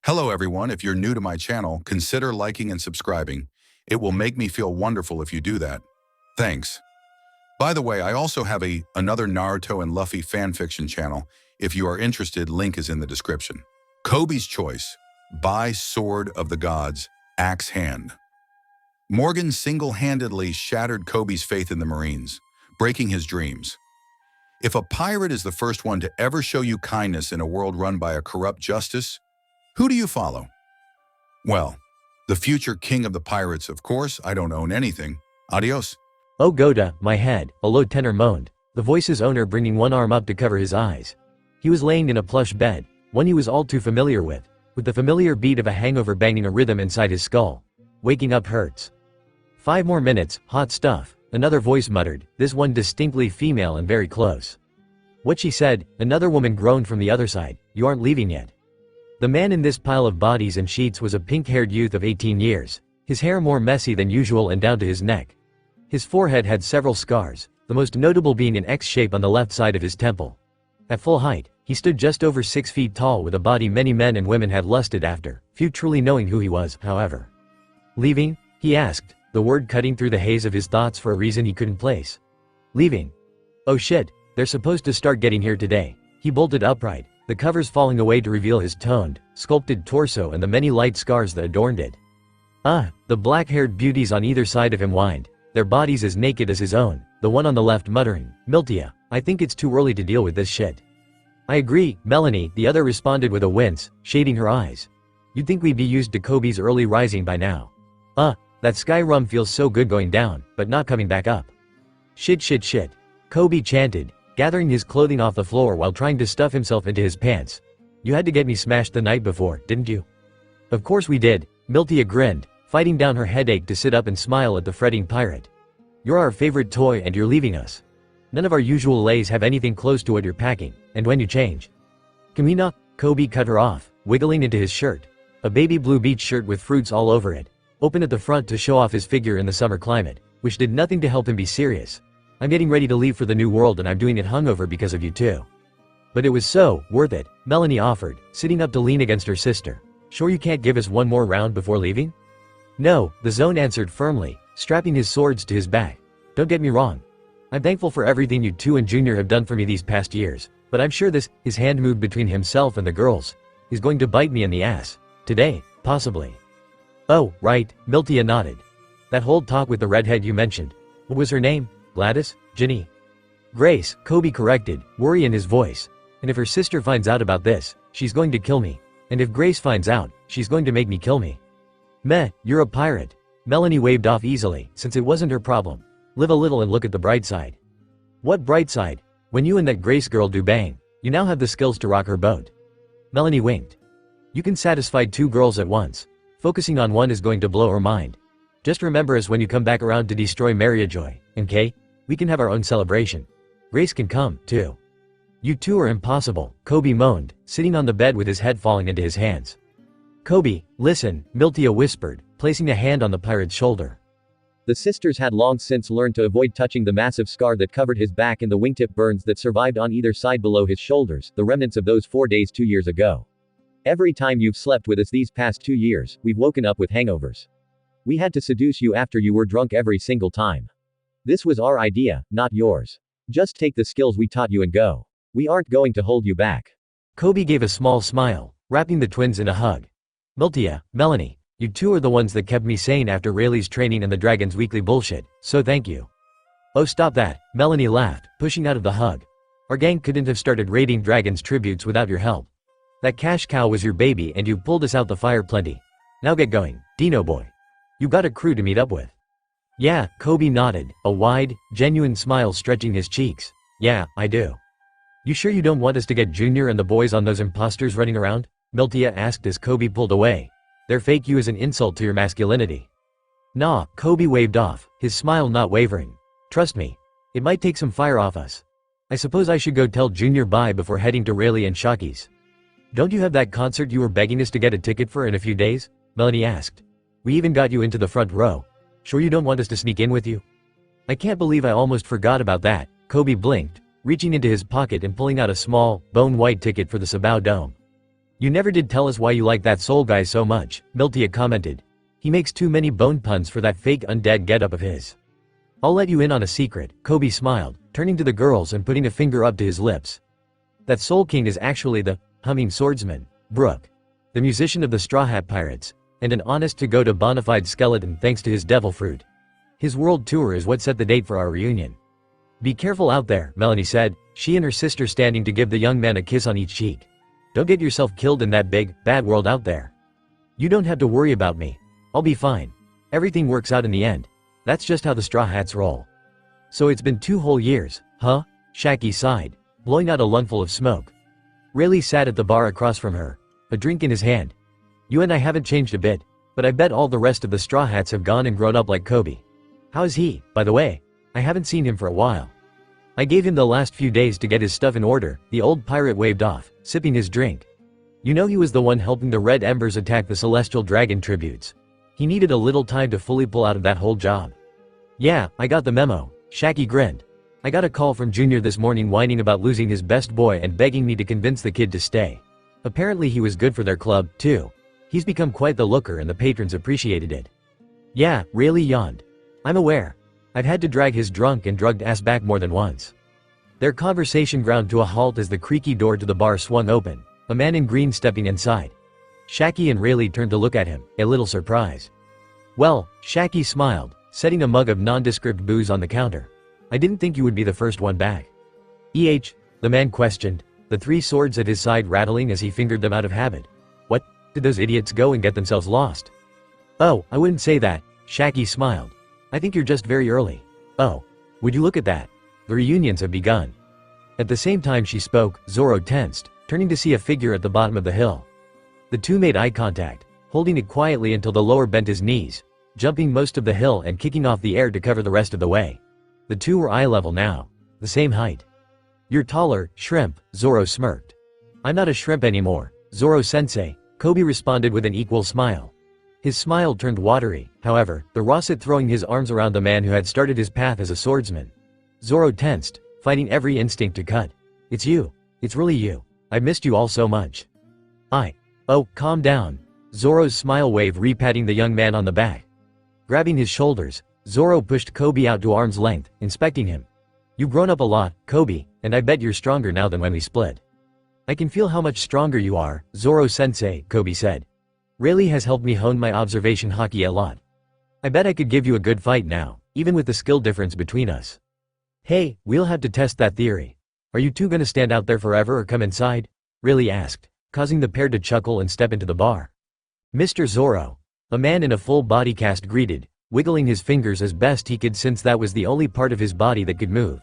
Hello everyone, if you're new to my channel, consider liking and subscribing. It will make me feel wonderful if you do that. Thanks. By the way, I also have another Naruto and Luffy fanfiction channel. If you are interested, link is in the description. Koby's Choice by Sword of the Gods, Axe Hand. Morgan single-handedly shattered Koby's faith in the Marines, breaking his dreams. If a pirate is the first one to ever show you kindness in a world run by a corrupt justice, who do you follow? Well, the future king of the pirates, of course. I don't own anything. Adios. Oh Goda, my head, a low tenor moaned, the voice's owner bringing one arm up to cover his eyes. He was laying in a plush bed, one he was all too familiar with the familiar beat of a hangover banging a rhythm inside his skull. Waking up hurts. 5 more minutes, hot stuff, another voice muttered, this one distinctly female and very close. What she said, another woman groaned from the other side, you aren't leaving yet. The man in this pile of bodies and sheets was a pink-haired youth of 18 years, his hair more messy than usual and down to his neck. His forehead had several scars, the most notable being an X shape on the left side of his temple. At full height, he stood just over 6 feet tall with a body many men and women had lusted after, few truly knowing who he was, however. Leaving? He asked, the word cutting through the haze of his thoughts for a reason he couldn't place. Leaving. Oh shit, they're supposed to start getting here today. He bolted upright, the covers falling away to reveal his toned, sculpted torso and the many light scars that adorned it. The black-haired beauties on either side of him whined, their bodies as naked as his own, the one on the left muttering, Miltia, I think it's too early to deal with this shit. I agree, Melanie, the other responded with a wince, shading her eyes. You'd think we'd be used to Koby's early rising by now. That sky rum feels so good going down, but not coming back up. Shit. Coby chanted, gathering his clothing off the floor while trying to stuff himself into his pants. You had to get me smashed the night before, didn't you? Of course we did, Miltia grinned, fighting down her headache to sit up and smile at the fretting pirate. You're our favorite toy and you're leaving us. None of our usual lays have anything close to what you're packing, and when you change. Can we not? Coby cut her off, wiggling into his shirt. A baby blue beach shirt with fruits all over it, open at the front to show off his figure in the summer climate, which did nothing to help him be serious. I'm getting ready to leave for the new world and I'm doing it hungover because of you too. But it was so worth it, Melanie offered, sitting up to lean against her sister. Sure you can't give us one more round before leaving? No, the Zone answered firmly, strapping his swords to his back. Don't get me wrong. I'm thankful for everything you two and Junior have done for me these past years, but I'm sure this, his hand moved between himself and the girls, is going to bite me in the ass. Today, possibly. Oh, right, Miltia nodded. That whole talk with the redhead you mentioned. What was her name? Gladys? Ginny? Grace, Coby corrected, worry in his voice. And if her sister finds out about this, she's going to kill me. And if Grace finds out, she's going to make me kill me. Meh, you're a pirate. Melanie waved off easily, since it wasn't her problem. Live a little and look at the bright side. What bright side? When you and that Grace girl do bang, you now have the skills to rock her boat. Melanie winked. You can satisfy 2 girls at once. Focusing on one is going to blow her mind. Just remember us when you come back around to destroy Mariajoy, okay? We can have our own celebration. Grace can come, too. You two are impossible, Coby moaned, sitting on the bed with his head falling into his hands. Coby, listen, Miltia whispered, placing a hand on the pirate's shoulder. The sisters had long since learned to avoid touching the massive scar that covered his back and the wingtip burns that survived on either side below his shoulders, the remnants of those 4 days 2 years ago. Every time you've slept with us these past 2 years, we've woken up with hangovers. We had to seduce you after you were drunk every single time. This was our idea, not yours. Just take the skills we taught you and go. We aren't going to hold you back. Coby gave a small smile, wrapping the twins in a hug. Miltia, Melanie, you two are the ones that kept me sane after Rayleigh's training and the Dragon's weekly bullshit, so thank you. Oh stop that, Melanie laughed, pushing out of the hug. Our gang couldn't have started raiding Dragon's tributes without your help. That cash cow was your baby and you pulled us out the fire plenty. Now get going, Dino boy. You got a crew to meet up with. Yeah, Coby nodded, a wide, genuine smile stretching his cheeks. Yeah, I do. You sure you don't want us to get Junior and the boys on those imposters running around? Miltia asked as Coby pulled away. Their fake you is an insult to your masculinity. Nah, Coby waved off, his smile not wavering. Trust me. It might take some fire off us. I suppose I should go tell Junior bye before heading to Rayleigh and Shocky's. Don't you have that concert you were begging us to get a ticket for in a few days? Melanie asked. We even got you into the front row. Sure you don't want us to sneak in with you? I can't believe I almost forgot about that, Coby blinked, reaching into his pocket and pulling out a small, bone-white ticket for the Sabao Dome. You never did tell us why you like that soul guy so much, Miltia commented. He makes too many bone puns for that fake undead getup of his. I'll let you in on a secret, Coby smiled, turning to the girls and putting a finger up to his lips. That Soul King is actually the humming swordsman, Brook, the musician of the Straw Hat Pirates, and an honest-to-go to bona fide skeleton thanks to his devil fruit. His world tour is what set the date for our reunion. Be careful out there, Melanie said, she and her sister standing to give the young man a kiss on each cheek. Don't get yourself killed in that big, bad world out there. You don't have to worry about me. I'll be fine. Everything works out in the end. That's just how the Straw Hats roll. So it's been 2 whole years, huh? Shaggy sighed, blowing out a lungful of smoke. Rayleigh sat at the bar across from her, a drink in his hand. You and I haven't changed a bit, but I bet all the rest of the Straw Hats have gone and grown up like Coby. How is he, by the way? I haven't seen him for a while. I gave him the last few days to get his stuff in order, the old pirate waved off, sipping his drink. You know he was the one helping the Red Embers attack the Celestial Dragon tributes. He needed a little time to fully pull out of that whole job. Yeah, I got the memo, Shaggy grinned. I got a call from Junior this morning whining about losing his best boy and begging me to convince the kid to stay. Apparently he was good for their club, too. He's become quite the looker and the patrons appreciated it. Yeah, Rayleigh yawned. I'm aware. I've had to drag his drunk and drugged ass back more than once. Their conversation ground to a halt as the creaky door to the bar swung open, a man in green stepping inside. Shaggy and Rayleigh turned to look at him, a little surprised. Well, Shaggy smiled, setting a mug of nondescript booze on the counter. I didn't think you would be the first one back. The man questioned, the 3 swords at his side rattling as he fingered them out of habit. What, did those idiots go and get themselves lost? Oh, I wouldn't say that, Shaggy smiled. I think you're just very early. Oh, would you look at that? The reunions have begun. At the same time she spoke, Zoro tensed, turning to see a figure at the bottom of the hill. The two made eye contact, holding it quietly until the lower bent his knees, jumping most of the hill and kicking off the air to cover the rest of the way. The two were eye level now, the same height. You're taller, shrimp, Zoro smirked. I'm not a shrimp anymore, Zoro-sensei, Coby responded with an equal smile. His smile turned watery, however, the Rosset throwing his arms around the man who had started his path as a swordsman. Zoro tensed, fighting every instinct to cut. It's you. It's really you. I missed you all so much. Oh, calm down. Zoro's smile wave re-patting the young man on the back. Grabbing his shoulders, Zoro pushed Coby out to arm's length, inspecting him. You've grown up a lot, Coby, and I bet you're stronger now than when we split. I can feel how much stronger you are, Zoro-sensei, Coby said. Rayleigh has helped me hone my observation haki a lot. I bet I could give you a good fight now, even with the skill difference between us. Hey, we'll have to test that theory. Are you two gonna stand out there forever or come inside? Rayleigh asked, causing the pair to chuckle and step into the bar. Mr. Zoro, a man in a full body cast greeted, wiggling his fingers as best he could since that was the only part of his body that could move.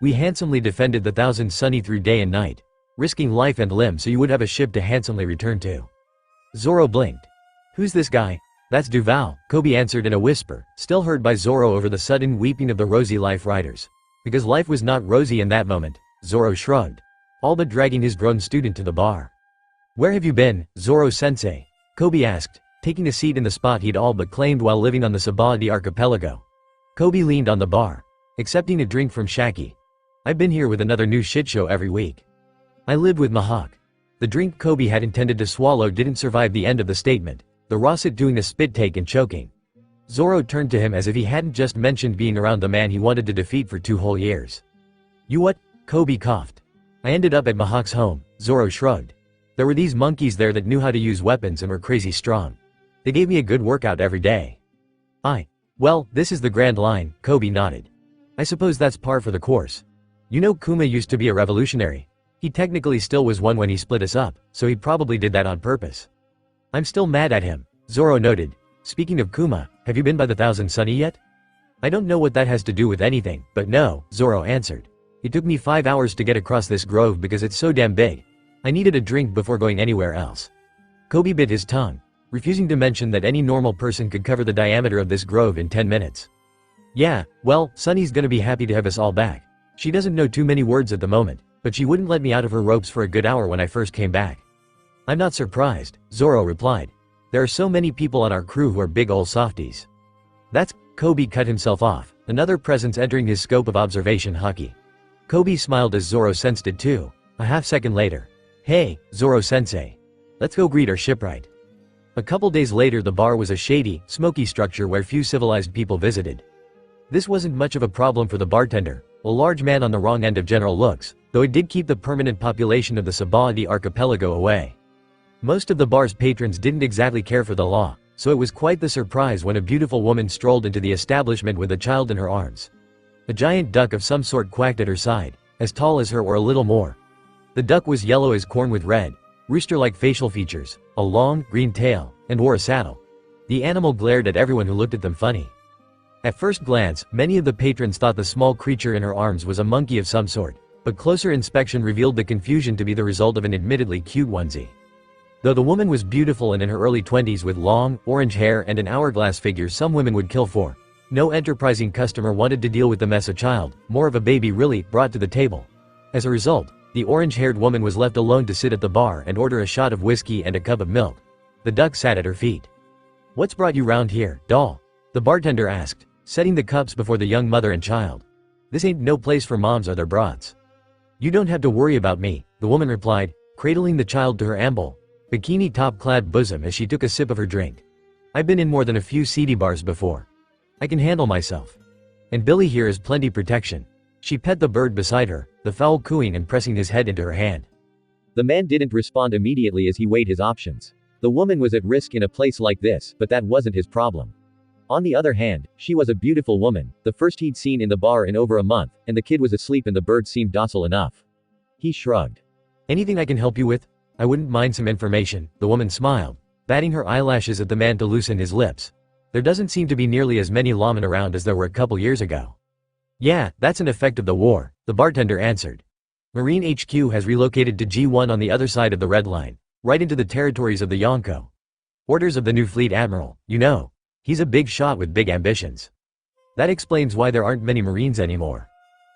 We handsomely defended the Thousand Sunny through day and night, risking life and limb so you would have a ship to handsomely return to. Zoro blinked. Who's this guy? That's Duval, Coby answered in a whisper, still heard by Zoro over the sudden weeping of the rosy life riders. Because life was not rosy in that moment, Zoro shrugged, all but dragging his grown student to the bar. Where have you been, Zoro-sensei? Coby asked, taking a seat in the spot he'd all but claimed while living on the Sabaody archipelago. Coby leaned on the bar, accepting a drink from Shaggy. I've been here with another new shit show every week. I live with Mahawk. The drink Coby had intended to swallow didn't survive the end of the statement, the Rosset doing a spit take and choking. Zoro turned to him as if he hadn't just mentioned being around the man he wanted to defeat for 2 whole years. You what? Coby coughed. I ended up at Mahawk's home, Zoro shrugged. There were these monkeys there that knew how to use weapons and were crazy strong. They gave me a good workout every day. Well, this is the grand line, Coby nodded. I suppose that's par for the course. You know Kuma used to be a revolutionary. He technically still was one when he split us up, so he probably did that on purpose. I'm still mad at him, Zoro noted. Speaking of Kuma, have you been by the Thousand Sunny yet? I don't know what that has to do with anything, but no, Zoro answered. It took me 5 hours to get across this grove because it's so damn big. I needed a drink before going anywhere else. Coby bit his tongue, refusing to mention that any normal person could cover the diameter of this grove in 10 minutes. Yeah, well, Sunny's gonna be happy to have us all back. She doesn't know too many words at the moment, but she wouldn't let me out of her ropes for a good hour when I first came back. I'm not surprised, Zoro replied. There are so many people on our crew who are big ol' softies. That's, Coby cut himself off, another presence entering his scope of observation haki. Coby smiled as Zoro sensed it too, a half second later. Hey, Zoro-sensei. Let's go greet our shipwright. A couple days later, the bar was a shady, smoky structure where few civilized people visited. This wasn't much of a problem for the bartender, a large man on the wrong end of general looks, though it did keep the permanent population of the Sabaody archipelago away. Most of the bar's patrons didn't exactly care for the law, so it was quite the surprise when a beautiful woman strolled into the establishment with a child in her arms. A giant duck of some sort quacked at her side, as tall as her or a little more. The duck was yellow as corn with red, rooster-like facial features, a long, green tail, and wore a saddle. The animal glared at everyone who looked at them funny. At first glance, many of the patrons thought the small creature in her arms was a monkey of some sort, but closer inspection revealed the confusion to be the result of an admittedly cute onesie. Though the woman was beautiful and in her early 20s with long, orange hair and an hourglass figure some women would kill for, no enterprising customer wanted to deal with the mess a child, more of a baby really, brought to the table. As a result, the orange-haired woman was left alone to sit at the bar and order a shot of whiskey and a cup of milk. The duck sat at her feet. "What's brought you round here, doll?" the bartender asked, setting the cups before the young mother and child. "This ain't no place for moms or their brats." "You don't have to worry about me," the woman replied, cradling the child to her ample, bikini top-clad bosom as she took a sip of her drink. "I've been in more than a few seedy bars before. I can handle myself. And Billy here is plenty protection." She pet the bird beside her, the fowl cooing and pressing his head into her hand. The man didn't respond immediately as he weighed his options. The woman was at risk in a place like this, but that wasn't his problem. On the other hand, she was a beautiful woman, the first he'd seen in the bar in over a month, and the kid was asleep and the bird seemed docile enough. He shrugged. "Anything I can help you with? I wouldn't mind some information," the woman smiled, batting her eyelashes at the man to loosen his lips. "There doesn't seem to be nearly as many lawmen around as there were a couple years ago." "Yeah, that's an effect of the war," the bartender answered. "Marine HQ has relocated to G1 on the other side of the Red Line, right into the territories of the Yonko. Orders of the new fleet admiral, you know. He's a big shot with big ambitions. That explains why there aren't many Marines anymore.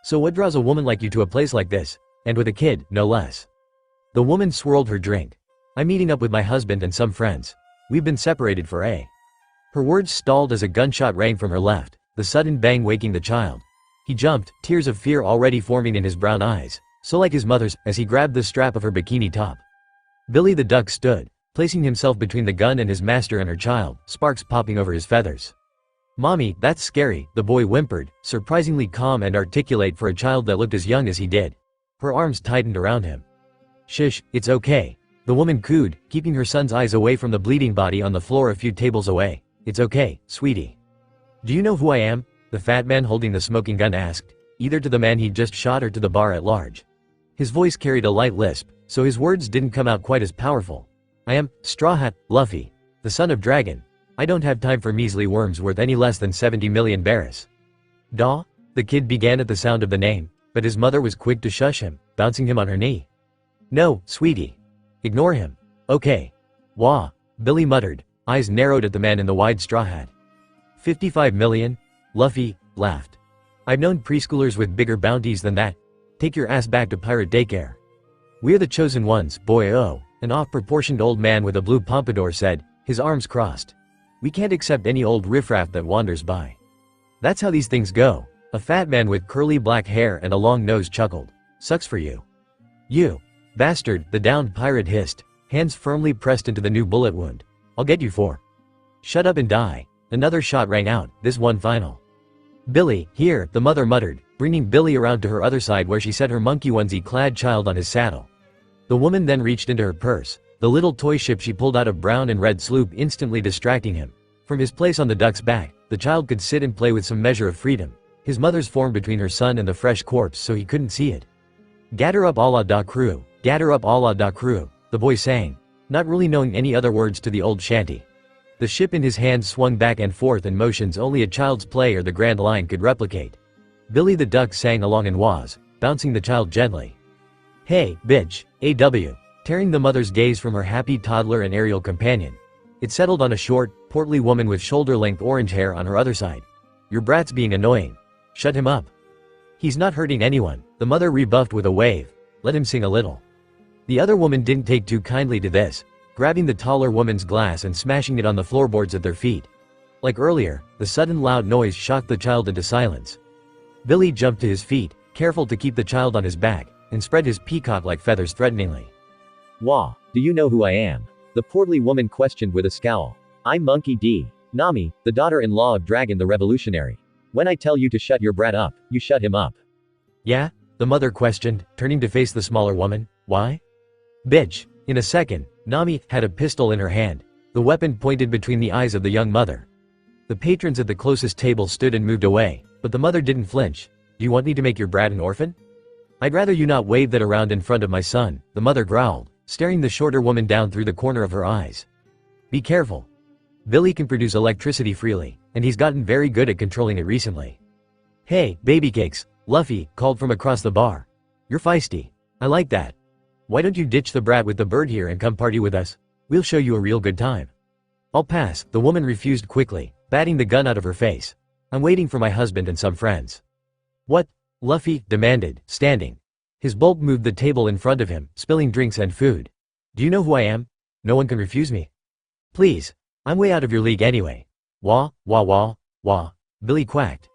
So what draws a woman like you to a place like this, and with a kid, no less?" The woman swirled her drink. "I'm meeting up with my husband and some friends. We've been separated for a..." Her words stalled as a gunshot rang from her left, the sudden bang waking the child. He jumped, tears of fear already forming in his brown eyes, so like his mother's, as he grabbed the strap of her bikini top. Billy the duck stood, placing himself between the gun and his master and her child, sparks popping over his feathers. "Mommy, that's scary," the boy whimpered, surprisingly calm and articulate for a child that looked as young as he did. Her arms tightened around him. "Shush, it's okay," the woman cooed, keeping her son's eyes away from the bleeding body on the floor a few tables away. "It's okay, sweetie." "Do you know who I am?" the fat man holding the smoking gun asked, either to the man he'd just shot or to the bar at large. His voice carried a light lisp, so his words didn't come out quite as powerful. "I am Straw Hat, Luffy, the son of Dragon. I don't have time for measly worms worth any less than 70 million berries." "Daw?" the kid began at the sound of the name, but his mother was quick to shush him, bouncing him on her knee. "No, sweetie. Ignore him. Okay. Wah," Billy muttered, eyes narrowed at the man in the wide straw hat. 55 million? Luffy laughed. "I've known preschoolers with bigger bounties than that. Take your ass back to pirate daycare." "We're the chosen ones, boy-o," an off-proportioned old man with a blue pompadour said, his arms crossed. "We can't accept any old riffraff that wanders by." "That's how these things go," a fat man with curly black hair and a long nose chuckled. "Sucks for you." "You bastard," the downed pirate hissed, hands firmly pressed into the new bullet wound. "I'll get you for..." "Shut up and die." Another shot rang out, this one final. "Billy, here," the mother muttered, bringing Billy around to her other side where she set her monkey onesie-clad child on his saddle. The woman then reached into her purse, the little toy ship she pulled out of brown and red sloop instantly distracting him. From his place on the duck's back, the child could sit and play with some measure of freedom, his mother's form between her son and the fresh corpse so he couldn't see it. "Gather up Allah da crew, gather up Allah da crew," the boy sang, not really knowing any other words to the old shanty. The ship in his hands swung back and forth in motions only a child's play or the Grand Line could replicate. Billy the duck sang along in wahs, bouncing the child gently. "Hey, bitch, AW," tearing the mother's gaze from her happy toddler and aerial companion. It settled on a short, portly woman with shoulder-length orange hair on her other side. "Your brat's being annoying. Shut him up." "He's not hurting anyone," the mother rebuffed with a wave. "Let him sing a little." The other woman didn't take too kindly to this, grabbing the taller woman's glass and smashing it on the floorboards at their feet. Like earlier, the sudden loud noise shocked the child into silence. Billy jumped to his feet, careful to keep the child on his back, and spread his peacock-like feathers threateningly. "Wah, do you know who I am?" The portly woman questioned with a scowl. I'm Monkey D. Nami, the daughter-in-law of Dragon the Revolutionary. When I tell you to shut your brat up, you shut him up. Yeah? The mother questioned, turning to face the smaller woman. Why? Bitch. In a second, Nami had a pistol in her hand. The weapon pointed between the eyes of the young mother. The patrons at the closest table stood and moved away, but the mother didn't flinch. Do you want me to make your brat an orphan? I'd rather you not wave that around in front of my son, the mother growled, staring the shorter woman down through the corner of her eyes. Be careful. Billy can produce electricity freely, and he's gotten very good at controlling it recently. Hey, baby cakes, Luffy called from across the bar. You're feisty. I like that. Why don't you ditch the brat with the bird here and come party with us? We'll show you a real good time. I'll pass, the woman refused quickly, batting the gun out of her face. I'm waiting for my husband and some friends. What? Luffy demanded, standing. His bulk moved the table in front of him, spilling drinks and food. Do you know who I am? No one can refuse me. Please. I'm way out of your league anyway. Wah, wah wah, wah. Billy quacked.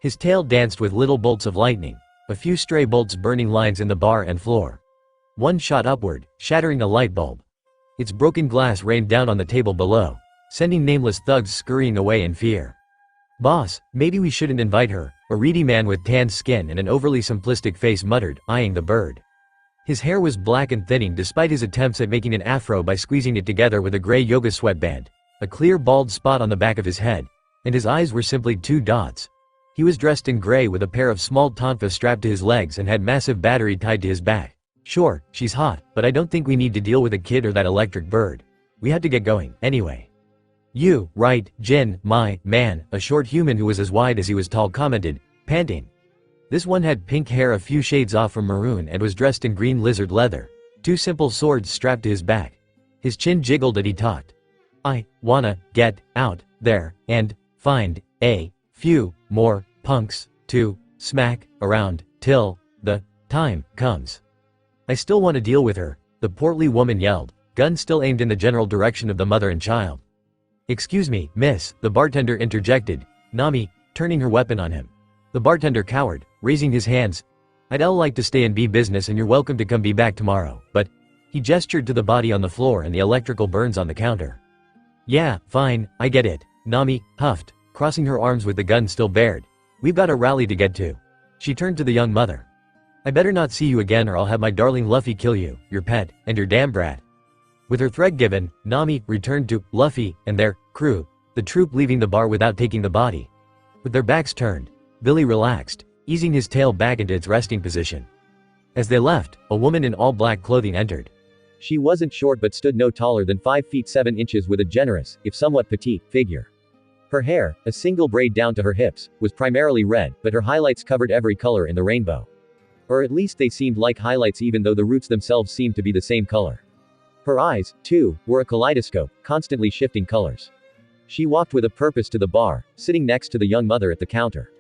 His tail danced with little bolts of lightning, a few stray bolts burning lines in the bar and floor. One shot upward, shattering a light bulb. Its broken glass rained down on the table below, sending nameless thugs scurrying away in fear. Boss, maybe we shouldn't invite her, a reedy man with tanned skin and an overly simplistic face muttered, eyeing the bird. His hair was black and thinning despite his attempts at making an afro by squeezing it together with a gray yoga sweatband, a clear bald spot on the back of his head, and his eyes were simply two dots. He was dressed in gray with a pair of small tonfa strapped to his legs and had massive battery tied to his back. Sure, she's hot, but I don't think we need to deal with a kid or that electric bird. We had to get going, anyway. You, right, Jin, my man, a short human who was as wide as he was tall commented, panting. This one had pink hair a few shades off from maroon and was dressed in green lizard leather, two simple swords strapped to his back. His chin jiggled as he talked. I wanna get out there and find a few more punks to smack around till the time comes. I still want to deal with her, the portly woman yelled, gun still aimed in the general direction of the mother and child. Excuse me, miss, the bartender interjected, Nami, turning her weapon on him. The bartender cowered, raising his hands. I'd like to stay and be business and you're welcome to come be back tomorrow, but he gestured to the body on the floor and the electrical burns on the counter. Yeah, fine, I get it, Nami huffed, crossing her arms with the gun still bared. We've got a rally to get to. She turned to the young mother. I better not see you again or I'll have my darling Luffy kill you, your pet, and your damn brat. With her threat given, Nami returned to Luffy and their crew, the troop leaving the bar without taking the body. With their backs turned, Billy relaxed, easing his tail back into its resting position. As they left, a woman in all black clothing entered. She wasn't short but stood no taller than 5 feet 7 inches with a generous, if somewhat petite, figure. Her hair, a single braid down to her hips, was primarily red, but her highlights covered every color in the rainbow. Or at least they seemed like highlights even though the roots themselves seemed to be the same color. Her eyes, too, were a kaleidoscope, constantly shifting colors. She walked with a purpose to the bar, sitting next to the young mother at the counter.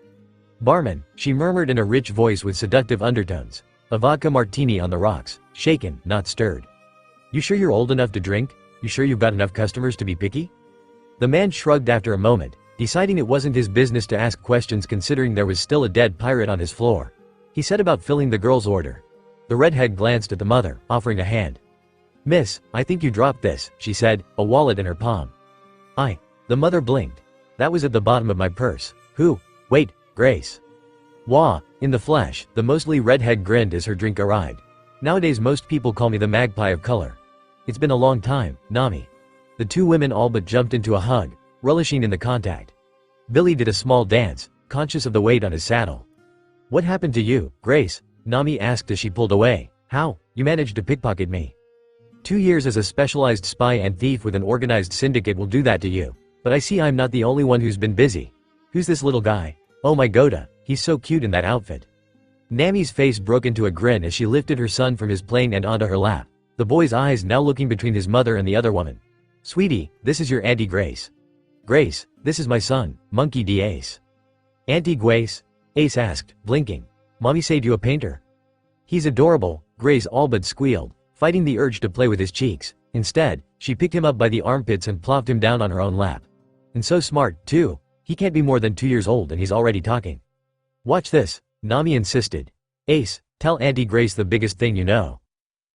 Barman, she murmured in a rich voice with seductive undertones. A vodka martini on the rocks, shaken, not stirred. You sure you're old enough to drink? You sure you've got enough customers to be picky? The man shrugged after a moment, deciding it wasn't his business to ask questions considering there was still a dead pirate on his floor. He set about filling the girl's order. The redhead glanced at the mother, offering a hand. Miss, I think you dropped this, she said, a wallet in her palm. The mother blinked. That was at the bottom of my purse. Who? Wait, Grace. Wah, in the flesh, the mostly redhead grinned as her drink arrived. Nowadays most people call me the magpie of color. It's been a long time, Nami. The two women all but jumped into a hug, relishing in the contact. Billy did a small dance, conscious of the weight on his saddle. What happened to you, Grace? Nami asked as she pulled away. How? You managed to pickpocket me. 2 years as a specialized spy and thief with an organized syndicate will do that to you. But I see I'm not the only one who's been busy. Who's this little guy? Oh my Goda, he's so cute in that outfit. Nami's face broke into a grin as she lifted her son from his plane and onto her lap, the boy's eyes now looking between his mother and the other woman. Sweetie, this is your Auntie Grace. Grace, this is my son, Monkey D. Ace. Auntie Grace? Ace asked, blinking. Mommy said you a painter. He's adorable, Grace all but squealed, fighting the urge to play with his cheeks. Instead, she picked him up by the armpits and plopped him down on her own lap. And so smart, too. He can't be more than 2 years old and he's already talking. Watch this, Nami insisted. Ace, tell Auntie Grace the biggest thing you know.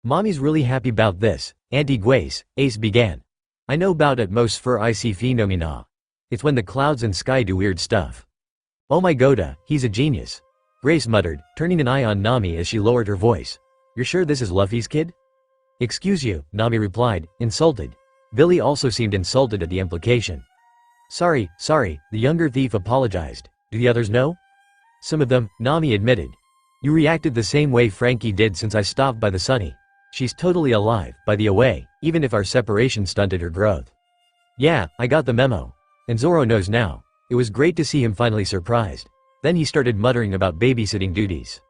Mommy's really happy about this. Anti-Grace, Ace began. I know about at most for IC phenomena. It's when the clouds and sky do weird stuff. Oh my god, he's a genius. Grace muttered, turning an eye on Nami as she lowered her voice. You're sure this is Luffy's kid? Excuse you, Nami replied, insulted. Billy also seemed insulted at the implication. Sorry, the younger thief apologized. Do the others know? Some of them, Nami admitted. You reacted the same way Frankie did since I stopped by the Sunny. She's totally alive, by the way, even if our separation stunted her growth. Yeah, I got the memo. And Zoro knows now. It was great to see him finally surprised. Then he started muttering about babysitting duties.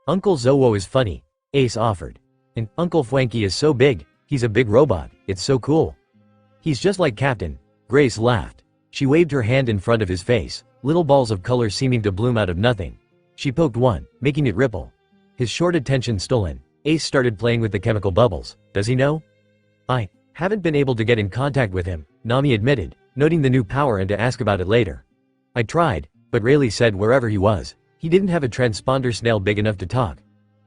Uncle Zowo is funny, Ace offered. And Uncle Frankie is so big, he's a big robot, it's so cool. He's just like Captain. Grace laughed. She waved her hand in front of his face, little balls of color seeming to bloom out of nothing. She poked one, making it ripple. His short attention stolen, Ace started playing with the chemical bubbles. Does he know? I haven't been able to get in contact with him, Nami admitted, noting the new power and to ask about it later. I tried, but Rayleigh said wherever he was, he didn't have a transponder snail big enough to talk.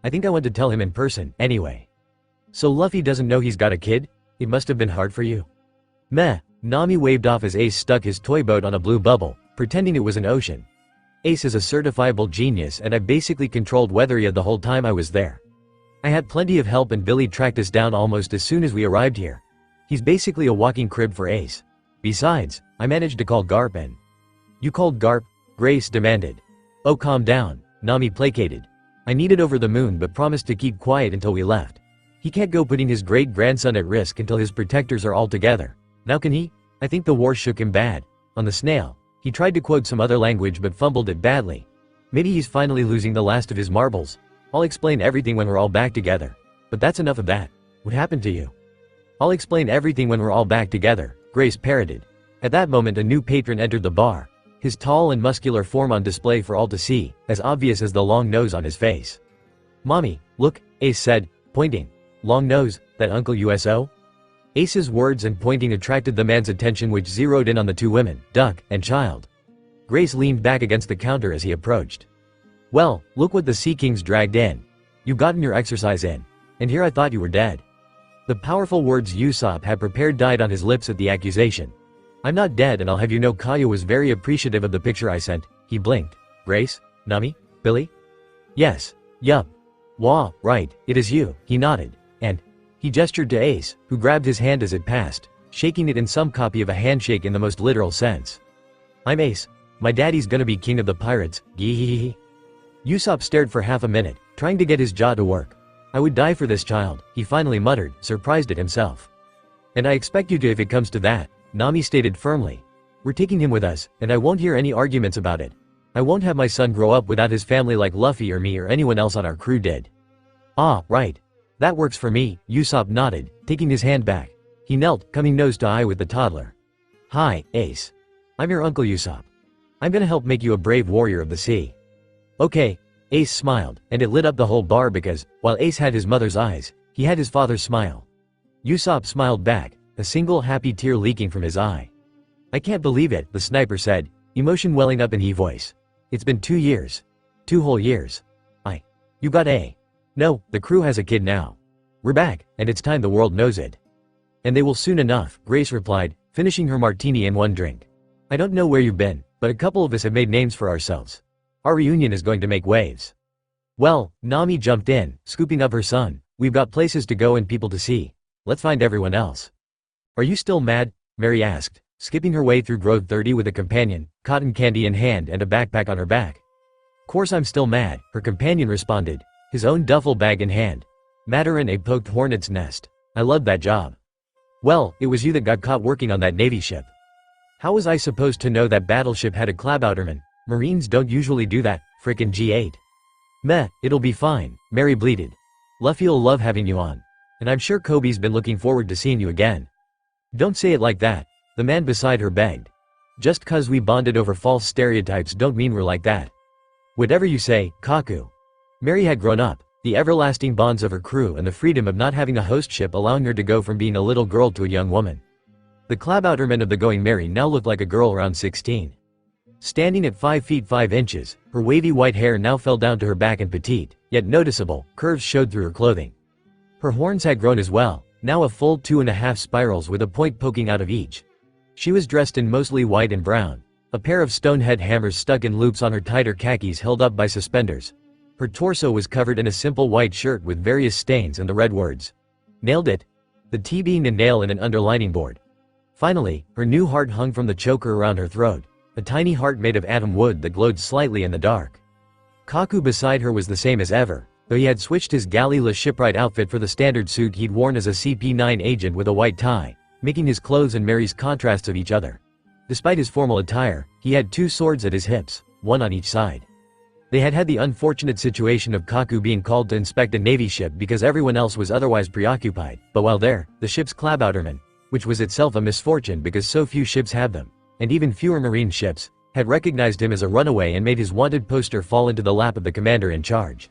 I think I want to tell him in person, anyway. So Luffy doesn't know he's got a kid? It must have been hard for you. Meh, Nami waved off as Ace stuck his toy boat on a blue bubble, pretending it was an ocean. Ace is a certifiable genius and I basically controlled Weatheria the whole time I was there. I had plenty of help and Billy tracked us down almost as soon as we arrived here. He's basically a walking crib for Ace. Besides, I managed to call Garp and… You called Garp? Grace demanded. Oh calm down, Nami placated. I needed over the moon but promised to keep quiet until we left. He can't go putting his great-grandson at risk until his protectors are all together. Now can he? I think the war shook him bad. On the snail, he tried to quote some other language but fumbled it badly. Maybe he's finally losing the last of his marbles. I'll explain everything when we're all back together. But that's enough of that. What happened to you? I'll explain everything when we're all back together, Grace parroted. At that moment a new patron entered the bar. His tall and muscular form on display for all to see, as obvious as the long nose on his face. Mommy, look, Ace said, pointing. Long nose, that Uncle USO? Ace's words and pointing attracted the man's attention, which zeroed in on the two women, Duck and Child. Grace leaned back against the counter as he approached. Well, look what the Sea Kings dragged in. You've gotten your exercise in. And here I thought you were dead. The powerful words Usopp had prepared died on his lips at the accusation. I'm not dead and I'll have you know Kaio was very appreciative of the picture I sent. He blinked. Grace? Nami? Billy? Yes. Yup. Wah, right, it is you, he nodded. And… He gestured to Ace, who grabbed his hand as it passed, shaking it in some copy of a handshake in the most literal sense. I'm Ace. My daddy's gonna be king of the pirates, gee. Usopp stared for half a minute, trying to get his jaw to work. I would die for this child, he finally muttered, surprised at himself. And I expect you to if it comes to that, Nami stated firmly. We're taking him with us, and I won't hear any arguments about it. I won't have my son grow up without his family like Luffy or me or anyone else on our crew did. Ah, right. That works for me, Usopp nodded, taking his hand back. He knelt, coming nose to eye with the toddler. Hi, Ace. I'm your Uncle Usopp. I'm gonna help make you a brave warrior of the sea. Okay, Ace smiled, and it lit up the whole bar because, while Ace had his mother's eyes, he had his father's smile. Usopp smiled back, a single happy tear leaking from his eye. I can't believe it, the sniper said, emotion welling up in his voice. It's been 2 years. 2 whole years. You got a… No, the crew has a kid now. We're back, and it's time the world knows it. And they will soon enough, Grace replied, finishing her martini in one drink. I don't know where you've been, but a couple of us have made names for ourselves. Our reunion is going to make waves. Well, Nami jumped in, scooping up her son. We've got places to go and people to see. Let's find everyone else. Are you still mad? Mary asked, skipping her way through Grove 30 with a companion, cotton candy in hand and a backpack on her back. Course I'm still mad, her companion responded, his own duffel bag in hand. Madder and a poked hornet's nest. I loved that job. Well, it was you that got caught working on that Navy ship. How was I supposed to know that battleship had a Klabouterman? Marines don't usually do that, frickin' G8. Meh, it'll be fine, Mary bleated. Luffy'll love having you on. And I'm sure Koby's been looking forward to seeing you again. Don't say it like that, the man beside her begged. Just 'cause we bonded over false stereotypes don't mean we're like that. Whatever you say, Kaku. Mary had grown up, the everlasting bonds of her crew and the freedom of not having a host ship allowing her to go from being a little girl to a young woman. The Klabouterman of the Going Mary now looked like a girl around 16. Standing at 5 feet 5 inches, her wavy white hair now fell down to her back and petite, yet noticeable, curves showed through her clothing. Her horns had grown as well, now a full 2.5 spirals with a point poking out of each. She was dressed in mostly white and brown. A pair of stonehead hammers stuck in loops on her tighter khakis held up by suspenders. Her torso was covered in a simple white shirt with various stains and the red words, "Nailed it." The T being a nail in an underlining board. Finally, her new heart hung from the choker around her throat, a tiny heart made of atom wood that glowed slightly in the dark. Kaku beside her was the same as ever, though he had switched his galley-la shipwright outfit for the standard suit he'd worn as a CP9 agent with a white tie, making his clothes and Mary's contrasts of each other. Despite his formal attire, he had 2 swords at his hips, one on each side. They had had the unfortunate situation of Kaku being called to inspect a navy ship because everyone else was otherwise preoccupied, but while there, the ship's klabouterman, which was itself a misfortune because so few ships have them, and even fewer marine ships, had recognized him as a runaway and made his wanted poster fall into the lap of the commander in charge.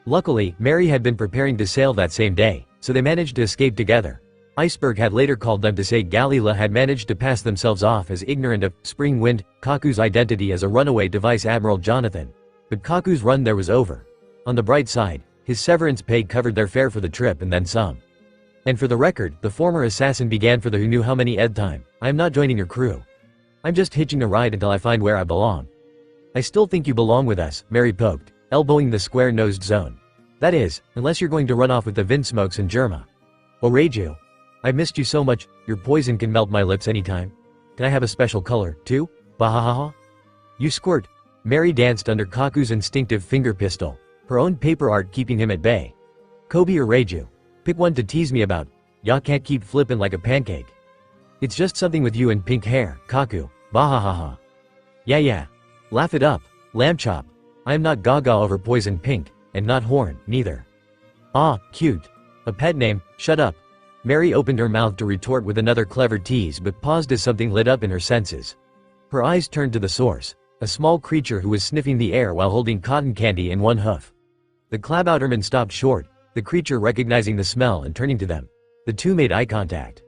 Luckily, Mary had been preparing to sail that same day, so they managed to escape together. Iceberg had later called them to say Galila had managed to pass themselves off as ignorant of Spring Wind, Kaku's identity as a runaway to Vice Admiral Jonathan. But Kaku's run there was over. On the bright side, his severance pay covered their fare for the trip and then some. And for the record, the former assassin began for the who knew how many ed time, "I am not joining your crew. I'm just hitching a ride until I find where I belong." "I still think you belong with us," Mary poked, elbowing the square-nosed zone. "That is, unless you're going to run off with the Vinsmokes and Germa." "Oh Reiju. I missed you so much, your poison can melt my lips anytime. Can I have a special color, too? Bahahaha." "You squirt." Mary danced under Kaku's instinctive finger pistol, her own paper art keeping him at bay. "Koby or Reiju? Pick one to tease me about. Ya can't keep flippin' like a pancake." "It's just something with you and pink hair, Kaku. Bahahaha." Yeah. Laugh it up, lamb chop. I am not gaga over poison pink, and not horn, neither." "Ah, cute. A pet name, shut up." Mary opened her mouth to retort with another clever tease but paused as something lit up in her senses. Her eyes turned to the source, a small creature who was sniffing the air while holding cotton candy in one hoof. The klabouterman stopped short, the creature recognizing the smell and turning to them. The two made eye contact.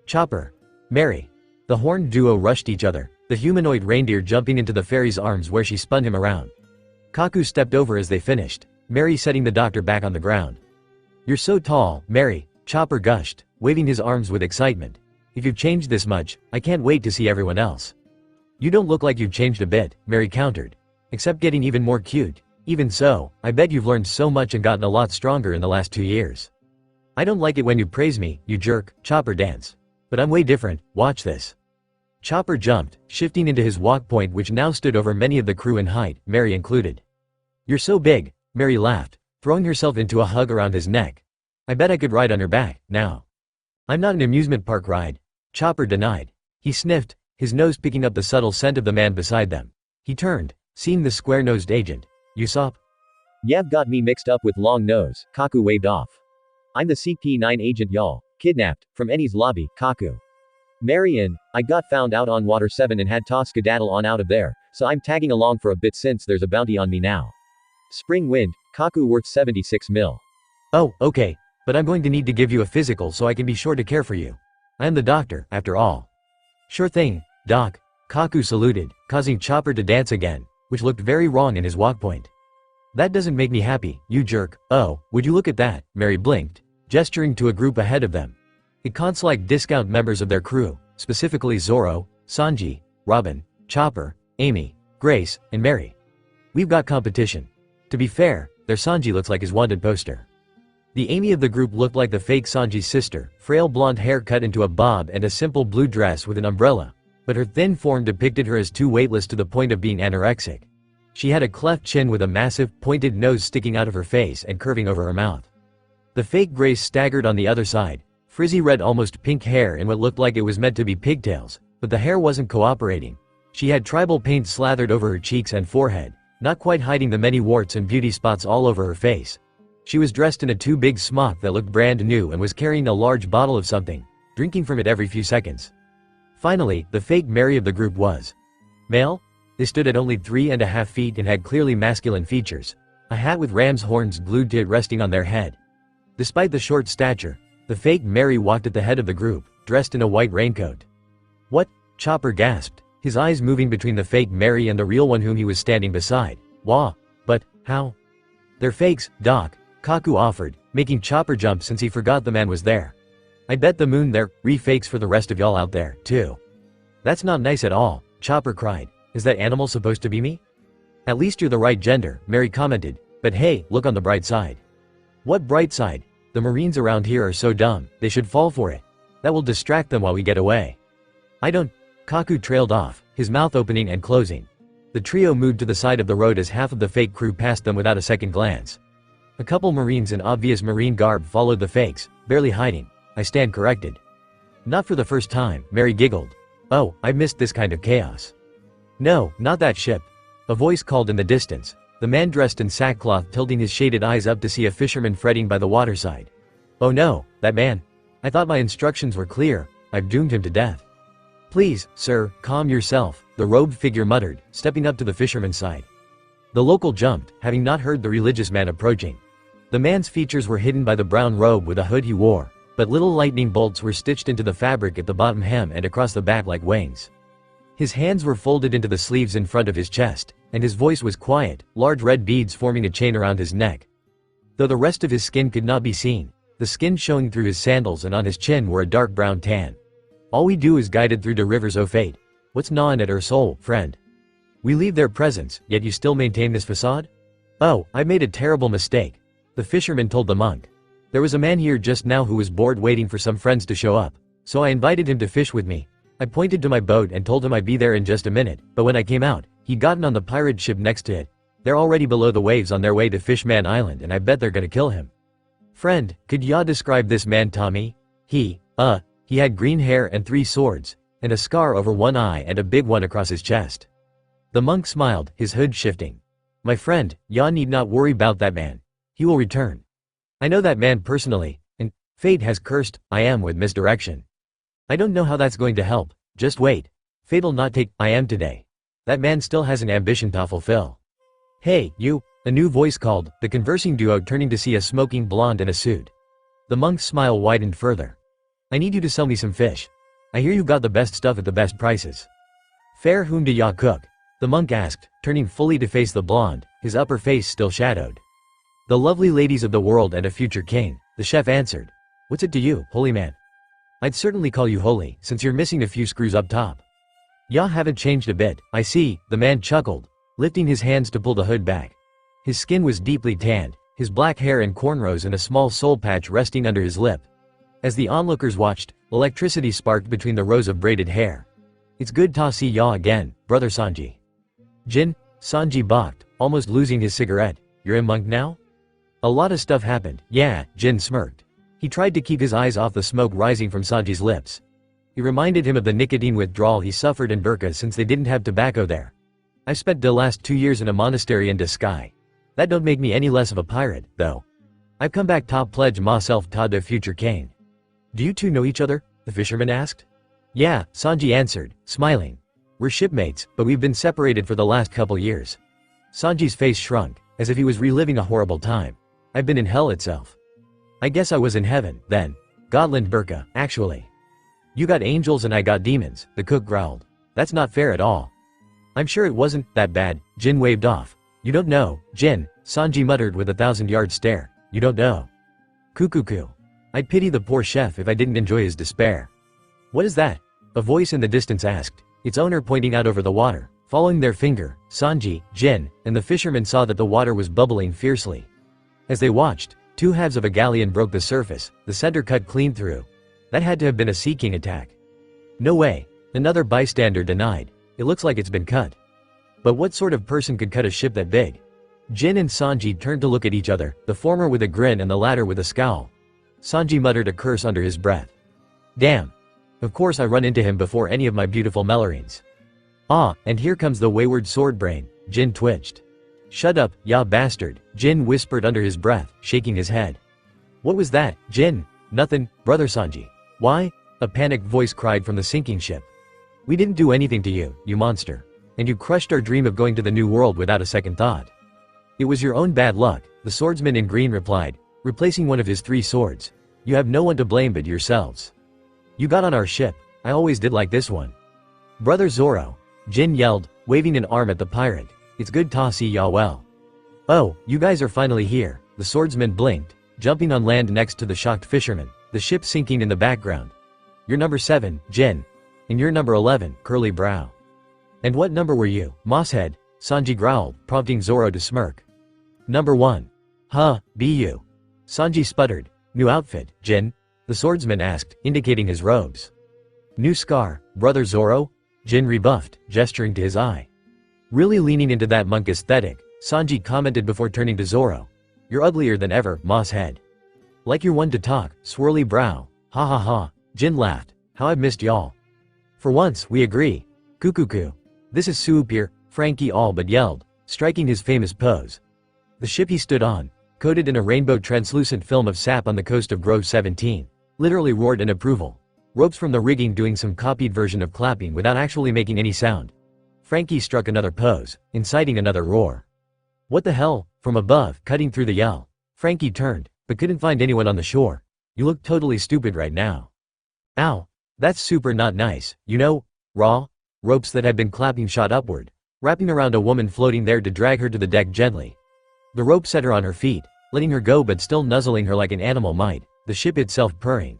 "Chopper. Mary." The horned duo rushed each other, the humanoid reindeer jumping into the fairy's arms where she spun him around. Kaku stepped over as they finished, Mary setting the doctor back on the ground. "You're so tall, Mary," Chopper gushed, waving his arms with excitement. "If you've changed this much, I can't wait to see everyone else." "You don't look like you've changed a bit," Mary countered. "Except getting even more cute. Even so, I bet you've learned so much and gotten a lot stronger in the last 2 years." "I don't like it when you praise me, you jerk," Chopper danced. "But I'm way different, watch this." Chopper jumped, shifting into his walk point which now stood over many of the crew in height, Mary included. "You're so big," Mary laughed, throwing herself into a hug around his neck. "I bet I could ride on your back, now." "I'm not an amusement park ride," Chopper denied. He sniffed, his nose picking up the subtle scent of the man beside them. He turned, seeing the square-nosed agent. "Usopp?" "You've got me mixed up with Long Nose," Kaku waved off. "I'm the CP9 agent y'all kidnapped from Ennie's lobby, Kaku. Marion, I got found out on Water 7 and had to skedaddle on out of there, so I'm tagging along for a bit since there's a bounty on me now. Spring Wind, Kaku worth 76 mil. "Oh, okay. But I'm going to need to give you a physical so I can be sure to care for you. I am the doctor, after all." "Sure thing, Doc." Kaku saluted, causing Chopper to dance again, which looked very wrong in his walk point. "That doesn't make me happy, you jerk." "Oh, would you look at that," Mary blinked, gesturing to a group ahead of them. Icons-like discount members of their crew, specifically Zoro, Sanji, Robin, Chopper, Amy, Grace, and Mary. "We've got competition." To be fair, their Sanji looks like his wanted poster. The Amy of the group looked like the fake Sanji's sister, frail blonde hair cut into a bob and a simple blue dress with an umbrella, but her thin form depicted her as too weightless to the point of being anorexic. She had a cleft chin with a massive, pointed nose sticking out of her face and curving over her mouth. The fake Grace staggered on the other side, frizzy red almost pink hair in what looked like it was meant to be pigtails, but the hair wasn't cooperating. She had tribal paint slathered over her cheeks and forehead, not quite hiding the many warts and beauty spots all over her face. She was dressed in a too big smock that looked brand new and was carrying a large bottle of something, drinking from it every few seconds. Finally, the fake Mary of the group was male. They stood at only 3.5 feet and had clearly masculine features, a hat with ram's horns glued to it resting on their head. Despite the short stature, the fake Mary walked at the head of the group, dressed in a white raincoat. "What?" Chopper gasped, his eyes moving between the fake Mary and the real one whom he was standing beside. "Wah! But, how?" "They're fakes, Doc," Kaku offered, making Chopper jump since he forgot the man was there. I bet the moon there re-fakes for the rest of y'all out there, too. That's not nice at all, Chopper cried. Is that animal supposed to be me? At least you're the right gender, Mary commented. But hey, look on the bright side. What bright side? The Marines around here are so dumb, they should fall for it. That will distract them while we get away. I don't. Kaku trailed off, his mouth opening and closing. The trio moved to the side of the road as half of the fake crew passed them without a second glance. A couple Marines in obvious Marine garb followed the fakes, barely hiding. I stand corrected. Not for the first time, Mary giggled. Oh, I missed this kind of chaos. No, not that ship. A voice called in the distance, the man dressed in sackcloth tilting his shaded eyes up to see a fisherman fretting by the waterside. Oh no, that man. I thought my instructions were clear, I've doomed him to death. Please, sir, calm yourself, the robed figure muttered, stepping up to the fisherman's side. The local jumped, having not heard the religious man approaching. The man's features were hidden by the brown robe with a hood he wore, but little lightning bolts were stitched into the fabric at the bottom hem and across the back like wings. His hands were folded into the sleeves in front of his chest, and his voice was quiet, large red beads forming a chain around his neck. Though the rest of his skin could not be seen, the skin showing through his sandals and on his chin were a dark brown tan. All we do is guided through the rivers o' fate. What's gnawing at our soul, friend? We leave their presence, yet you still maintain this facade? Oh, I made a terrible mistake. The fisherman told the monk. There was a man here just now who was bored waiting for some friends to show up, so I invited him to fish with me. I pointed to my boat and told him I'd be there in just a minute, but when I came out, he'd gotten on the pirate ship next to it. They're already below the waves on their way to Fishman Island and I bet they're gonna kill him. Friend, could ya describe this man Tommy? He had green hair and 3 swords, and a scar over one eye and a big one across his chest. The monk smiled, his hood shifting. My friend, ya need not worry about that man. He will return. I know that man personally, and fate has cursed I am with misdirection. I don't know how that's going to help, just wait. Fate'll not take I am today. That man still has an ambition to fulfill. Hey, you, a new voice called, the conversing duo turning to see a smoking blonde in a suit. The monk's smile widened further. I need you to sell me some fish. I hear you got the best stuff at the best prices. Fair whom do ya cook? The monk asked, turning fully to face the blonde, his upper face still shadowed. The lovely ladies of the world and a future king, the chef answered. What's it to you, holy man? I'd certainly call you holy, since you're missing a few screws up top. Ya haven't changed a bit, I see, the man chuckled, lifting his hands to pull the hood back. His skin was deeply tanned, his black hair in cornrows and a small soul patch resting under his lip. As the onlookers watched, electricity sparked between the rows of braided hair. It's good to see ya again, brother Sanji. Jin, Sanji balked, almost losing his cigarette. You're a monk now? A lot of stuff happened, yeah, Jin smirked. He tried to keep his eyes off the smoke rising from Sanji's lips. He reminded him of the nicotine withdrawal he suffered in Burka since they didn't have tobacco there. I spent the last 2 years in a monastery in Sky. That don't make me any less of a pirate, though. I've come back top pledge myself to the future king. Do you two know each other? The fisherman asked. Yeah, Sanji answered, smiling. We're shipmates, but we've been separated for the last couple years. Sanji's face shrunk, as if he was reliving a horrible time. I've been in hell itself. I guess I was in heaven, then. Godland Burka, actually. You got angels and I got demons, the cook growled. That's not fair at all. I'm sure it wasn't that bad, Jin waved off. You don't know, Jin, Sanji muttered with a 1,000-yard stare. You don't know. Kukuku. I'd pity the poor chef if I didn't enjoy his despair. What is that? A voice in the distance asked, its owner pointing out over the water. Following their finger, Sanji, Jin, and the fisherman saw that the water was bubbling fiercely. As they watched, 2 halves of a galleon broke the surface, the center cut clean through. That had to have been a Sea King attack. No way, another bystander denied. It looks like it's been cut. But what sort of person could cut a ship that big? Jin and Sanji turned to look at each other, the former with a grin and the latter with a scowl. Sanji muttered a curse under his breath. Damn. Of course I run into him before any of my beautiful melorines. Ah, and here comes the wayward sword brain, Jin twitched. Shut up, ya bastard, Jin whispered under his breath, shaking his head. What was that, Jin? Nothing, brother Sanji. Why? A panicked voice cried from the sinking ship. We didn't do anything to you, you monster. And you crushed our dream of going to the new world without a second thought. It was your own bad luck, the swordsman in green replied, replacing one of his 3 swords. You have no one to blame but yourselves. You got on our ship, I always did like this one. Brother Zoro, Jin yelled, waving an arm at the pirate. It's good to see ya well. Oh, you guys are finally here, the swordsman blinked, jumping on land next to the shocked fisherman. the ship sinking in the background. You're number 7, Jin. And you're number 11, Curly Brow. And what number were you, Mosshead? Sanji growled, prompting Zoro to smirk. Number 1. Huh, be you. Sanji sputtered. New outfit, Jin? The swordsman asked, indicating his robes. New scar, brother Zoro? Jin rebuffed, gesturing to his eye. Really leaning into that monk aesthetic, Sanji commented before turning to Zoro. You're uglier than ever, Mosshead. Like you're one to talk, swirly brow. Ha ha ha. Jin laughed. How I've missed y'all. For once, we agree. Kukuku. This is Soup here, Frankie all but yelled, striking his famous pose. The ship he stood on, coated in a rainbow translucent film of sap on the coast of Grove 17, literally roared in approval. Ropes from the rigging doing some copied version of clapping without actually making any sound. Frankie struck another pose, inciting another roar. What the hell? From above, cutting through the yell, Frankie turned, but couldn't find anyone on the shore. You look totally stupid right now. Ow. That's super not nice, you know? Raw? Ropes that had been clapping shot upward, wrapping around a woman floating there to drag her to the deck gently. The rope set her on her feet, letting her go but still nuzzling her like an animal might, the ship itself purring.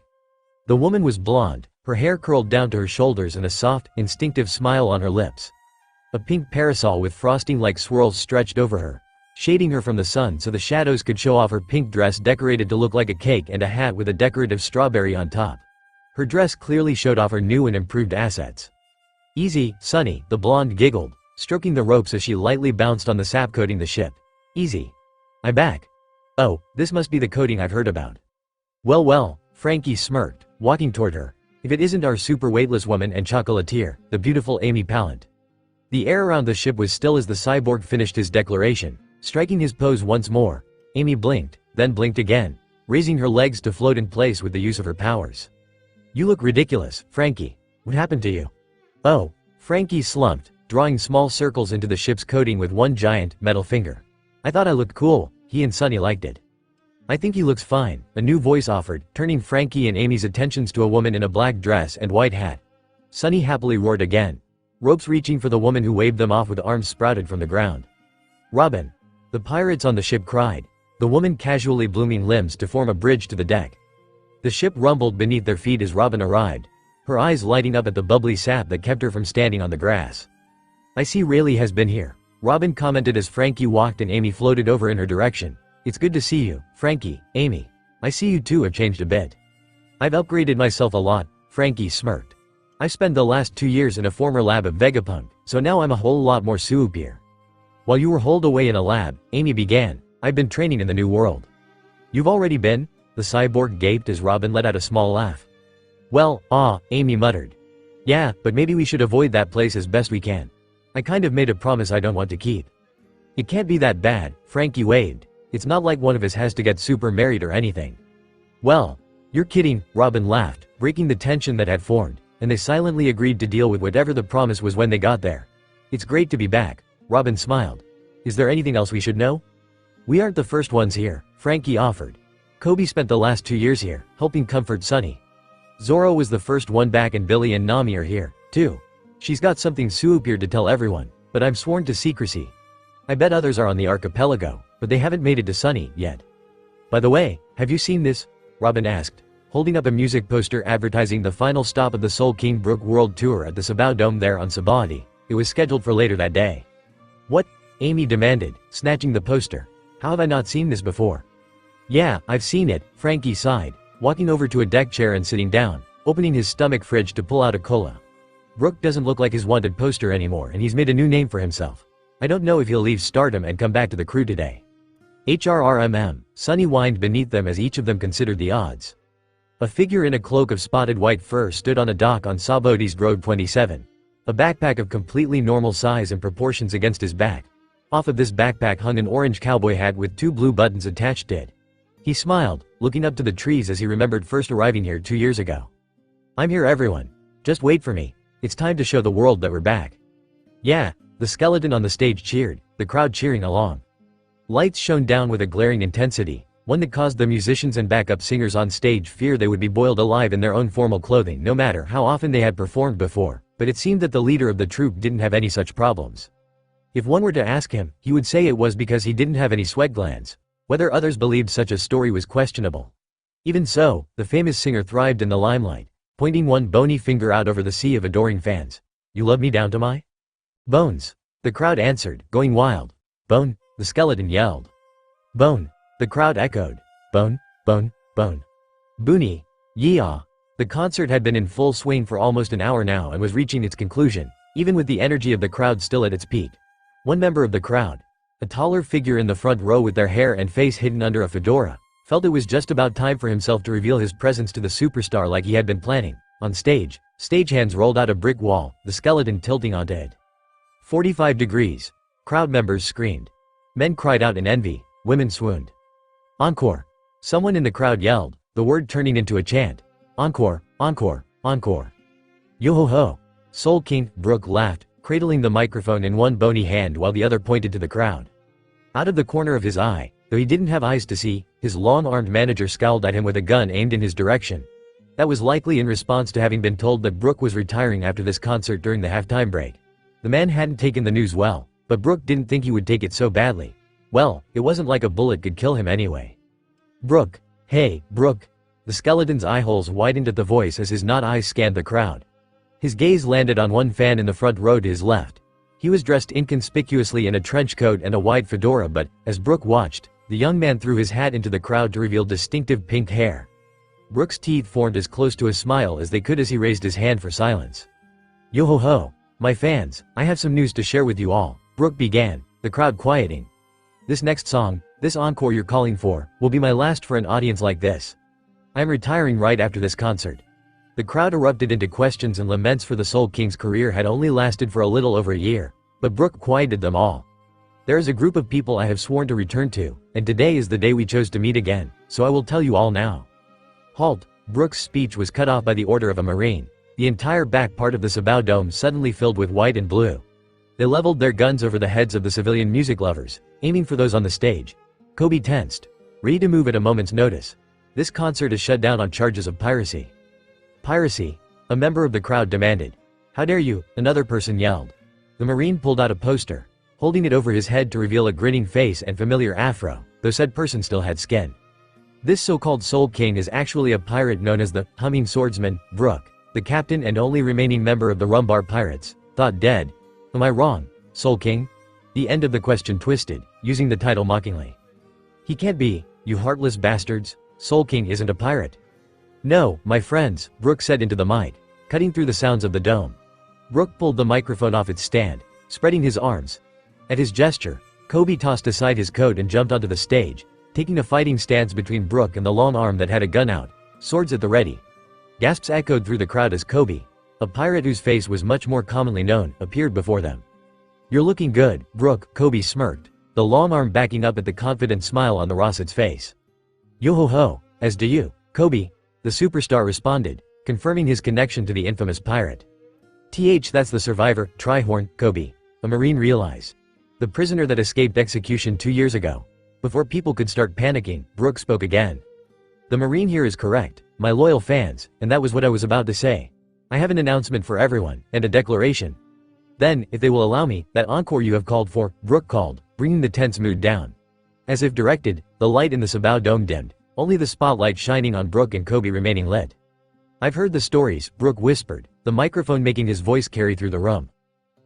The woman was blonde, her hair curled down to her shoulders and a soft, instinctive smile on her lips. A pink parasol with frosting-like swirls stretched over her, shading her from the sun so the shadows could show off her pink dress decorated to look like a cake and a hat with a decorative strawberry on top. Her dress clearly showed off her new and improved assets. Easy, Sunny, the blonde giggled, stroking the ropes as she lightly bounced on the sap coating the ship. Easy. I'm back. Oh, this must be the coating I've heard about. Well, Frankie smirked, walking toward her. If it isn't our super weightless woman and chocolatier, the beautiful Amy Pallant. The air around the ship was still as the cyborg finished his declaration, striking his pose once more. Amy blinked, then blinked again, raising her legs to float in place with the use of her powers. You look ridiculous, Frankie. What happened to you? Oh, Frankie slumped, drawing small circles into the ship's coating with one giant, metal finger. I thought I looked cool, he and Sunny liked it. I think he looks fine, a new voice offered, turning Frankie and Amy's attentions to a woman in a black dress and white hat. Sunny happily roared again, ropes reaching for the woman who waved them off with arms sprouted from the ground. Robin. The pirates on the ship cried, the woman casually blooming limbs to form a bridge to the deck. The ship rumbled beneath their feet as Robin arrived, her eyes lighting up at the bubbly sap that kept her from standing on the grass. I see Rayleigh has been here, Robin commented as Frankie walked and Amy floated over in her direction. It's good to see you, Frankie, Amy. I see you two have changed a bit. I've upgraded myself a lot, Frankie smirked. I spent the last 2 years in a former lab of Vegapunk, so now I'm a whole lot more superior. While you were holed away in a lab, Amy began, I've been training in the new world. You've already been? The cyborg gaped as Robin let out a small laugh. Well, Amy muttered. Yeah, but maybe we should avoid that place as best we can. I kind of made a promise I don't want to keep. It can't be that bad, Frankie waved. It's not like one of us has to get super married or anything. Well, you're kidding, Robin laughed, breaking the tension that had formed, and they silently agreed to deal with whatever the promise was when they got there. It's great to be back, Robin smiled. Is there anything else we should know? We aren't the first ones here, Frankie offered. Coby spent the last 2 years here, helping comfort Sunny. Zoro was the first one back and Billy and Nami are here, too. She's got something superior to tell everyone, but I'm sworn to secrecy. I bet others are on the archipelago, but they haven't made it to Sunny yet. By the way, have you seen this? Robin asked, holding up a music poster advertising the final stop of the Soul King Brook World Tour at the Sabao Dome there on Sabaody. It was scheduled for later that day. What? Amy demanded, snatching the poster. How have I not seen this before? Yeah, I've seen it, Frankie sighed, walking over to a deck chair and sitting down, opening his stomach fridge to pull out a cola. Brook doesn't look like his wanted poster anymore and he's made a new name for himself. I don't know if he'll leave Stardom and come back to the crew today. HRRMM, Sunny whined beneath them as each of them considered the odds. A figure in a cloak of spotted white fur stood on a dock on Sabaody's Road 27. A backpack of completely normal size and proportions against his back. Off of this backpack hung an orange cowboy hat with 2 blue buttons attached to it. He smiled, looking up to the trees as he remembered first arriving here 2 years ago. I'm here everyone. Just wait for me. It's time to show the world that we're back. Yeah, the skeleton on the stage cheered, the crowd cheering along. Lights shone down with a glaring intensity, one that caused the musicians and backup singers on stage fear they would be boiled alive in their own formal clothing no matter how often they had performed before, but it seemed that the leader of the troupe didn't have any such problems. If one were to ask him, he would say it was because he didn't have any sweat glands. Whether others believed such a story was questionable. Even so, the famous singer thrived in the limelight, pointing one bony finger out over the sea of adoring fans. You love me down to my bones. The crowd answered, going wild. Bone, the skeleton yelled. Bone, the crowd echoed. Bone, bone, bone. Boonie, yeehaw. The concert had been in full swing for almost an hour now and was reaching its conclusion, even with the energy of the crowd still at its peak. One member of the crowd, a taller figure in the front row with their hair and face hidden under a fedora, felt it was just about time for himself to reveal his presence to the superstar like he had been planning. On stage, stagehands rolled out a brick wall, the skeleton tilting onto it. 45 degrees. Crowd members screamed. Men cried out in envy, women swooned. Encore. Someone in the crowd yelled, the word turning into a chant. Encore, encore, encore. Yo-ho-ho. Soul King, Brook laughed, cradling the microphone in one bony hand while the other pointed to the crowd. Out of the corner of his eye, though he didn't have eyes to see, his long-armed manager scowled at him with a gun aimed in his direction. That was likely in response to having been told that Brook was retiring after this concert during the halftime break. The man hadn't taken the news well, but Brook didn't think he would take it so badly. Well, it wasn't like a bullet could kill him anyway. Brook. Hey, Brook. The skeleton's eyeholes widened at the voice as his not eyes scanned the crowd. His gaze landed on one fan in the front row to his left. He was dressed inconspicuously in a trench coat and a wide fedora, but, as Brook watched, the young man threw his hat into the crowd to reveal distinctive pink hair. Brook's teeth formed as close to a smile as they could as he raised his hand for silence. Yo-ho-ho. My fans, I have some news to share with you all, Brook began, the crowd quieting. This next song, this encore you're calling for, will be my last for an audience like this. I am retiring right after this concert. The crowd erupted into questions and laments, for the Soul King's career had only lasted for a little over a year, but Brook quieted them all. There is a group of people I have sworn to return to, and today is the day we chose to meet again, so I will tell you all now. Halt. Brook's speech was cut off by the order of a Marine. The entire back part of the Sabao Dome suddenly filled with white and blue. They leveled their guns over the heads of the civilian music lovers, aiming for those on the stage. Coby tensed, ready to move at a moment's notice. This concert is shut down on charges of piracy. Piracy? A member of the crowd demanded. How dare you? Another person yelled. The Marine pulled out a poster, holding it over his head to reveal a grinning face and familiar afro, though said person still had skin. This so-called Soul King is actually a pirate known as the Humming Swordsman, Brook, the captain and only remaining member of the Rumbar Pirates, thought dead. Am I wrong, Soul King? The end of the question twisted, using the title mockingly. He can't be, you heartless bastards. Soul King isn't a pirate. No, my friends, Brook said into the mic, cutting through the sounds of the dome. Brook pulled the microphone off its stand, spreading his arms. At his gesture, Coby tossed aside his coat and jumped onto the stage, taking a fighting stance between Brook and the long arm that had a gun out, swords at the ready. Gasps echoed through the crowd as Coby, a pirate whose face was much more commonly known, appeared before them. You're looking good, Brook, Coby smirked, the long arm backing up at the confident smile on the Rosset's face. Yo-ho-ho, as do you, Coby, the superstar responded, confirming his connection to the infamous pirate. That's the survivor, Trihorn, Coby, a Marine realized. The prisoner that escaped execution 2 years ago. Before people could start panicking, Brook spoke again. The Marine here is correct, my loyal fans, and that was what I was about to say. I have an announcement for everyone, and a declaration. Then, if they will allow me, that encore you have called for, Brook called, bringing the tense mood down. As if directed, the light in the Sabao Dome dimmed, only the spotlight shining on Brook and Coby remaining lit. I've heard the stories, Brook whispered, the microphone making his voice carry through the room.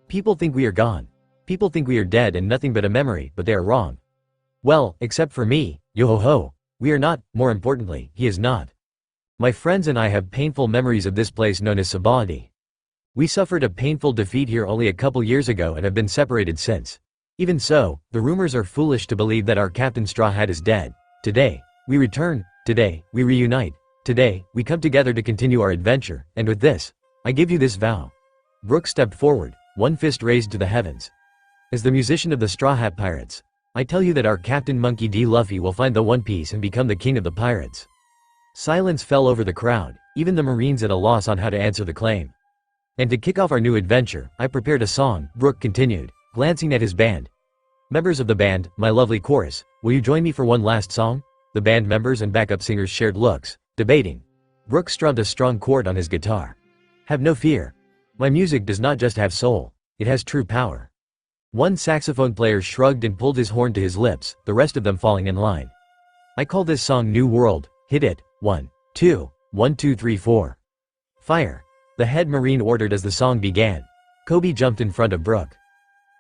People think we are gone. People think we are dead and nothing but a memory, but they are wrong. Well, except for me, yo-ho-ho. We are not, more importantly, he is not. My friends and I have painful memories of this place known as Sabaody. We suffered a painful defeat here only a couple years ago and have been separated since. Even so, the rumors are foolish to believe that our Captain Straw Hat is dead. Today, we return, today, we reunite, today, we come together to continue our adventure, and with this, I give you this vow. Brook stepped forward, one fist raised to the heavens. As the musician of the Straw Hat Pirates, I tell you that our Captain Monkey D. Luffy will find the One Piece and become the king of the pirates. Silence fell over the crowd, even the Marines at a loss on how to answer the claim. And to kick off our new adventure, I prepared a song, Brook continued, glancing at his band. Members of the band, my lovely chorus, will you join me for one last song? The band members and backup singers shared looks, debating. Brook strummed a strong chord on his guitar. Have no fear. My music does not just have soul, it has true power. One saxophone player shrugged and pulled his horn to his lips, the rest of them falling in line. I call this song New World, hit it, 1, 2, 1, 2, 3, 4. Fire! The head Marine ordered as the song began. Coby jumped in front of Brook.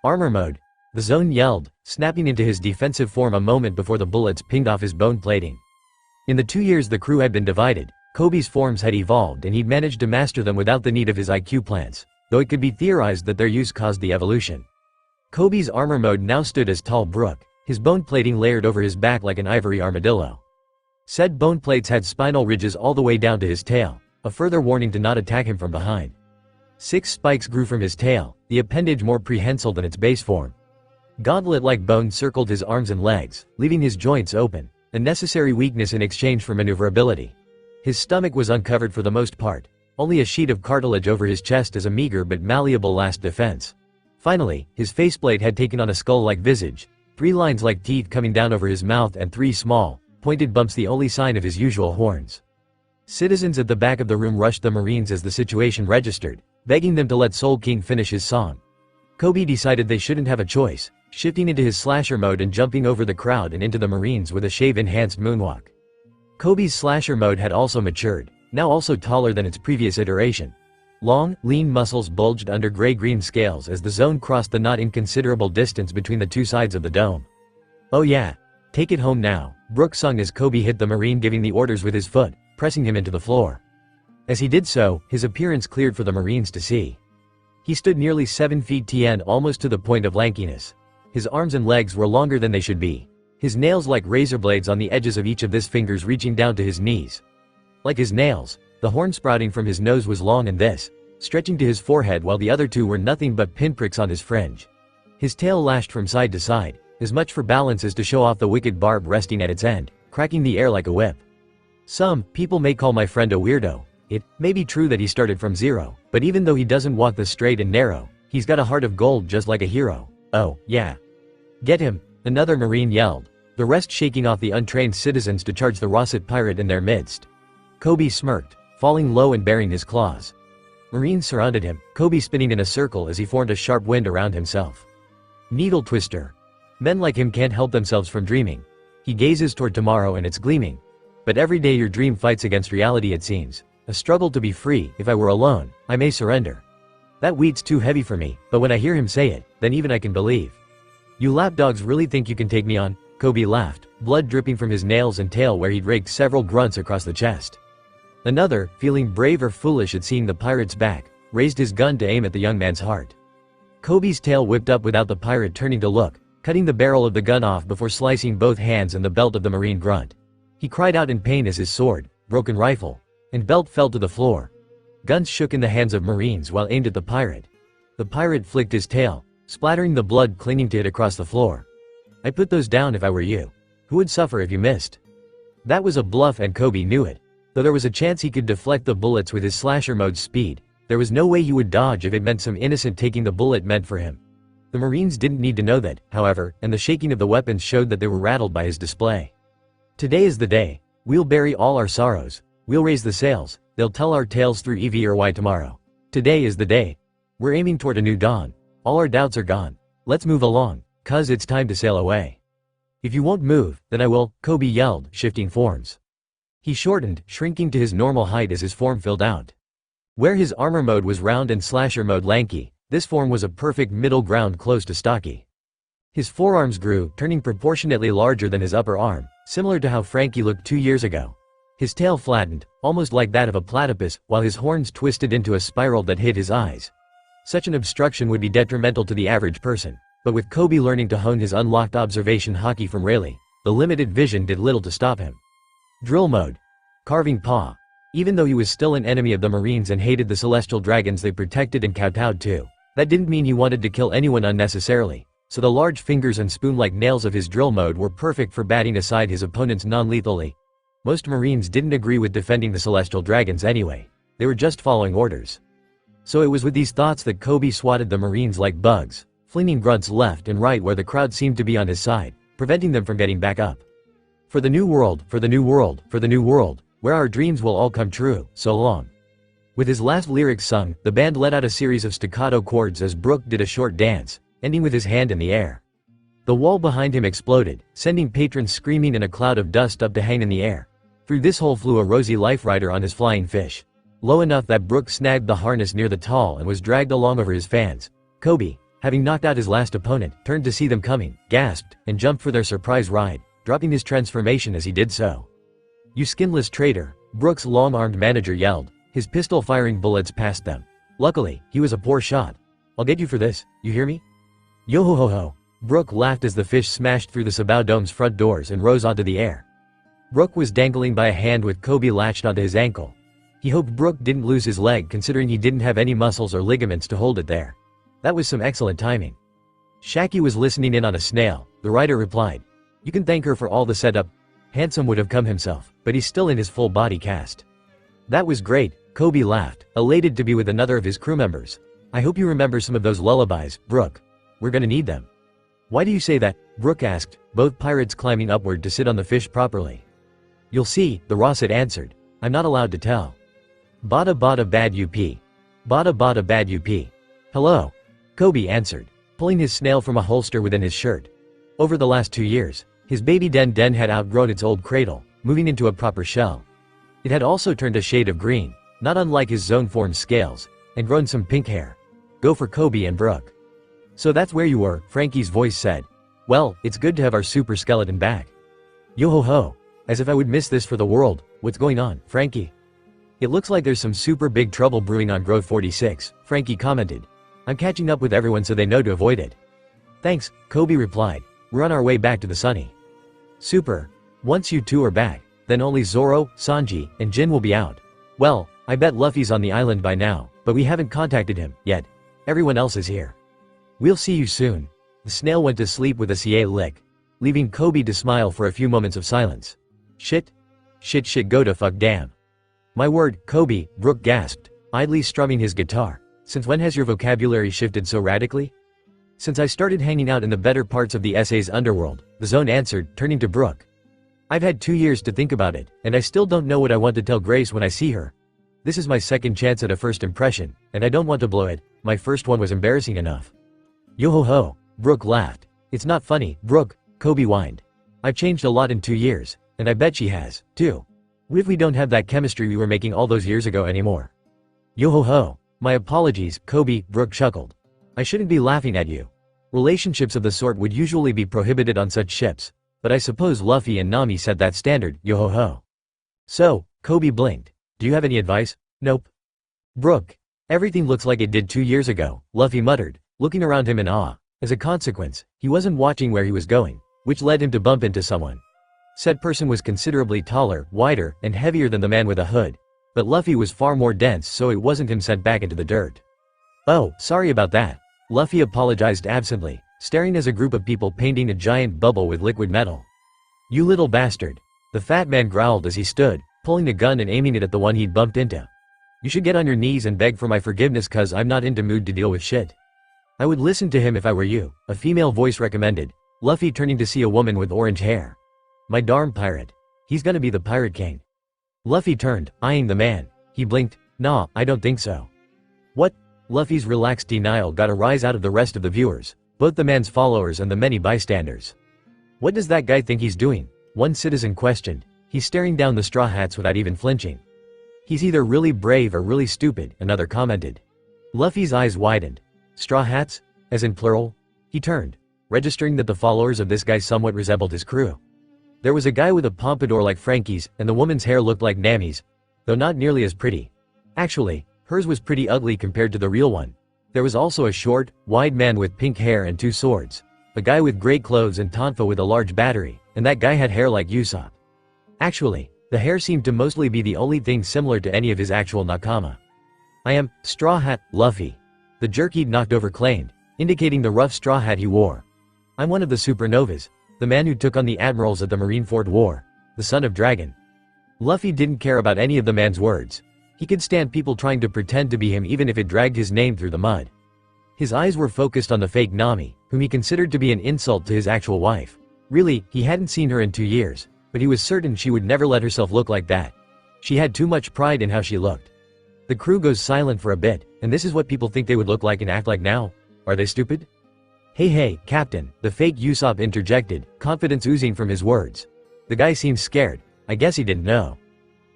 Armor mode! The zone yelled, snapping into his defensive form a moment before the bullets pinged off his bone plating. In the 2 years the crew had been divided, Coby's forms had evolved and he'd managed to master them without the need of his IQ plants, though it could be theorized that their use caused the evolution. Coby's armor mode now stood as tall Brook, his bone plating layered over his back like an ivory armadillo. Said bone plates had spinal ridges all the way down to his tail, a further warning to not attack him from behind. 6 spikes grew from his tail, the appendage more prehensile than its base form. Gauntlet-like bone circled his arms and legs, leaving his joints open, a necessary weakness in exchange for maneuverability. His stomach was uncovered for the most part, only a sheet of cartilage over his chest as a meager but malleable last defense. Finally, his faceplate had taken on a skull-like visage, 3 lines like teeth coming down over his mouth and 3 small, pointed bumps, the only sign of his usual horns. Citizens at the back of the room rushed the Marines as the situation registered, begging them to let Soul King finish his song. Coby decided they shouldn't have a choice, shifting into his slasher mode and jumping over the crowd and into the Marines with a shave-enhanced moonwalk. Coby's slasher mode had also matured, now also taller than its previous iteration. Long, lean muscles bulged under gray-green scales as the zone crossed the not inconsiderable distance between the 2 sides of the dome. "Oh yeah. Take it home now," Brook sung as Coby hit the Marine, giving the orders with his foot, pressing him into the floor. As he did so, his appearance cleared for the Marines to see. He stood nearly 7 feet 10, almost to the point of lankiness. His arms and legs were longer than they should be, his nails like razor blades on the edges of each of his fingers reaching down to his knees. Like his nails, the horn sprouting from his nose was long and this, stretching to his forehead, while the other 2 were nothing but pinpricks on his fringe. His tail lashed from side to side, as much for balance as to show off the wicked barb resting at its end, cracking the air like a whip. Some people may call my friend a weirdo. It may be true that he started from zero, but even though he doesn't walk the straight and narrow, he's got a heart of gold just like a hero. Oh, yeah. Get him, another Marine yelled, the rest shaking off the untrained citizens to charge the Rosset pirate in their midst. Coby smirked, falling low and baring his claws. Marines surrounded him, Coby spinning in a circle as he formed a sharp wind around himself. Needle twister. Men like him can't help themselves from dreaming. He gazes toward tomorrow and it's gleaming. But every day your dream fights against reality, it seems. A struggle to be free. If I were alone, I may surrender. That wheat's too heavy for me, but when I hear him say it, then even I can believe. You lapdogs really think you can take me on? Coby laughed, blood dripping from his nails and tail where he'd raked several grunts across the chest. Another, feeling brave or foolish at seeing the pirate's back, raised his gun to aim at the young man's heart. Coby's tail whipped up without the pirate turning to look, cutting the barrel of the gun off before slicing both hands and the belt of the Marine grunt. He cried out in pain as his sword, broken rifle, and belt fell to the floor. Guns shook in the hands of Marines while aimed at the pirate. The pirate flicked his tail, splattering the blood clinging to it across the floor. "I'd put those down if I were you. Who would suffer if you missed?" That was a bluff and Coby knew it. Though there was a chance he could deflect the bullets with his slasher mode speed, there was no way he would dodge if it meant some innocent taking the bullet meant for him. The Marines didn't need to know that, however, and the shaking of the weapons showed that they were rattled by his display. "Today is the day. We'll bury all our sorrows. We'll raise the sails. They'll tell our tales through EV or Y tomorrow. Today is the day. We're aiming toward a new dawn. All our doubts are gone. Let's move along, 'cause it's time to sail away." "If you won't move, then I will," Coby yelled, shifting forms. He shortened, shrinking to his normal height as his form filled out. Where his armor mode was round and slasher mode lanky, this form was a perfect middle ground close to stocky. His forearms grew, turning proportionately larger than his upper arm, similar to how Frankie looked 2 years ago. His tail flattened, almost like that of a platypus, while his horns twisted into a spiral that hid his eyes. Such an obstruction would be detrimental to the average person, but with Coby learning to hone his unlocked observation hockey from Rayleigh, the limited vision did little to stop him. Drill mode. Carving paw. Even though he was still an enemy of the Marines and hated the celestial dragons they protected and kowtowed to, that didn't mean he wanted to kill anyone unnecessarily, so the large fingers and spoon-like nails of his drill mode were perfect for batting aside his opponents non-lethally. Most Marines didn't agree with defending the celestial dragons anyway. They were just following orders. So it was with these thoughts that Coby swatted the Marines like bugs, flinging grunts left and right where the crowd seemed to be on his side, preventing them from getting back up. "For the new world, for the new world, for the new world, where our dreams will all come true, so long." With his last lyrics sung, the band let out a series of staccato chords as Brook did a short dance, ending with his hand in the air. The wall behind him exploded, sending patrons screaming and a cloud of dust up to hang in the air. Through this hole flew a rosy life rider on his flying fish. Low enough that Brook snagged the harness near the tall and was dragged along over his fans. Koby, having knocked out his last opponent, turned to see them coming, gasped, and jumped for their surprise ride, dropping his transformation as he did so. "You skinless traitor," Brook's long-armed manager yelled, his pistol firing bullets past them. Luckily, he was a poor shot. "I'll get you for this, you hear me?" Yo-ho-ho-ho. Brook laughed as the fish smashed through the Sabao Dome's front doors and rose onto the air. Brook was dangling by a hand with Koby latched onto his ankle. He hoped Brook didn't lose his leg considering he didn't have any muscles or ligaments to hold it there. That was some excellent timing. Shaki was listening in on a snail. The writer replied, "You can thank her for all the setup." Handsome would have come himself, but he's still in his full body cast. "That was great," Koby laughed, elated to be with another of his crew members. "I hope you remember some of those lullabies, Brook. We're gonna need them." "Why do you say that?" Brook asked, both pirates climbing upward to sit on the fish properly. "You'll see," the Rosset answered. "I'm not allowed to tell." Bada bada bad up. Bada bada bad up. "Hello," Koby answered, pulling his snail from a holster within his shirt. Over the last 2 years, his baby Den had outgrown its old cradle, moving into a proper shell. It had also turned a shade of green, not unlike his zone-formed scales, and grown some pink hair. Go for Koby and Brook. "So that's where you were," Frankie's voice said. "Well, it's good to have our super skeleton back." "Yo-ho-ho. As if I would miss this for the world. What's going on, Frankie?" "It looks like there's some super big trouble brewing on Grove 46, Frankie commented. "I'm catching up with everyone so they know to avoid it." "Thanks," Koby replied. "We're on our way back to the Sunny." "Super. Once you two are back, then only Zoro, Sanji, and Jin will be out. Well, I bet Luffy's on the island by now, but we haven't contacted him yet. Everyone else is here. We'll see you soon." The snail went to sleep with a CA lick, leaving Koby to smile for a few moments of silence. Shit, go to fuck damn. "My word, Koby," Brook gasped, idly strumming his guitar. "Since when has your vocabulary shifted so radically?" "Since I started hanging out in the better parts of the SA's underworld," the Zone answered, turning to Brook. "I've had 2 years to think about it, and I still don't know what I want to tell Grace when I see her. This is my second chance at a first impression, and I don't want to blow it. My first one was embarrassing enough." "Yo-ho-ho," Brook laughed. "It's not funny, Brook," Koby whined. "I've changed a lot in 2 years, and I bet she has, too. We don't have that chemistry we were making all those years ago anymore." "Yo-ho-ho. My apologies, Koby," Brook chuckled. "I shouldn't be laughing at you. Relationships of the sort would usually be prohibited on such ships, but I suppose Luffy and Nami set that standard, yo-ho-ho." "So," Koby blinked. "Do you have any advice?" "Nope." "Brook. Everything looks like it did 2 years ago," Luffy muttered, looking around him in awe. As a consequence, he wasn't watching where he was going, which led him to bump into someone. Said person was considerably taller, wider, and heavier than the man with a hood. But Luffy was far more dense, so it wasn't him sent back into the dirt. "Oh, sorry about that." Luffy apologized absently, staring as a group of people painting a giant bubble with liquid metal. "You little bastard." The fat man growled as he stood, pulling a gun and aiming it at the one he'd bumped into. "You should get on your knees and beg for my forgiveness cause I'm not into mood to deal with shit." "I would listen to him if I were you," a female voice recommended, Luffy turning to see a woman with orange hair. "My darn pirate. He's gonna be the Pirate King." Luffy turned, eyeing the man. He blinked. "Nah, I don't think so." "What?" Luffy's relaxed denial got a rise out of the rest of the viewers, both the man's followers and the many bystanders. "What does that guy think he's doing?" One citizen questioned. "He's staring down the Straw Hats without even flinching." "He's either really brave or really stupid," another commented. Luffy's eyes widened. "Straw Hats? As in plural?" He turned, registering that the followers of this guy somewhat resembled his crew. There was a guy with a pompadour like Frankie's, and the woman's hair looked like Nami's, though not nearly as pretty. Actually, hers was pretty ugly compared to the real one. There was also a short, wide man with pink hair and 2 swords, a guy with gray clothes and tonfa with a large battery, and that guy had hair like Usopp. Actually, the hair seemed to mostly be the only thing similar to any of his actual nakama. "I am Straw Hat Luffy," the jerk he'd knocked over claimed, indicating the rough straw hat he wore. "I'm one of the supernovas, the man who took on the admirals at the Marineford War, the son of Dragon." Luffy didn't care about any of the man's words. He could stand people trying to pretend to be him even if it dragged his name through the mud. His eyes were focused on the fake Nami, whom he considered to be an insult to his actual wife. Really, he hadn't seen her in 2 years, but he was certain she would never let herself look like that. She had too much pride in how she looked. The crew goes silent for a bit, and this is what people think they would look like and act like now? Are they stupid? Hey, Captain, the fake Usopp interjected, confidence oozing from his words. The guy seemed scared. I guess he didn't know.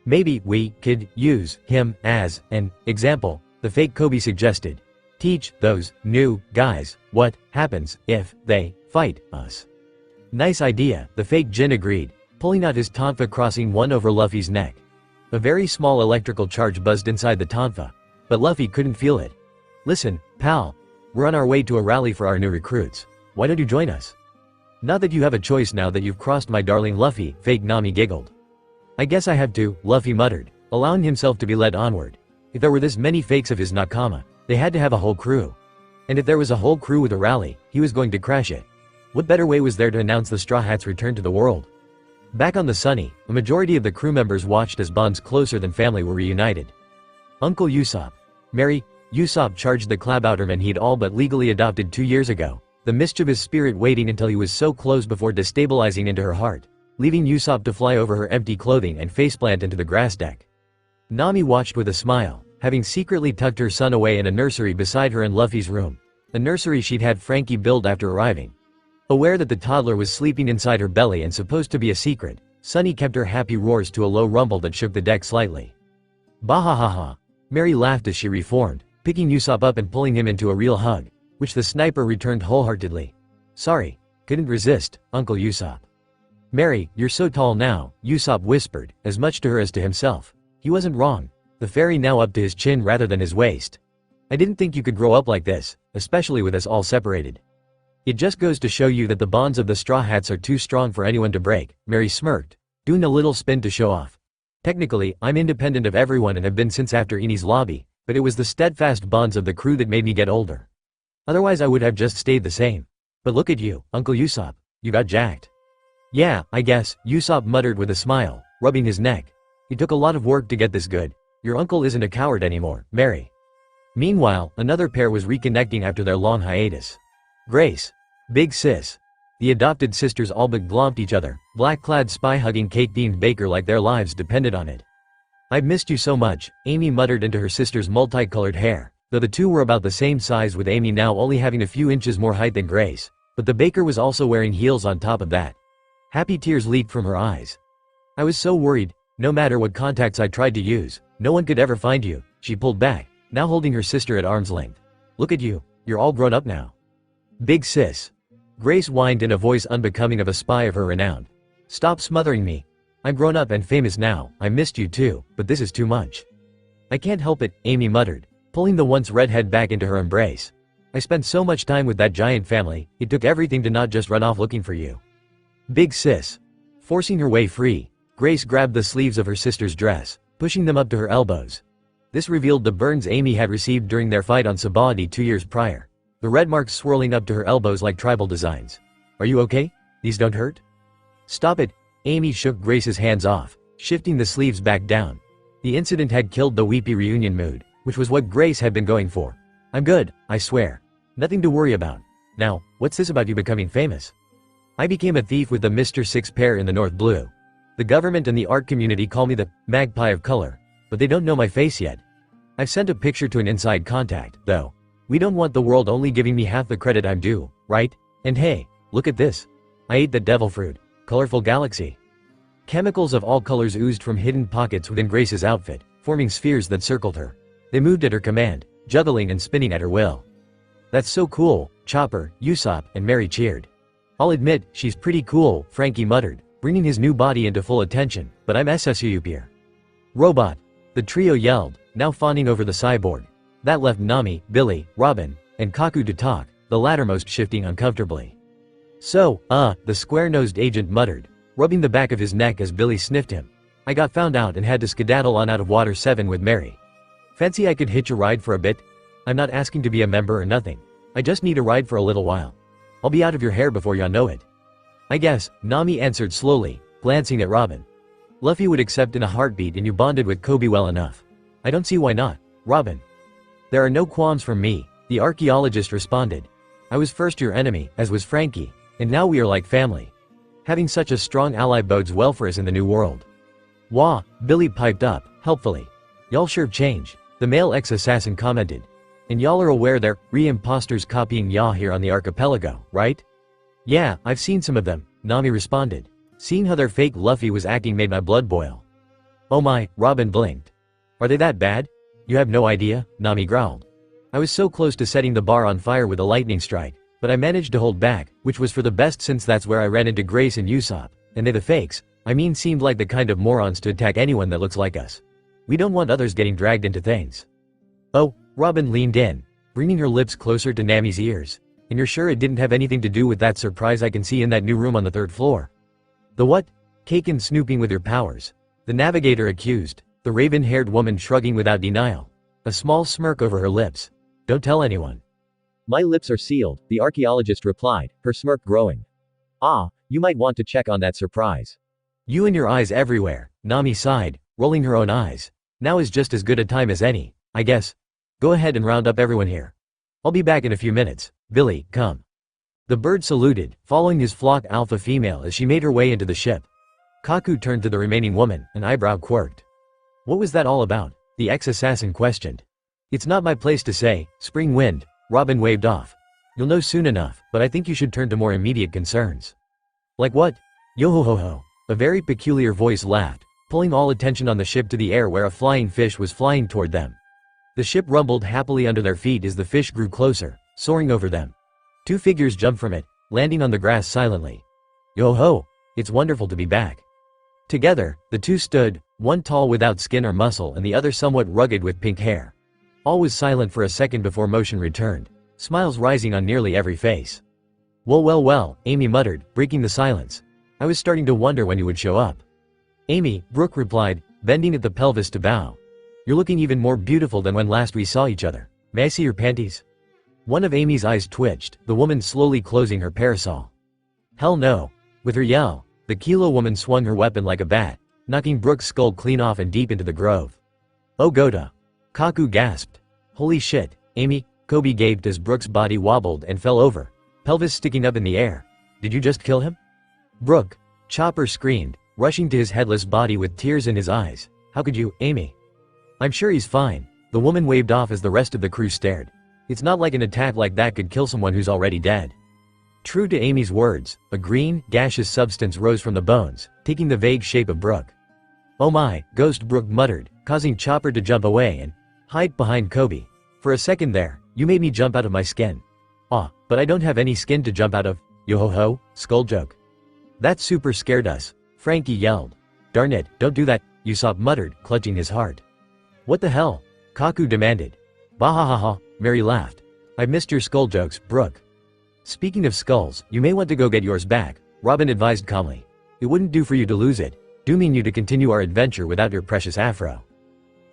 Maybe we could use him as an example, the fake Coby suggested. Teach those new guys what happens if they fight us. Nice idea, the fake Jin agreed, pulling out his tonfa, crossing one over Luffy's neck. A very small electrical charge buzzed inside the tonfa, but Luffy couldn't feel it. Listen, pal, we're on our way to a rally for our new recruits. Why don't you join us? Not that you have a choice now that you've crossed my darling Luffy, fake Nami giggled. I guess I have to, Luffy muttered, allowing himself to be led onward. If there were this many fakes of his nakama, they had to have a whole crew. And if there was a whole crew with a rally, he was going to crash it. What better way was there to announce the Straw Hats' return to the world? Back on the Sunny, a majority of the crew members watched as bonds closer than family were reunited. Uncle Usopp. Mary, Usopp charged the Klabouterman he'd all but legally adopted 2 years ago, the mischievous spirit waiting until he was so close before destabilizing into her heart, leaving Usopp to fly over her empty clothing and faceplant into the grass deck. Nami watched with a smile, having secretly tucked her son away in a nursery beside her in Luffy's room, a nursery she'd had Frankie build after arriving. Aware that the toddler was sleeping inside her belly and supposed to be a secret, Sunny kept her happy roars to a low rumble that shook the deck slightly. Bahahaha. Mary laughed as she reformed, picking Usopp up and pulling him into a real hug, which the sniper returned wholeheartedly. Sorry, couldn't resist, Uncle Usopp. Mary, you're so tall now, Usopp whispered, as much to her as to himself. He wasn't wrong. The fairy now up to his chin rather than his waist. I didn't think you could grow up like this, especially with us all separated. It just goes to show you that the bonds of the Straw Hats are too strong for anyone to break, Mary smirked, doing a little spin to show off. Technically, I'm independent of everyone and have been since after Eni's lobby, but it was the steadfast bonds of the crew that made me get older. Otherwise I would have just stayed the same. But look at you, Uncle Usopp, you got jacked. Yeah, I guess, Usopp muttered with a smile, rubbing his neck. It took a lot of work to get this good. Your uncle isn't a coward anymore, Mary. Meanwhile, another pair was reconnecting after their long hiatus. Grace. Big sis. The adopted sisters all but glomped each other, black-clad spy-hugging cake-themed baker like their lives depended on it. I've missed you so much, Amy muttered into her sister's multicolored hair, though the two were about the same size with Amy now only having a few inches more height than Grace, but the baker was also wearing heels on top of that. Happy tears leaked from her eyes. I was so worried, no matter what contacts I tried to use, no one could ever find you, she pulled back, now holding her sister at arm's length. Look at you, you're all grown up now. Big sis. Grace whined in a voice unbecoming of a spy of her renown. Stop smothering me. I'm grown up and famous now, I missed you too, but this is too much. I can't help it, Amy muttered, pulling the once redhead back into her embrace. I spent so much time with that giant family, it took everything to not just run off looking for you. Big sis. Forcing her way free, Grace grabbed the sleeves of her sister's dress, pushing them up to her elbows. This revealed the burns Amy had received during their fight on Sabaody 2 years prior. The red marks swirling up to her elbows like tribal designs. Are you okay? These don't hurt? Stop it, Amy shook Grace's hands off, shifting the sleeves back down. The incident had killed the weepy reunion mood, which was what Grace had been going for. I'm good, I swear. Nothing to worry about. Now, what's this about you becoming famous? I became a thief with the Mr. Six pair in the North Blue. The government and the art community call me the Magpie of Color, but they don't know my face yet. I've sent a picture to an inside contact, though. We don't want the world only giving me half the credit I'm due, right? And hey, look at this. I ate the devil fruit. Colorful galaxy. Chemicals of all colors oozed from hidden pockets within Grace's outfit, forming spheres that circled her. They moved at her command, juggling and spinning at her will. That's so cool, Chopper, Usopp, and Mary cheered. I'll admit, she's pretty cool, Frankie muttered, bringing his new body into full attention, but I'm SSUPR. Robot. The trio yelled, now fawning over the cyborg. That left Nami, Billy, Robin, and Kaku to talk, the lattermost shifting uncomfortably. So, the square-nosed agent muttered, rubbing the back of his neck as Billy sniffed him. I got found out and had to skedaddle on out of Water 7 with Mary. Fancy I could hitch a ride for a bit? I'm not asking to be a member or nothing. I just need a ride for a little while. I'll be out of your hair before you know it. I guess, Nami answered slowly, glancing at Robin. Luffy would accept in a heartbeat and you bonded with Coby well enough. I don't see why not, Robin. There are no qualms from me, the archaeologist responded. I was first your enemy, as was Frankie, and now we are like family. Having such a strong ally bodes well for us in the new world. Wah, Billy piped up, helpfully. Y'all sure change, the male ex-assassin commented. And y'all are aware there re-imposters copying y'all here on the archipelago, right? Yeah, I've seen some of them, Nami responded. Seeing how their fake Luffy was acting made my blood boil. Oh my, Robin blinked. Are they that bad? You have no idea, Nami growled. I was so close to setting the bar on fire with a lightning strike, but I managed to hold back, which was for the best since that's where I ran into Grace and Usopp, and they the fakes, I mean seemed like the kind of morons to attack anyone that looks like us. We don't want others getting dragged into things. Oh, Robin leaned in, bringing her lips closer to Nami's ears. And you're sure it didn't have anything to do with that surprise I can see in that new room on the 3rd floor? The what? Caken snooping with your powers. The navigator accused, the raven-haired woman shrugging without denial. A small smirk over her lips. Don't tell anyone. My lips are sealed, the archaeologist replied, her smirk growing. Ah, you might want to check on that surprise. You and your eyes everywhere, Nami sighed, rolling her own eyes. Now is just as good a time as any, I guess. Go ahead and round up everyone here. I'll be back in a few minutes. Billy, come. The bird saluted, following his flock alpha female as she made her way into the ship. Kaku turned to the remaining woman, an eyebrow quirked. What was that all about? The ex-assassin questioned. It's not my place to say, Spring Wind, Robin waved off. You'll know soon enough, but I think you should turn to more immediate concerns. Like what? Yo-ho-ho-ho. A very peculiar voice laughed, pulling all attention on the ship to the air where a flying fish was flying toward them. The ship rumbled happily under their feet as the fish grew closer, soaring over them. 2 figures jumped from it, landing on the grass silently. Yo-ho! It's wonderful to be back. Together, the two stood, one tall without skin or muscle and the other somewhat rugged with pink hair. All was silent for a second before motion returned, smiles rising on nearly every face. Well, Amy muttered, breaking the silence. I was starting to wonder when you would show up. Amy, Brooke replied, bending at the pelvis to bow. You're looking even more beautiful than when last we saw each other. May I see your panties? One of Amy's eyes twitched, the woman slowly closing her parasol. Hell no. With her yell, the Kilo woman swung her weapon like a bat, knocking Brooke's skull clean off and deep into the grove. Oh Gota. Kaku gasped. Holy shit, Amy, Coby gaped as Brooke's body wobbled and fell over, pelvis sticking up in the air. Did you just kill him? Brooke. Chopper screamed, rushing to his headless body with tears in his eyes. How could you, Amy? I'm sure he's fine. The woman waved off as the rest of the crew stared. It's not like an attack like that could kill someone who's already dead. True to Amy's words, a green, gaseous substance rose from the bones, taking the vague shape of Brooke. Oh my, Ghost, Brooke muttered, causing Chopper to jump away and hide behind Coby. For a second there, you made me jump out of my skin. Ah, but I don't have any skin to jump out of. Yo-ho-ho, skull joke. That super scared us, Frankie yelled. Darn it, don't do that, Usopp muttered, clutching his heart. What the hell? Kaku demanded. Bahahaha, Mary laughed. I missed your skull jokes, Brooke. Speaking of skulls, you may want to go get yours back, Robin advised calmly. It wouldn't do for you to lose it, dooming you to continue our adventure without your precious afro.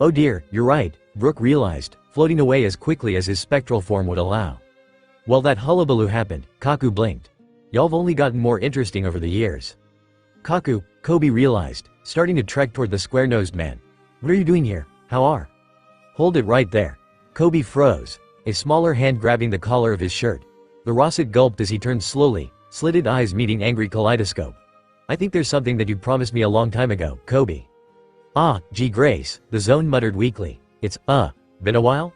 Oh dear, you're right, Brooke realized, floating away as quickly as his spectral form would allow. While that hullabaloo happened, Kaku blinked. Y'all've only gotten more interesting over the years. Kaku, Coby realized, starting to trek toward the square-nosed man. What are you doing here? How are? Hold it right there. Coby froze, a smaller hand grabbing the collar of his shirt. The Rosset gulped as he turned slowly, slitted eyes meeting angry kaleidoscope. I think there's something that you promised me a long time ago, Coby. Ah, gee Grace, the zone muttered weakly. It's, been a while?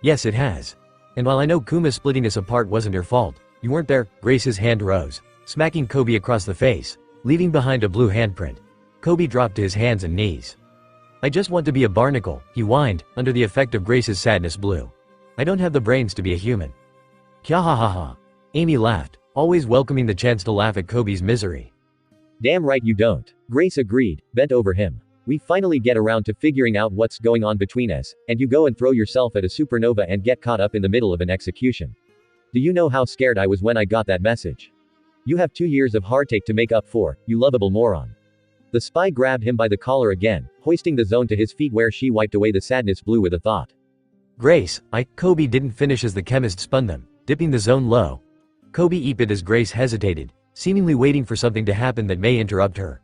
Yes it has. And while I know Kuma splitting us apart wasn't her fault, you weren't there. Grace's hand rose, smacking Coby across the face, leaving behind a blue handprint. Coby dropped to his hands and knees. I just want to be a barnacle, he whined, under the effect of Grace's sadness blue. I don't have the brains to be a human. Kya ha ha ha. Amy laughed, always welcoming the chance to laugh at Coby's misery. Damn right you don't. Grace agreed, bent over him. We finally get around to figuring out what's going on between us, and you go and throw yourself at a supernova and get caught up in the middle of an execution. Do you know how scared I was when I got that message? You have 2 years of heartache to make up for, you lovable moron. The spy grabbed him by the collar again, hoisting the zone to his feet where she wiped away the sadness blue with a thought. Grace, Coby didn't finish as the chemist spun them, dipping the zone low. Coby eeped as Grace hesitated, seemingly waiting for something to happen that may interrupt her.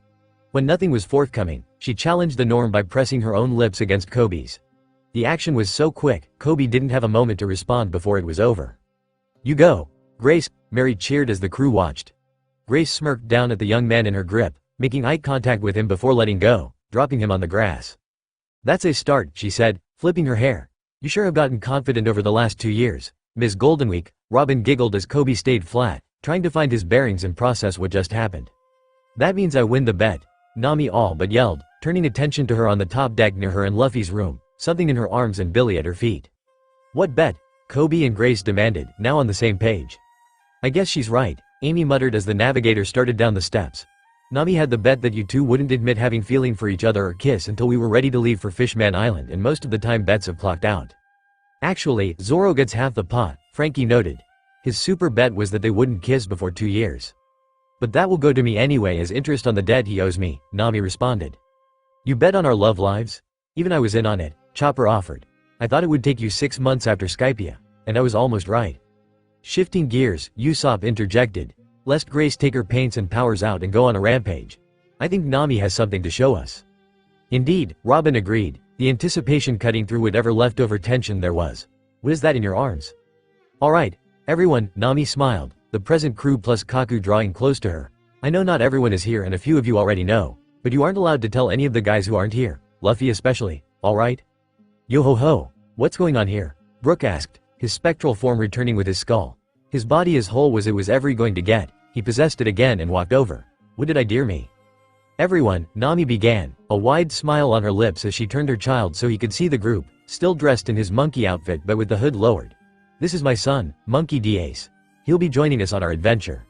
When nothing was forthcoming, she challenged the norm by pressing her own lips against Coby's. The action was so quick, Coby didn't have a moment to respond before it was over. You go, Grace, Mary cheered as the crew watched. Grace smirked down at the young man in her grip, making eye contact with him before letting go, dropping him on the grass. That's a start, she said, flipping her hair. You sure have gotten confident over the last 2 years, Ms. Goldenweek. Robin giggled as Coby stayed flat, trying to find his bearings and process what just happened. That means I win the bet. Nami all but yelled, turning attention to her on the top deck near her and Luffy's room, something in her arms and Billy at her feet. What bet? Coby and Grace demanded, now on the same page. I guess she's right, Amy muttered as the navigator started down the steps. Nami had the bet that you two wouldn't admit having feeling for each other or kiss until we were ready to leave for Fishman Island, and most of the time bets have clocked out. Actually, Zoro gets half the pot, Frankie noted. His super bet was that they wouldn't kiss before 2 years. But that will go to me anyway as interest on the debt he owes me, Nami responded. You bet on our love lives? Even I was in on it, Chopper offered. I thought it would take you 6 months after Skypia, and I was almost right. Shifting gears, Usopp interjected. Lest Grace take her paints and powers out and go on a rampage. I think Nami has something to show us. Indeed, Robin agreed, the anticipation cutting through whatever leftover tension there was. What is that in your arms? Alright, everyone, Nami smiled, the present crew plus Kaku drawing close to her. I know not everyone is here and a few of you already know, but you aren't allowed to tell any of the guys who aren't here, Luffy especially, alright? Yo ho ho, what's going on here? Brook asked, his spectral form returning with his skull. His body as whole as it was ever going to get. He possessed it again and walked over. What did I dear me? Everyone, Nami began, a wide smile on her lips as she turned her child so he could see the group, still dressed in his monkey outfit but with the hood lowered. This is my son, Monkey D. Ace. He'll be joining us on our adventure.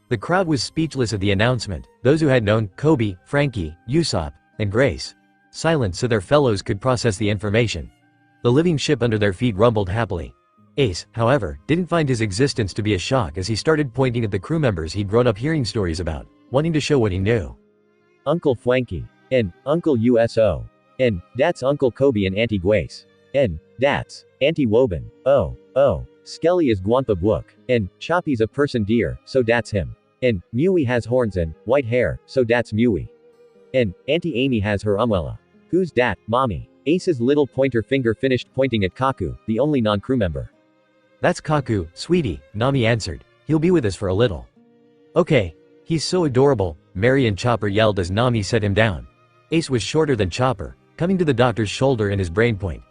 The crowd was speechless at the announcement, those who had known, Coby, Frankie, Usopp, and Grace. Silent so their fellows could process the information. The living ship under their feet rumbled happily. Ace, however, didn't find his existence to be a shock as he started pointing at the crew members he'd grown up hearing stories about, wanting to show what he knew. Uncle Flanky. And Uncle USO. And that's Uncle Coby and Auntie Grace. And that's Auntie Woban. Oh. Skelly is Guampa Book. And Choppy's a person deer, so that's him. And Mewy has horns and white hair, so that's Mewy. And Auntie Amy has her umbrella. Who's dat, mommy? Ace's little pointer finger finished pointing at Kaku, the only non-crew member. That's Kaku, sweetie, Nami answered. He'll be with us for a little. Okay. He's so adorable, Mary and Chopper yelled as Nami set him down. Ace was shorter than Chopper, coming to the doctor's shoulder and his brain point.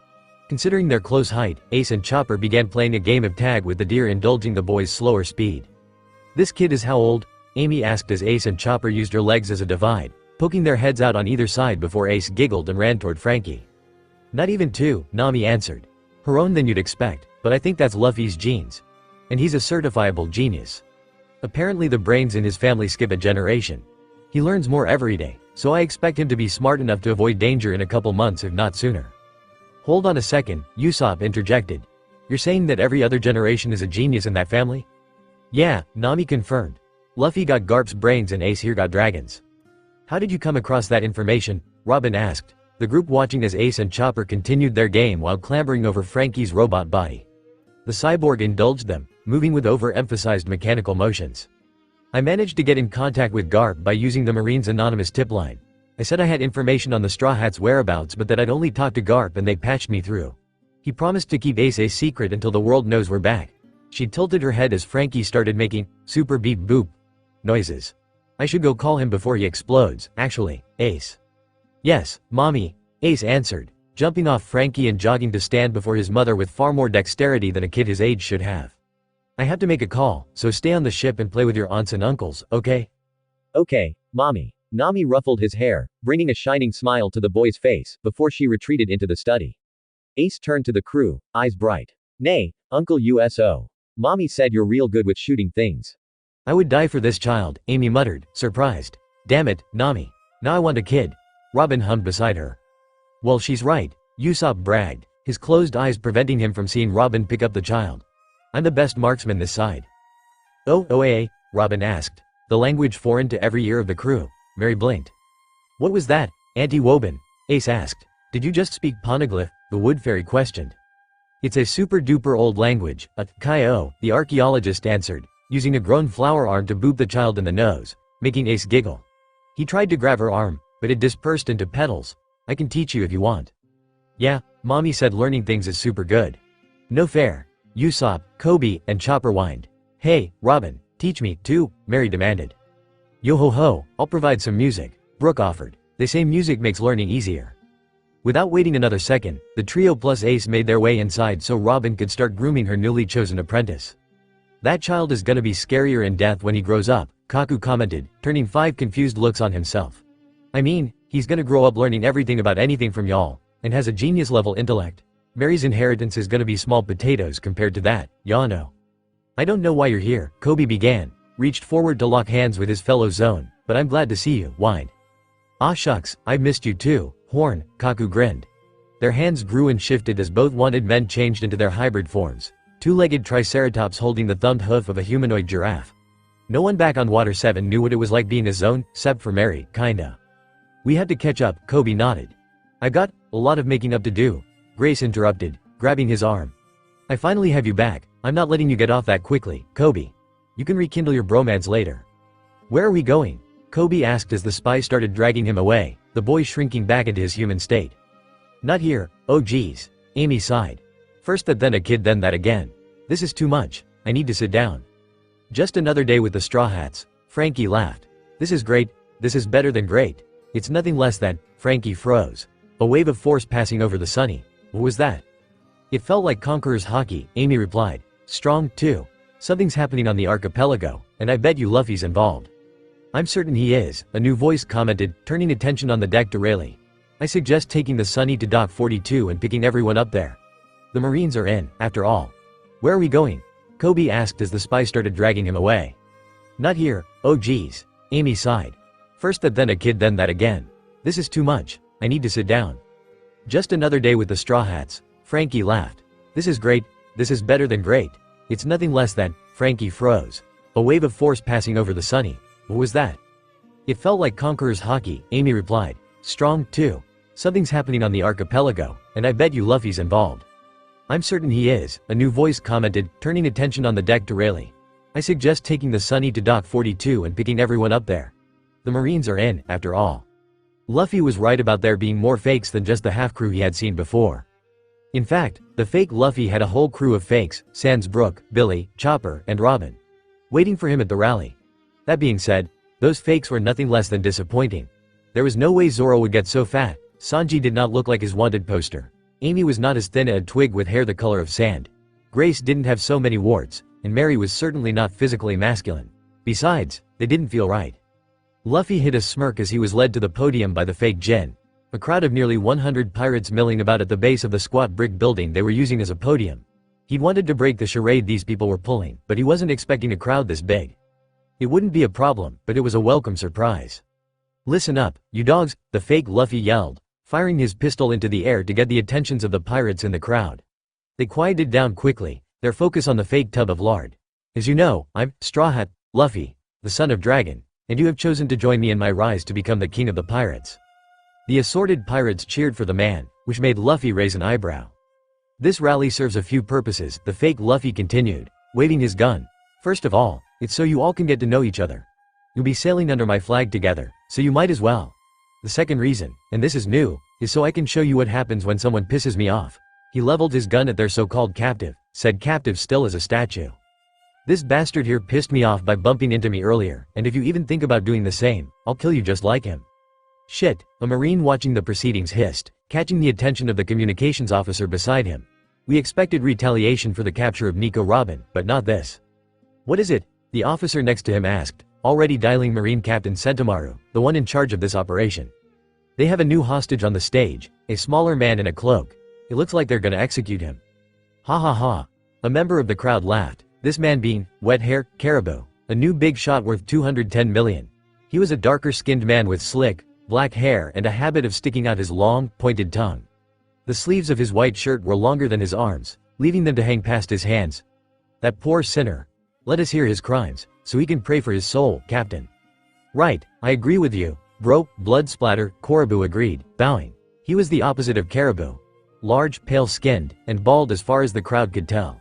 Considering their close height, Ace and Chopper began playing a game of tag with the deer, indulging the boy's slower speed. This kid is how old? Amy asked as Ace and Chopper used her legs as a divide, poking their heads out on either side before Ace giggled and ran toward Frankie. Not even 2, Nami answered. Her own than you'd expect, but I think that's Luffy's genes. And he's a certifiable genius. Apparently the brains in his family skip a generation. He learns more every day, so I expect him to be smart enough to avoid danger in a couple months if not sooner. Hold on a second, Usopp interjected. You're saying that every other generation is a genius in that family? Yeah, Nami confirmed. Luffy got Garp's brains and Ace here got dragons. How did you come across that information? Robin asked, the group watching as Ace and Chopper continued their game while clambering over Frankie's robot body. The cyborg indulged them, moving with overemphasized mechanical motions. I managed to get in contact with Garp by using the Marine's anonymous tip line. I said I had information on the Straw Hats' whereabouts but that I'd only talk to Garp and they patched me through. He promised to keep Ace a secret until the world knows we're back. She tilted her head as Frankie started making super beep boop noises. I should go call him before he explodes, actually, Ace. Yes, Mommy, Ace answered, jumping off Frankie and jogging to stand before his mother with far more dexterity than a kid his age should have. I have to make a call, so stay on the ship and play with your aunts and uncles, okay? Okay, Mommy. Nami ruffled his hair, bringing a shining smile to the boy's face, before she retreated into the study. Ace turned to the crew, eyes bright. Nay, Uncle USO. Mommy said you're real good with shooting things. I would die for this child, Amy muttered, surprised. Damn it, Nami. Now I want a kid. Robin hummed beside her. Well, she's right, Usopp bragged, his closed eyes preventing him from seeing Robin pick up the child. I'm the best marksman this side. Oh, Robin asked, the language foreign to every ear of the crew. Mary blinked. What was that, Auntie Woban? Ace asked. Did you just speak Poneglyph? The wood fairy questioned. It's a super duper old language, a Kai-O, the archaeologist answered, using a grown flower arm to boop the child in the nose, making Ace giggle. He tried to grab her arm, but it dispersed into petals. I can teach you if you want. Yeah, Mommy said learning things is super good. No fair. Usopp, Coby, and Chopper whined. Hey, Robin, teach me, too, Mary demanded. Yo ho ho, I'll provide some music, Brooke offered. They say music makes learning easier. Without waiting another second, the trio plus Ace made their way inside so Robin could start grooming her newly chosen apprentice. That child is gonna be scarier in death when he grows up, Kaku commented, turning 5 confused looks on himself. I mean, he's gonna grow up learning everything about anything from y'all, and has a genius-level intellect. Mary's inheritance is gonna be small potatoes compared to that, y'all know. I don't know why you're here, Coby began, reached forward to lock hands with his fellow Zone, but I'm glad to see you, whined. Ah shucks, I've missed you too, Horn, Kaku grinned. Their hands grew and shifted as both wanted men changed into their hybrid forms, two-legged triceratops holding the thumbed hoof of a humanoid giraffe. No one back on Water 7 knew what it was like being a Zone, except for Mary, kinda. We had to catch up, Coby nodded. I got a lot of making up to do, Grace interrupted, grabbing his arm. I finally have you back, I'm not letting you get off that quickly, Coby. You can rekindle your bromance later. Where are we going? Coby asked as the spy started dragging him away, the boy shrinking back into his human state. Not here, oh geez, Amy sighed. First that then a kid then that again. This is too much, I need to sit down. Just another day with the Straw Hats, Frankie laughed. This is great, this is better than great. It's nothing less than, Frankie froze. A wave of force passing over the sunny. What was that? It felt like Conqueror's hockey, Amy replied. Strong, too. Something's happening on the archipelago, and I bet you Luffy's involved. I'm certain he is, a new voice commented, turning attention on the deck to Rayleigh. I suggest taking the Sunny to Dock 42 and picking everyone up there. The Marines are in, after all. Where are we going? Coby asked as the spy started dragging him away. Not here, oh geez, Amy sighed. First that then a kid then that again. This is too much, I need to sit down. Just another day with the Straw Hats, Frankie laughed. This is great, this is better than great. It's nothing less than, Frankie froze. A wave of force passing over the sunny. What was that? It felt like Conqueror's hockey, Amy replied. Strong, too. Something's happening on the archipelago, and I bet you Luffy's involved. I'm certain he is, a new voice commented, turning attention on the deck to Rayleigh. I suggest taking the Sunny to Dock 42 and picking everyone up there. The Marines are in, after all. Luffy was right about there being more fakes than just the half-crew he had seen before. In fact, the fake Luffy had a whole crew of fakes, sans Brook, Billy, Chopper, and Robin, waiting for him at the rally. That being said, those fakes were nothing less than disappointing. There was no way Zoro would get so fat, Sanji did not look like his wanted poster. Amy was not as thin as a twig with hair the color of sand. Grace didn't have so many warts, and Mary was certainly not physically masculine. Besides, they didn't feel right. Luffy hid a smirk as he was led to the podium by the fake Jin. A crowd of nearly 100 pirates milling about at the base of the squat brick building they were using as a podium. He'd wanted to break the charade these people were pulling, but he wasn't expecting a crowd this big. It wouldn't be a problem, but it was a welcome surprise. Listen up, you dogs, the fake Luffy yelled, firing his pistol into the air to get the attentions of the pirates in the crowd. They quieted down quickly, their focus on the fake tub of lard. As you know, I'm Straw Hat, Luffy, the son of Dragon, and you have chosen to join me in my rise to become the king of the pirates. The assorted pirates cheered for the man, which made Luffy raise an eyebrow. This rally serves a few purposes, the fake Luffy continued, waving his gun. First of all, it's so you all can get to know each other. You'll be sailing under my flag together, so you might as well. The second reason, and this is new, is so I can show you what happens when someone pisses me off. He leveled his gun at their so-called captive, said captive still as a statue. This bastard here pissed me off by bumping into me earlier, and if you even think about doing the same, I'll kill you just like him. Shit, a Marine watching the proceedings hissed, catching the attention of the communications officer beside him. We expected retaliation for the capture of Nico Robin, but not this. What is it? The officer next to him asked, already dialing Marine Captain Sentomaru, the one in charge of this operation. They have a new hostage on the stage, a smaller man in a cloak. It looks like they're gonna execute him. Ha ha ha. A member of the crowd laughed, this man being, Wet Hair, Caribou, a new big shot worth 210 million. He was a darker-skinned man with slick, black hair and a habit of sticking out his long, pointed tongue. The sleeves of his white shirt were longer than his arms, leaving them to hang past his hands. That poor sinner. Let us hear his crimes, so he can pray for his soul, Captain. Right, I agree with you, bro, blood splatter, Caribou agreed, bowing. He was the opposite of Caribou. Large, pale-skinned, and bald as far as the crowd could tell.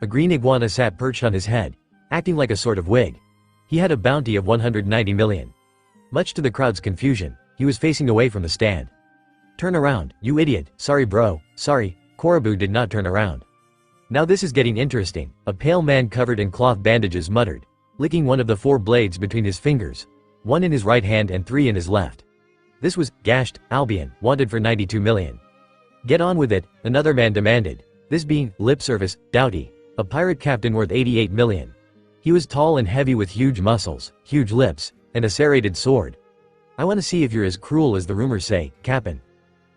A green iguana sat perched on his head, acting like a sort of wig. He had a bounty of 190 million. Much to the crowd's confusion, he was facing away from the stand. Turn around, you idiot, sorry bro, sorry, Caribou did not turn around. Now this is getting interesting, a pale man covered in cloth bandages muttered, licking one of the 4 blades between his fingers, 1 in his right hand and 3 in his left. This was, gashed, Albion, wanted for 92 million. Get on with it, another man demanded, this being, Lip Service, Doughty, a pirate captain worth 88 million. He was tall and heavy with huge muscles, huge lips, and a serrated sword. "I want to see if you're as cruel as the rumors say, Cap'n."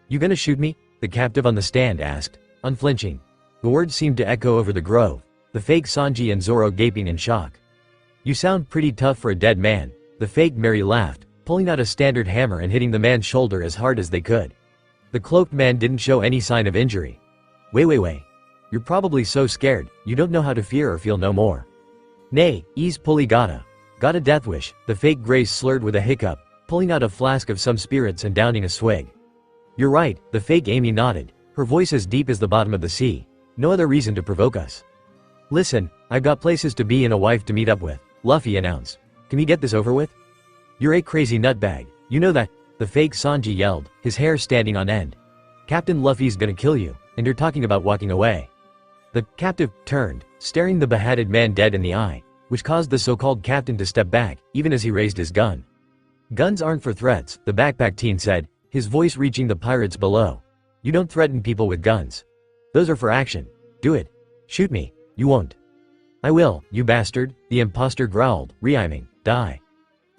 "You gonna shoot me?" the captive on the stand asked, unflinching. The words seemed to echo over the grove, the fake Sanji and Zoro gaping in shock. "You sound pretty tough for a dead man," the fake Mary laughed, pulling out a standard hammer and hitting the man's shoulder as hard as they could. The cloaked man didn't show any sign of injury. Wait. You're probably so scared, you don't know how to fear or feel no more." "Nay, ease pulley gotta death wish," the fake Grace slurred with a hiccup, pulling out a flask of some spirits and downing a swig. "You're right," the fake Amy nodded, her voice as deep as the bottom of the sea. "No other reason to provoke us." "Listen, I've got places to be and a wife to meet up with," Luffy announced. "Can we get this over with?" "You're a crazy nutbag, you know that," the fake Sanji yelled, his hair standing on end. "Captain Luffy's gonna kill you, and you're talking about walking away." The captive turned, staring the beheaded man dead in the eye, which caused the so-called captain to step back, even as he raised his gun. "Guns aren't for threats," the backpack teen said, his voice reaching the pirates below. "You don't threaten people with guns. Those are for action. Do it. Shoot me. You won't." "I will, you bastard," the imposter growled, rhyming, "die."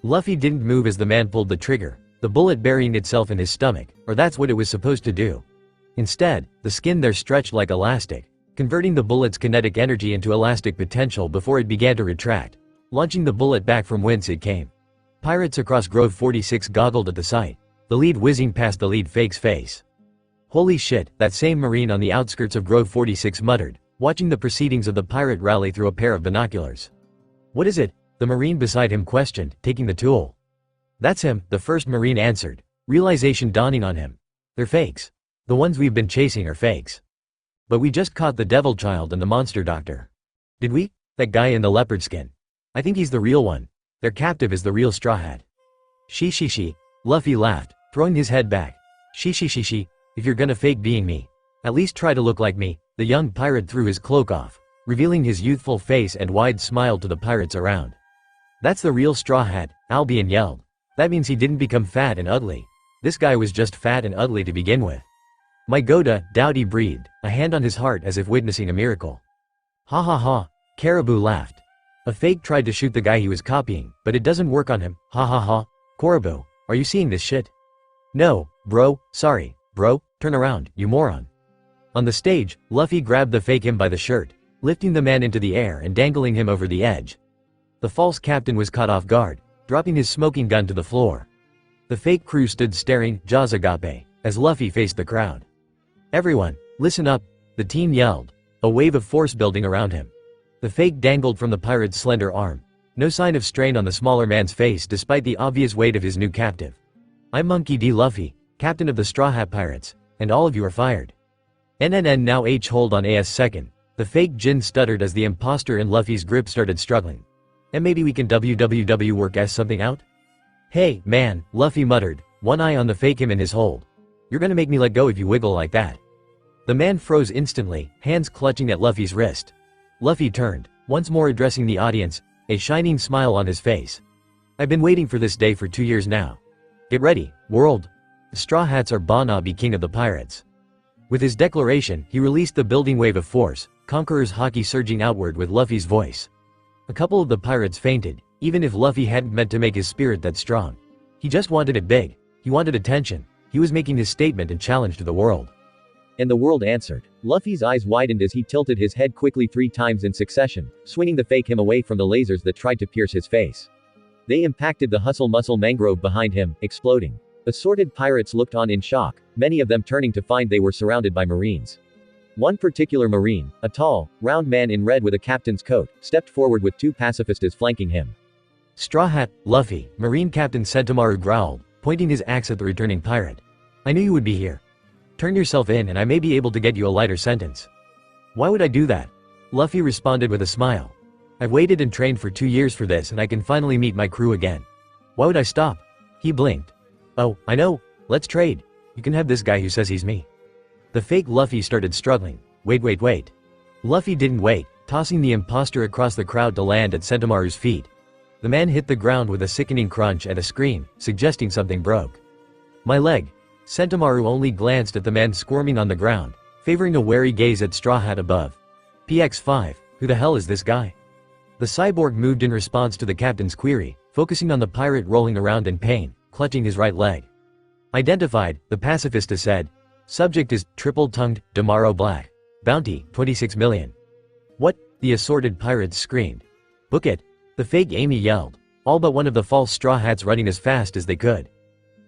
Luffy didn't move as the man pulled the trigger, the bullet burying itself in his stomach, or that's what it was supposed to do. Instead, the skin there stretched like elastic, converting the bullet's kinetic energy into elastic potential before it began to retract, launching the bullet back from whence it came. Pirates across Grove 46 goggled at the sight, the lead whizzing past the lead fake's face. "Holy shit," that same Marine on the outskirts of Grove 46 muttered, watching the proceedings of the pirate rally through a pair of binoculars. "What is it?" the Marine beside him questioned, taking the tool. "That's him," the first Marine answered, realization dawning on him. "They're fakes. The ones we've been chasing are fakes. But we just caught the Devil Child and the Monster Doctor." "Did we? That guy in the leopard skin. I think he's the real one. Their captive is the real Straw Hat." She. Luffy laughed, throwing his head back. She. If you're gonna fake being me, at least try to look like me." The young pirate threw his cloak off, revealing his youthful face and wide smile to the pirates around. "That's the real Straw Hat," Albion yelled. "That means he didn't become fat and ugly. This guy was just fat and ugly to begin with." "My Goda," Dowdy breathed, a hand on his heart as if witnessing a miracle. Ha, Caribou laughed. "A fake tried to shoot the guy he was copying, but it doesn't work on him, ha. Caribou, are you seeing this shit?" "No, bro, sorry, bro, turn around, you moron." On the stage, Luffy grabbed the fake him by the shirt, lifting the man into the air and dangling him over the edge. The false captain was caught off guard, dropping his smoking gun to the floor. The fake crew stood staring, jaws agape, as Luffy faced the crowd. "Everyone, listen up," the teen yelled, a wave of force building around him. The fake dangled from the pirate's slender arm, no sign of strain on the smaller man's face despite the obvious weight of his new captive. "I'm Monkey D. Luffy, captain of the Straw Hat Pirates, and all of you are fired." NNN now hold on AS second, the fake Jin stuttered as the imposter in Luffy's grip started struggling. "And maybe we can WWW work S something out?" "Hey, man," Luffy muttered, one eye on the fake him in his hold. "You're gonna make me let go if you wiggle like that." The man froze instantly, hands clutching at Luffy's wrist. Luffy turned, once more addressing the audience, a shining smile on his face. "I've been waiting for this day for 2 years now. Get ready, world. The Straw Hats are Bana be king of the pirates." With his declaration, he released the building wave of force, Conqueror's haki surging outward with Luffy's voice. A couple of the pirates fainted, even if Luffy hadn't meant to make his spirit that strong. He just wanted it big. He wanted attention. He was making his statement and challenge to the world. And the world answered. Luffy's eyes widened as he tilted his head quickly 3 times in succession, swinging the fake him away from the lasers that tried to pierce his face. They impacted the hustle muscle mangrove behind him, exploding. Assorted pirates looked on in shock, many of them turning to find they were surrounded by Marines. One particular Marine, a tall, round man in red with a captain's coat, stepped forward with 2 pacifistas flanking him. "Straw Hat, Luffy," Marine Captain Sentomaru growled, pointing his axe at the returning pirate. "I knew you would be here. Turn yourself in and I may be able to get you a lighter sentence." "Why would I do that?" Luffy responded with a smile. "I've waited and trained for 2 years for this and I can finally meet my crew again. Why would I stop?" He blinked. "Oh, I know. Let's trade. You can have this guy who says he's me." The fake Luffy started struggling. Wait. Luffy didn't wait, tossing the imposter across the crowd to land at Sentomaru's feet. The man hit the ground with a sickening crunch and a scream, suggesting something broke. "My leg." Sentomaru only glanced at the man squirming on the ground, favoring a wary gaze at Straw Hat above. "PX5, who the hell is this guy?" The cyborg moved in response to the captain's query, focusing on the pirate rolling around in pain, clutching his right leg. Identified, the pacifista said. Subject is triple-tongued, Damaro Black. Bounty, 26 million. What? The assorted pirates screamed. Book it. The fake Amy yelled, all but one of the false straw hats running as fast as they could.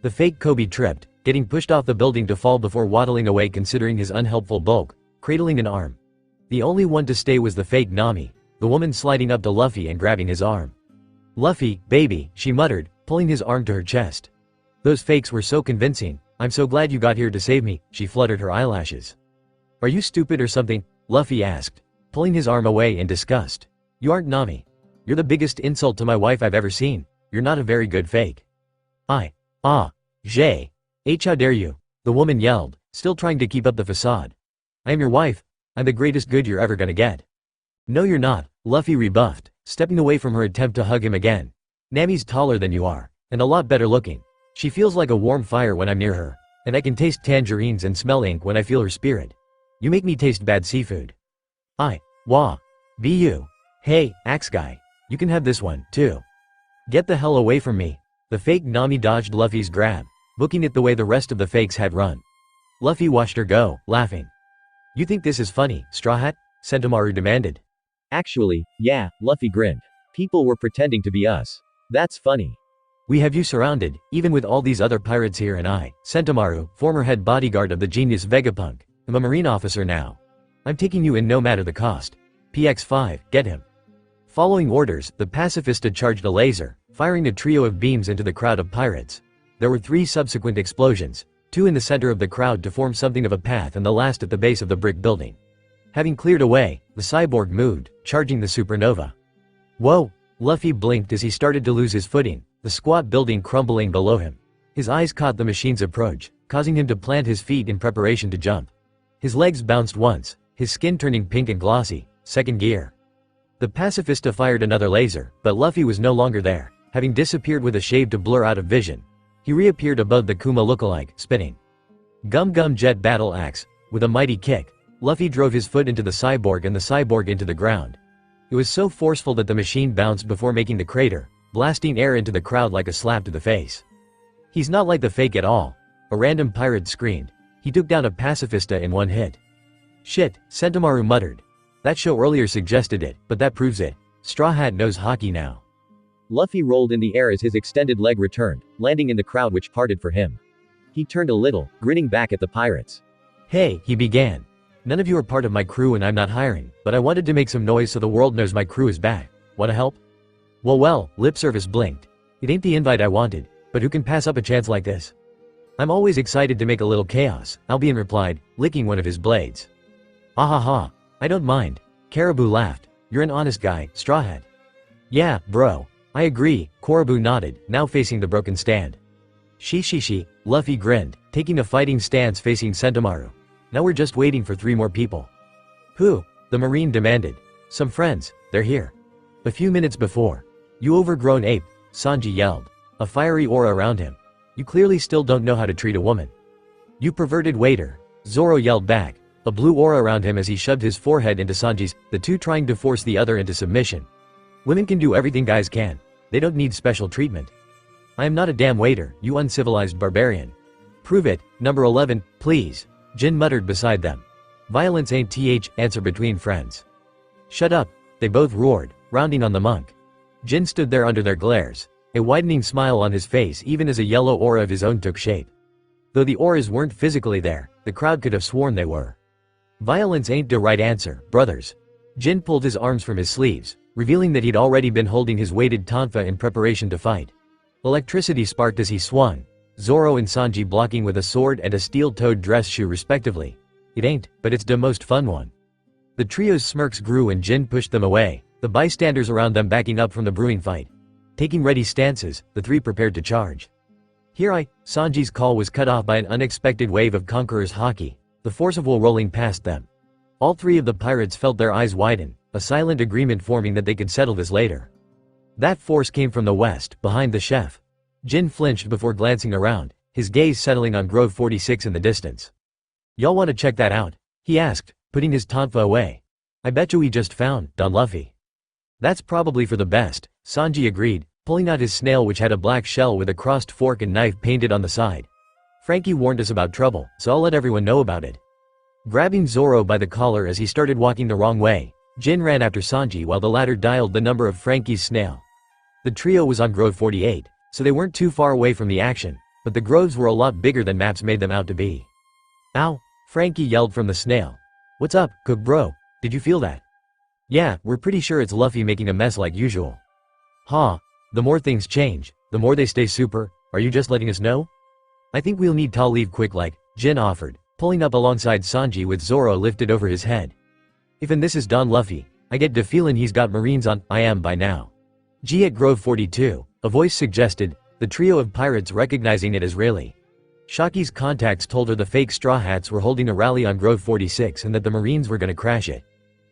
The fake Coby tripped, getting pushed off the building to fall before waddling away considering his unhelpful bulk, cradling an arm. The only one to stay was the fake Nami, the woman sliding up to Luffy and grabbing his arm. Luffy, baby, she muttered, pulling his arm to her chest. Those fakes were so convincing. I'm so glad you got here to save me, she fluttered her eyelashes. Are you stupid or something? Luffy asked, pulling his arm away in disgust. You aren't Nami. You're the biggest insult to my wife I've ever seen. You're not a very good fake. Jay. How dare you? The woman yelled, still trying to keep up the facade. I am your wife. I'm the greatest good you're ever gonna get. No you're not, Luffy rebuffed, stepping away from her attempt to hug him again. Nami's taller than you are, and a lot better looking. She feels like a warm fire when I'm near her, and I can taste tangerines and smell ink when I feel her spirit. You make me taste bad seafood. Be you. Hey, axe guy. You can have this one, too. Get the hell away from me. The fake Nami dodged Luffy's grab, booking it the way the rest of the fakes had run. Luffy watched her go, laughing. You think this is funny, Straw Hat? Sentomaru demanded. Actually, yeah, Luffy grinned. People were pretending to be us. That's funny. We have you surrounded, even with all these other pirates here and I, Sentomaru, former head bodyguard of the genius Vegapunk, am a marine officer now. I'm taking you in no matter the cost. PX5, get him. Following orders, the pacifista charged a laser, firing a trio of beams into the crowd of pirates. There were 3 subsequent explosions, 2 in the center of the crowd to form something of a path and the last at the base of the brick building. Having cleared away, the cyborg moved, charging the supernova. Whoa! Luffy blinked as he started to lose his footing, the squat building crumbling below him. His eyes caught the machine's approach, causing him to plant his feet in preparation to jump. His legs bounced once, his skin turning pink and glossy, second gear. The pacifista fired another laser, but Luffy was no longer there, having disappeared with a shave to blur out of vision. He reappeared above the Kuma lookalike, spinning. Gum Gum Jet Battle Axe. With a mighty kick, Luffy drove his foot into the cyborg and the cyborg into the ground. It was so forceful that the machine bounced before making the crater, blasting air into the crowd like a slap to the face. He's not like the fake at all, a random pirate screamed. He took down a pacifista in one hit. Shit, Sentomaru muttered. That show earlier suggested it, but that proves it. Straw Hat knows hockey now. Luffy rolled in the air as his extended leg returned, landing in the crowd which parted for him. He turned a little, grinning back at the pirates. Hey, he began. None of you are part of my crew and I'm not hiring, but I wanted to make some noise so the world knows my crew is back. Wanna help? Well, lip service blinked. It ain't the invite I wanted, but who can pass up a chance like this? I'm always excited to make a little chaos, Albion replied, licking one of his blades. Ahaha, I don't mind. Caribou laughed. You're an honest guy, Straw Hat. Yeah, bro. I agree, Caribou nodded, now facing the broken stand. She, Luffy grinned, taking a fighting stance facing Sentomaru. Now we're just waiting for 3 more people. Who? The Marine demanded. Some friends, they're here. A few minutes before. You overgrown ape, Sanji yelled, a fiery aura around him. You clearly still don't know how to treat a woman. You perverted waiter, Zoro yelled back, a blue aura around him as he shoved his forehead into Sanji's, the two trying to force the other into submission. Women can do everything guys can. They don't need special treatment. I am not a damn waiter, you uncivilized barbarian. Prove it, number 11, please, Jin muttered beside them. Violence ain't answer between friends. Shut up, they both roared, rounding on the monk. Jin stood there under their glares, a widening smile on his face even as a yellow aura of his own took shape. Though the auras weren't physically there, the crowd could have sworn they were. Violence ain't the right answer, brothers. Jin pulled his arms from his sleeves, revealing that he'd already been holding his weighted tonfa in preparation to fight. Electricity sparked as he swung, Zoro and Sanji blocking with a sword and a steel-toed dress shoe respectively. It ain't, but it's the most fun one. The trio's smirks grew and Jin pushed them away, the bystanders around them backing up from the brewing fight. Taking ready stances, the 3 prepared to charge. Sanji's call was cut off by an unexpected wave of Conqueror's haki, the forcible rolling past them. All 3 of the pirates felt their eyes widen, a silent agreement forming that they could settle this later. That force came from the west, behind the chef. Jin flinched before glancing around, his gaze settling on Grove 46 in the distance. Y'all wanna check that out? He asked, putting his tonfa away. I betcha we just found Don Luffy. That's probably for the best, Sanji agreed, pulling out his snail which had a black shell with a crossed fork and knife painted on the side. Frankie warned us about trouble, so I'll let everyone know about it. Grabbing Zoro by the collar as he started walking the wrong way, Jin ran after Sanji while the latter dialed the number of Frankie's snail. The trio was on Grove 48, so they weren't too far away from the action, but the groves were a lot bigger than maps made them out to be. Ow! Frankie yelled from the snail. What's up, Cook bro? Did you feel that? Yeah, we're pretty sure it's Luffy making a mess like usual. Huh, the more things change, the more they stay super, are you just letting us know? I think we'll need to leave quick like, Jin offered, pulling up alongside Sanji with Zoro lifted over his head. Even this is Don Luffy, I get the feeling he's got marines on I am by now. G at Grove 42, a voice suggested, the trio of pirates recognizing it as Rayleigh. Shaki's contacts told her the fake Straw Hats were holding a rally on Grove 46 and that the marines were gonna crash it.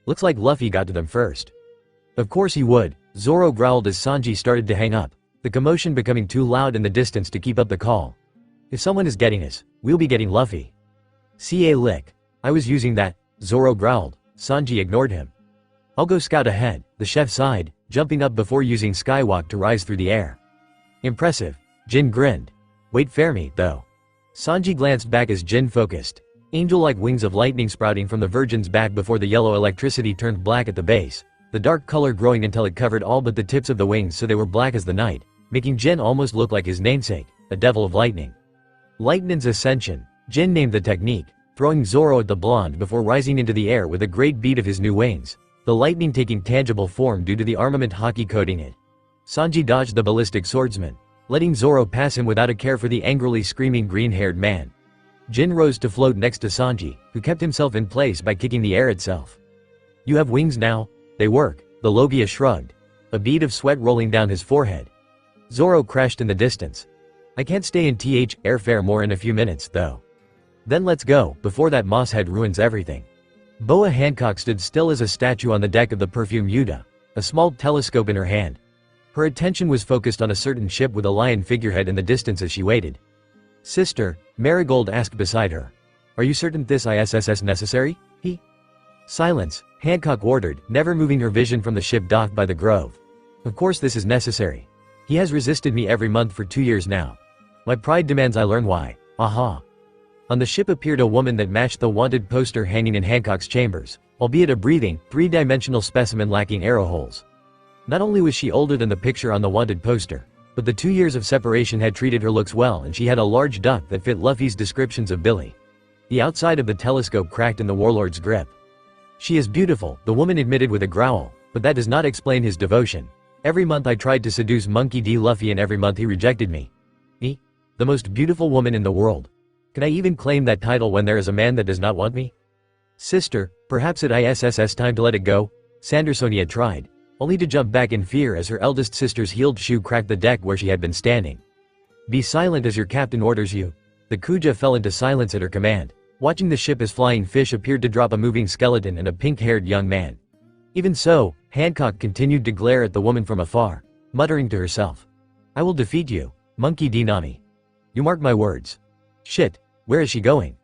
Looks like Luffy got to them first. Of course he would, Zoro growled as Sanji started to hang up, the commotion becoming too loud in the distance to keep up the call. If someone is getting us, we'll be getting Luffy. CA lick. I was using that, Zoro growled. Sanji ignored him. I'll go scout ahead, the chef sighed, jumping up before using Skywalk to rise through the air. Impressive. Jin grinned. Wait for me, though. Sanji glanced back as Jin focused. Angel-like wings of lightning sprouting from the Virgin's back before the yellow electricity turned black at the base, the dark color growing until it covered all but the tips of the wings so they were black as the night, making Jin almost look like his namesake, a devil of lightning. Lightnin's Ascension, Jin named the technique, throwing Zoro at the blonde before rising into the air with a great beat of his new wings, the lightning taking tangible form due to the armament Haki coating it. Sanji dodged the ballistic swordsman, letting Zoro pass him without a care for the angrily screaming green-haired man. Jin rose to float next to Sanji, who kept himself in place by kicking the air itself. You have wings now? They work, the logia shrugged, a bead of sweat rolling down his forehead. Zoro crashed in the distance. I can't stay in airfare more in a few minutes, though. Then let's go, before that moss head ruins everything. Boa Hancock stood still as a statue on the deck of the Perfume Yuta, a small telescope in her hand. Her attention was focused on a certain ship with a lion figurehead in the distance as she waited. Sister, Marigold asked beside her. Are you certain this is necessary? Silence, Hancock ordered, never moving her vision from the ship docked by the grove. Of course this is necessary. He has resisted me every month for 2 years now. My pride demands I learn why. Aha. On the ship appeared a woman that matched the wanted poster hanging in Hancock's chambers, albeit a breathing, three-dimensional specimen lacking arrow holes. Not only was she older than the picture on the wanted poster, but the 2 years of separation had treated her looks well and she had a large duck that fit Luffy's descriptions of Billy. The outside of the telescope cracked in the warlord's grip. She is beautiful, the woman admitted with a growl, but that does not explain his devotion. Every month I tried to seduce Monkey D. Luffy and every month he rejected me. Me? The most beautiful woman in the world. Can I even claim that title when there is a man that does not want me? Sister, perhaps it is time to let it go? Sandersonia tried, only to jump back in fear as her eldest sister's heeled shoe cracked the deck where she had been standing. Be silent as your captain orders you. The Kuja fell into silence at her command, watching the ship as flying fish appeared to drop a moving skeleton and a pink-haired young man. Even so, Hancock continued to glare at the woman from afar, muttering to herself. I will defeat you, Monkey D. Nami. You mark my words. Shit, where is she going?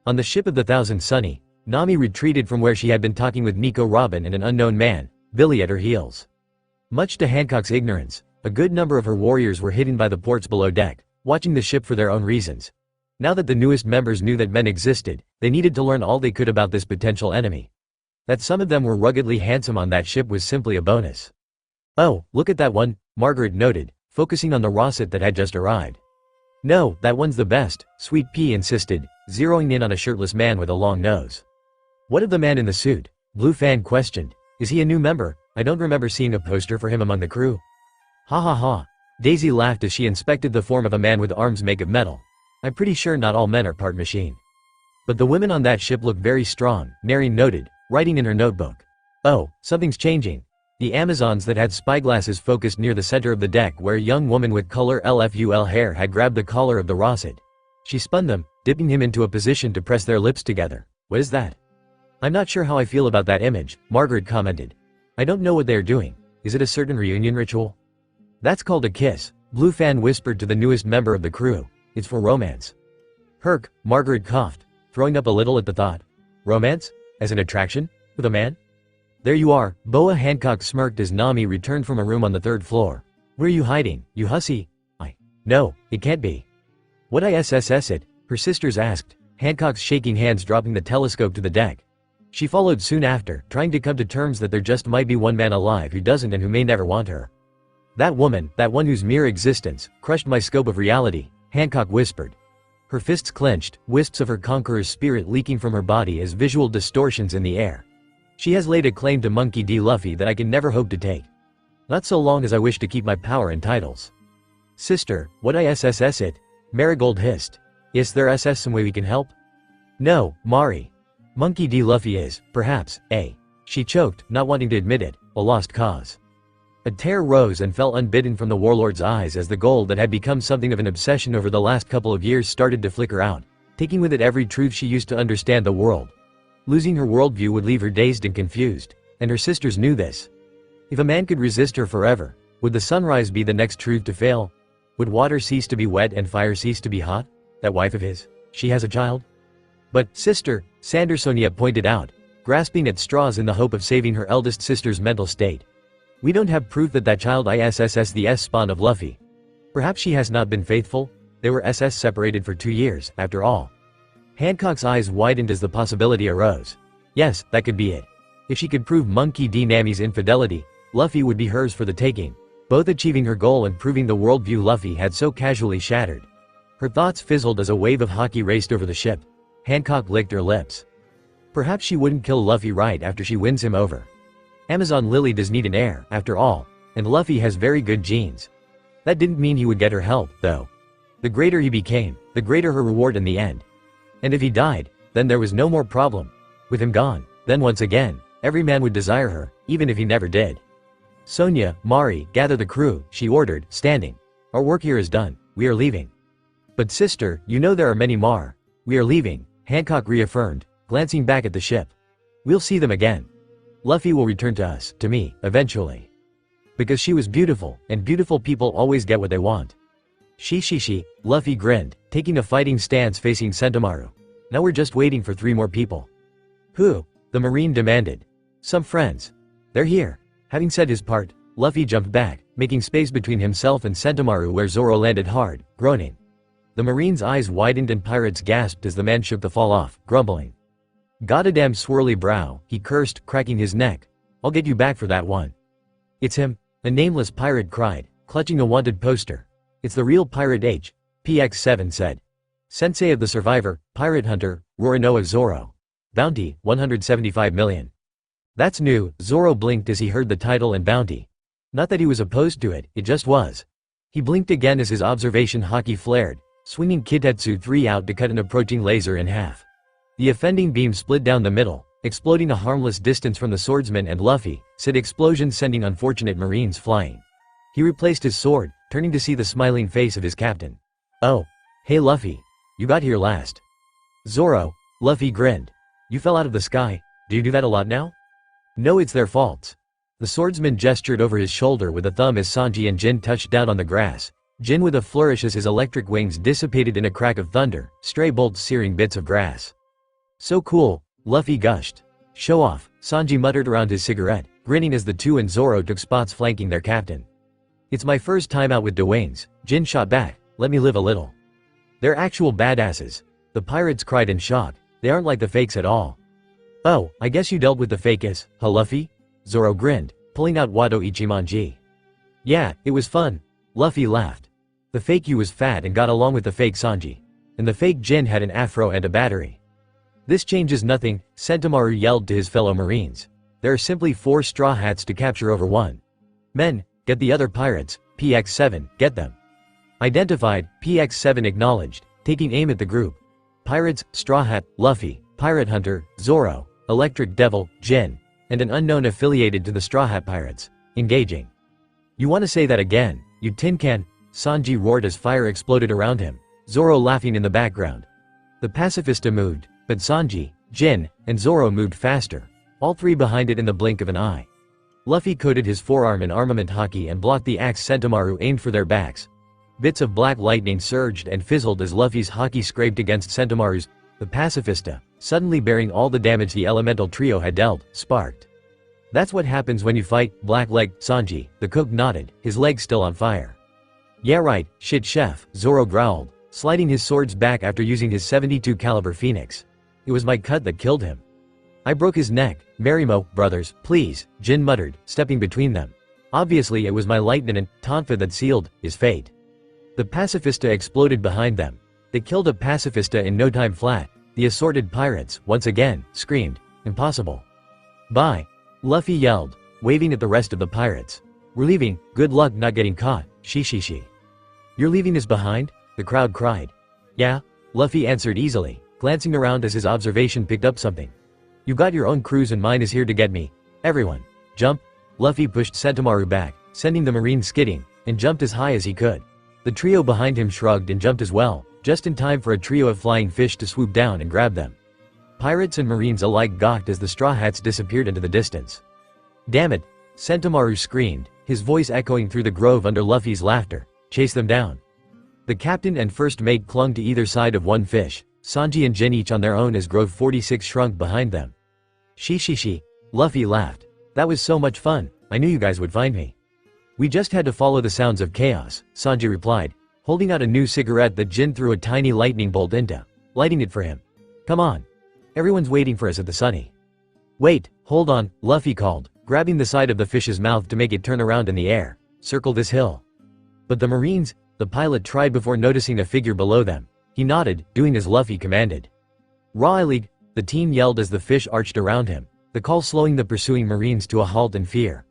On the ship of the Thousand Sunny, Nami retreated from where she had been talking with Nico Robin and an unknown man, Billy at her heels. Much to Hancock's ignorance, a good number of her warriors were hidden by the ports below deck, watching the ship for their own reasons. Now that the newest members knew that men existed, they needed to learn all they could about this potential enemy. That some of them were ruggedly handsome on that ship was simply a bonus. Oh, look at that one, Margaret noted, focusing on the Rossett that had just arrived. No, that one's the best, Sweet Pea insisted, zeroing in on a shirtless man with a long nose. What of the man in the suit? Blue Fan questioned. Is he a new member? I don't remember seeing a poster for him among the crew. Ha ha ha. Daisy laughed as she inspected the form of a man with arms made of metal. I'm pretty sure not all men are part machine. But the women on that ship look very strong, Neri noted, writing in her notebook. Oh, something's changing. The Amazons that had spyglasses focused near the center of the deck where a young woman with color LFUL hair had grabbed the collar of the Rossett. She spun them, dipping him into a position to press their lips together. What is that? I'm not sure how I feel about that image, Margaret commented. I don't know what they're doing. Is it a certain reunion ritual? That's called a kiss, Blue Fan whispered to the newest member of the crew. It's for romance. Herc, Margaret coughed, throwing up a little at the thought. Romance? As an attraction? With a man? There you are, Boa Hancock smirked as Nami returned from a room on the 3rd floor. Where are you hiding, you hussy? No, it can't be. What ISSS it? Her sisters asked, Hancock's shaking hands dropping the telescope to the deck. She followed soon after, trying to come to terms that there just might be one man alive who doesn't and who may never want her. That woman, that one whose mere existence crushed my scope of reality, Hancock whispered. Her fists clenched, wisps of her conqueror's spirit leaking from her body as visual distortions in the air. She has laid a claim to Monkey D. Luffy that I can never hope to take. Not so long as I wish to keep my power and titles. Sister, what ISSS it? Marigold hissed. Is there some way we can help? No, Mari. Monkey D. Luffy is, perhaps, she choked, not wanting to admit it, a lost cause. A tear rose and fell unbidden from the warlord's eyes as the goal that had become something of an obsession over the last couple of years started to flicker out, taking with it every truth she used to understand the world. Losing her worldview would leave her dazed and confused, and her sisters knew this. If a man could resist her forever, would the sunrise be the next truth to fail? Would water cease to be wet and fire cease to be hot? That wife of his, she has a child? But, sister, Sandersonia pointed out, grasping at straws in the hope of saving her eldest sister's mental state. We don't have proof that child ISSS the spawn of Luffy. Perhaps she has not been faithful. They were separated for 2 years, after all. Hancock's eyes widened as the possibility arose. Yes, that could be it. If she could prove Monkey D. Nami's infidelity, Luffy would be hers for the taking, both achieving her goal and proving the worldview Luffy had so casually shattered. Her thoughts fizzled as a wave of hockey raced over the ship. Hancock licked her lips. Perhaps she wouldn't kill Luffy right after she wins him over. Amazon Lily does need an heir, after all, and Luffy has very good genes. That didn't mean he would get her help, though. The greater he became, the greater her reward in the end. And if he died, then there was no more problem. With him gone, then once again, every man would desire her, even if he never did. Sonia, Mari, gather the crew, she ordered, standing. Our work here is done, we are leaving. But sister, you know there are many more. We are leaving, Hancock reaffirmed, glancing back at the ship. We'll see them again. Luffy will return to us, to me, eventually. Because she was beautiful, and beautiful people always get what they want. She, Luffy grinned, taking a fighting stance facing Sentomaru. Now we're just waiting for 3 more people. Who? The Marine demanded. Some friends. They're here. Having said his part, Luffy jumped back, making space between himself and Sentomaru where Zoro landed hard, groaning. The Marine's eyes widened and pirates gasped as the man shook the fall off, grumbling. Goddamn swirly brow, he cursed, cracking his neck. I'll get you back for that one. It's him, a nameless pirate cried, clutching a wanted poster. It's the real Pirate H, PX7 said. Sensei of the survivor, pirate hunter, Roronoa Zoro. Bounty, 175 million. That's new, Zoro blinked as he heard the title and bounty. Not that he was opposed to it, it just was. He blinked again as his observation hockey flared, swinging Kitetsu 3 out to cut an approaching laser in half. The offending beam split down the middle, exploding a harmless distance from the swordsman and Luffy, said explosion sending unfortunate Marines flying. He replaced his sword, turning to see the smiling face of his captain. Oh. Hey Luffy. You got here last. Zoro, Luffy grinned. You fell out of the sky, do you do that a lot now? No, it's their faults. The swordsman gestured over his shoulder with a thumb as Sanji and Jin touched down on the grass. Jin with a flourish as his electric wings dissipated in a crack of thunder, stray bolts searing bits of grass. So cool, Luffy gushed. Show off, Sanji muttered around his cigarette, grinning as the two and Zoro took spots flanking their captain. It's my first time out with Dwayne's, Jin shot back, let me live a little. They're actual badasses. The pirates cried in shock, they aren't like the fakes at all. Oh, I guess you dealt with the fakes, huh Luffy? Zoro grinned, pulling out Wado Ichimonji. Yeah, it was fun. Luffy laughed. The fake you was fat and got along with the fake Sanji. And the fake Jin had an afro and a battery. This changes nothing, Sentomaru yelled to his fellow Marines. There are simply 4 straw hats to capture over 1. Men, get the other pirates, PX7, get them. Identified, PX7 acknowledged, taking aim at the group. Pirates, Straw Hat, Luffy, Pirate Hunter, Zoro, Electric Devil, Jin, and an unknown affiliated to the Straw Hat Pirates, engaging. You want to say that again, you tin can? Sanji roared as fire exploded around him, Zoro laughing in the background. The pacifista moved, but Sanji, Jin, and Zoro moved faster, all 3 behind it in the blink of an eye. Luffy coated his forearm in armament hockey and blocked the axe Sentomaru aimed for their backs. Bits of black lightning surged and fizzled as Luffy's hockey scraped against Sentomaru's. The pacifista, suddenly bearing all the damage the elemental trio had dealt, sparked. That's what happens when you fight, black-leg, Sanji, the cook nodded, his legs still on fire. Yeah right, shit chef, Zoro growled, sliding his swords back after using his 72 caliber phoenix. It was my cut that killed him. I broke his neck, Marimo, brothers, please, Jin muttered, stepping between them. Obviously it was my lieutenant, Tonfa that sealed his fate. The pacifista exploded behind them. They killed a pacifista in no time flat. The assorted pirates, once again, screamed, impossible. Bye. Luffy yelled, waving at the rest of the pirates. We're leaving, good luck not getting caught, she. You're leaving us behind? The crowd cried. Yeah, Luffy answered easily, glancing around as his observation picked up something. You got your own cruise and mine is here to get me. Everyone, jump. Luffy pushed Sentomaru back, sending the marine skidding, and jumped as high as he could. The trio behind him shrugged and jumped as well, just in time for a trio of flying fish to swoop down and grab them. Pirates and marines alike gawked as the Straw Hats disappeared into the distance. Damn it, Sentomaru screamed, his voice echoing through the grove under Luffy's laughter. Chase them down. The captain and first mate clung to either side of one fish, Sanji and Jin each on their own as Grove 46 shrunk behind them. She, Luffy laughed. That was so much fun, I knew you guys would find me. We just had to follow the sounds of chaos, Sanji replied, holding out a new cigarette that Jin threw a tiny lightning bolt into, lighting it for him. Come on. Everyone's waiting for us at the sunny. Wait, hold on, Luffy called, grabbing the side of the fish's mouth to make it turn around in the air. Circle this hill. But the marines, the pilot tried before noticing a figure below them. He nodded, doing as Luffy commanded. Rawly, the team yelled as the fish arched around him, the call slowing the pursuing marines to a halt in fear.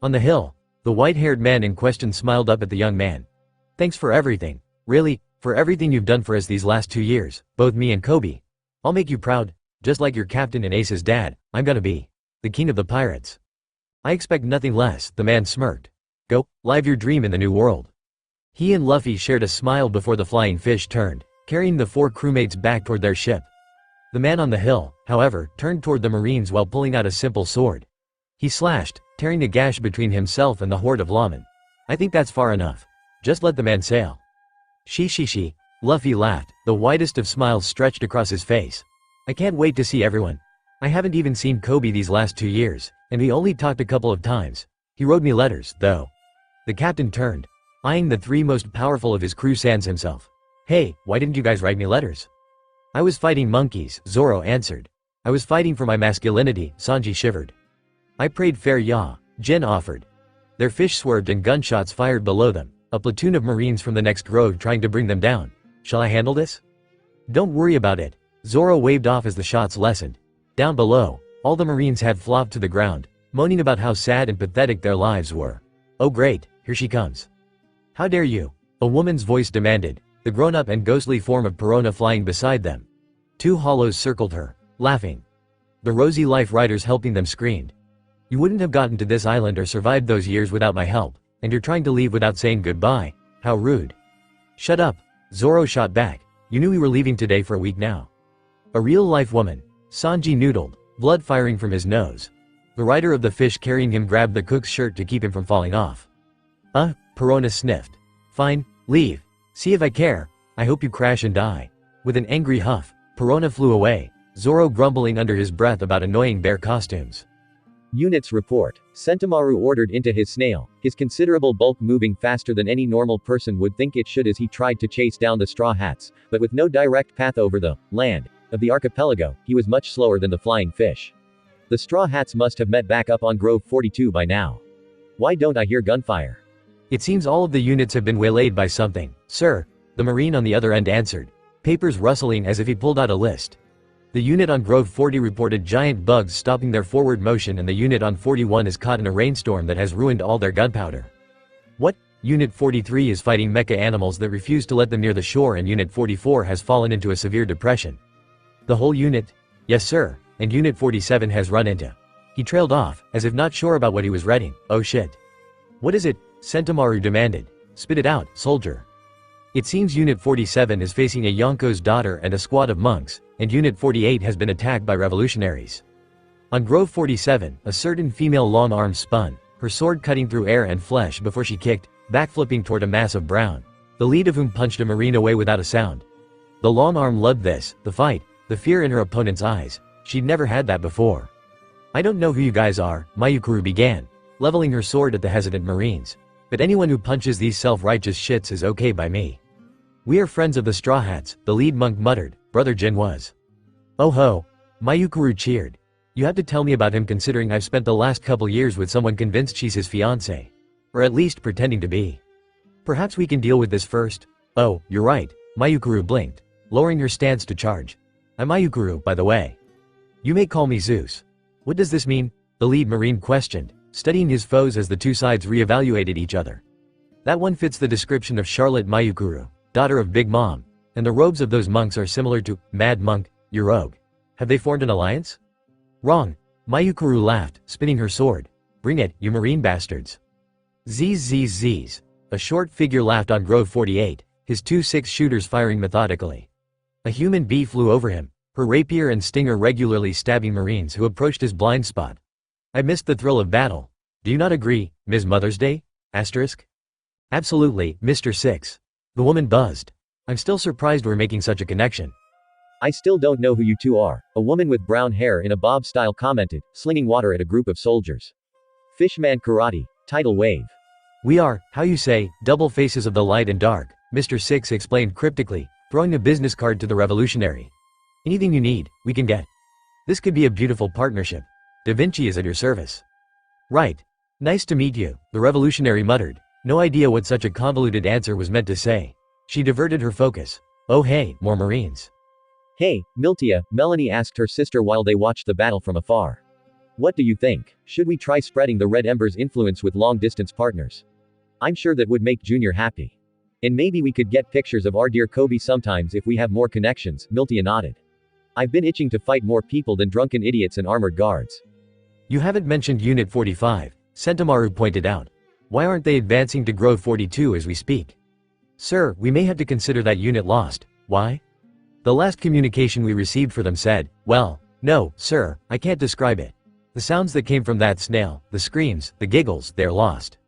On the hill, the white-haired man in question smiled up at the young man. Thanks for everything, really, for everything you've done for us these last 2 years, both me and Coby. I'll make you proud, just like your captain and Ace's dad, I'm gonna be the king of the pirates. I expect nothing less, the man smirked. Go, live your dream in the new world. He and Luffy shared a smile before the flying fish turned, carrying the 4 crewmates back toward their ship. The man on the hill, however, turned toward the marines while pulling out a simple sword. He slashed, tearing a gash between himself and the horde of lawmen. I think that's far enough. Just let the man sail. She, Luffy laughed, the widest of smiles stretched across his face. I can't wait to see everyone. I haven't even seen Coby these last 2 years, and we only talked a couple of times. He wrote me letters, though. The captain turned, eyeing the 3 most powerful of his crew sans himself. Hey, why didn't you guys write me letters? I was fighting monkeys, Zoro answered. I was fighting for my masculinity, Sanji shivered. I prayed fair ya, Jin offered. Their fish swerved and gunshots fired below them, a platoon of marines from the next grove trying to bring them down. Shall I handle this? Don't worry about it, Zoro waved off as the shots lessened. Down below, all the marines had flopped to the ground, moaning about how sad and pathetic their lives were. Oh great, here she comes. How dare you? A woman's voice demanded, the grown-up and ghostly form of Perona flying beside them. 2 hollows circled her, laughing. The Rosy Life Riders helping them screamed. You wouldn't have gotten to this island or survived those years without my help, and you're trying to leave without saying goodbye, how rude. Shut up, Zoro shot back, you knew we were leaving today for a week now. A real-life woman, Sanji noodled, blood firing from his nose. The rider of the fish carrying him grabbed the cook's shirt to keep him from falling off. Perona sniffed. Fine, leave. See if I care, I hope you crash and die. With an angry huff, Perona flew away, Zoro grumbling under his breath about annoying bear costumes. Units report. Sentomaru ordered into his snail, his considerable bulk moving faster than any normal person would think it should as he tried to chase down the Straw Hats, but with no direct path over the land of the archipelago, he was much slower than the flying fish. The Straw Hats must have met back up on Grove 42 by now. Why don't I hear gunfire? It seems all of the units have been waylaid by something, sir, the marine on the other end answered, papers rustling as if he pulled out a list. The unit on Grove 40 reported giant bugs stopping their forward motion and the unit on 41 is caught in a rainstorm that has ruined all their gunpowder. What? Unit 43 is fighting mecha animals that refuse to let them near the shore and Unit 44 has fallen into a severe depression. The whole unit? Yes sir, and Unit 47 has run into. He trailed off, as if not sure about what he was reading. Oh shit. What is it? Sentomaru demanded. Spit it out, soldier. It seems Unit 47 is facing a Yonko's daughter and a squad of monks, and Unit 48 has been attacked by revolutionaries. On Grove 47, a certain female long arm spun, her sword cutting through air and flesh before she kicked, backflipping toward a mass of brown, the lead of whom punched a marine away without a sound. The long arm loved this, the fight, the fear in her opponent's eyes. She'd never had that before. I don't know who you guys are, Mayukuru began, leveling her sword at the hesitant Marines. But anyone who punches these self-righteous shits is okay by me. We are friends of the Straw Hats, the lead monk muttered. Brother Jin was. Oh ho. Mayukuru cheered. You have to tell me about him considering I've spent the last couple years with someone convinced she's his fiancée. Or at least pretending to be. Perhaps we can deal with this first. Oh, you're right, Mayukuru blinked, lowering her stance to charge. I'm Mayukuru, by the way. You may call me Zeus. What does this mean? The lead Marine questioned, studying his foes as the two sides re-evaluated each other. That one fits the description of Charlotte Mayukuru, daughter of Big Mom, and the robes of those monks are similar to Mad Monk, your rogue. Have they formed an alliance? Wrong. Mayukuru laughed, spinning her sword. Bring it, you Marine bastards. Zzz. A short figure laughed on Grove 48, his 2 6-shooters firing methodically. A human bee flew over him, her rapier and stinger regularly stabbing Marines who approached his blind spot. I missed the thrill of battle. Do you not agree, Ms. Mother's Day? Asterisk? Absolutely, Mr. Six. The woman buzzed. I'm still surprised we're making such a connection. I still don't know who you two are, a woman with brown hair in a bob style commented, slinging water at a group of soldiers. Fishman Karate, tidal wave. We are, how you say, double faces of the light and dark, Mr. Six explained cryptically, throwing a business card to the revolutionary. Anything you need, we can get. This could be a beautiful partnership. Da Vinci is at your service. Right. Nice to meet you, the revolutionary muttered, no idea what such a convoluted answer was meant to say. She diverted her focus. Oh hey, more Marines. Hey, Miltia, Melanie asked her sister while they watched the battle from afar. What do you think? Should we try spreading the Red Ember's influence with long-distance partners? I'm sure that would make Junior happy. And maybe we could get pictures of our dear Coby sometimes if we have more connections, Miltia nodded. I've been itching to fight more people than drunken idiots and armored guards. You haven't mentioned Unit 45, Sentimaru pointed out. Why aren't they advancing to Grove 42 as we speak? Sir, we may have to consider that unit lost. Why? The last communication we received for them said, well, no, sir, I can't describe it. The sounds that came from that snail, the screams, the giggles, they're lost.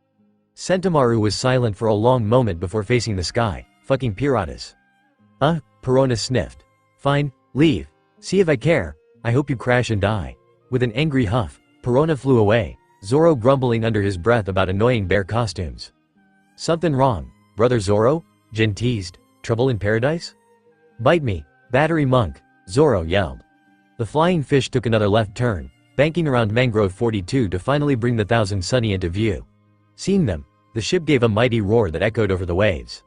Sentimaru was silent for a long moment before facing the sky. Fucking piratas. Perona sniffed. Fine, leave. See if I care. I hope you crash and die. With an angry huff, Perona flew away, Zoro grumbling under his breath about annoying bear costumes. Something wrong, Brother Zoro? Jin teased. Trouble in paradise? Bite me, battery monk, Zoro yelled. The flying fish took another left turn, banking around Mangrove 42 to finally bring the Thousand Sunny into view. Seeing them, the ship gave a mighty roar that echoed over the waves.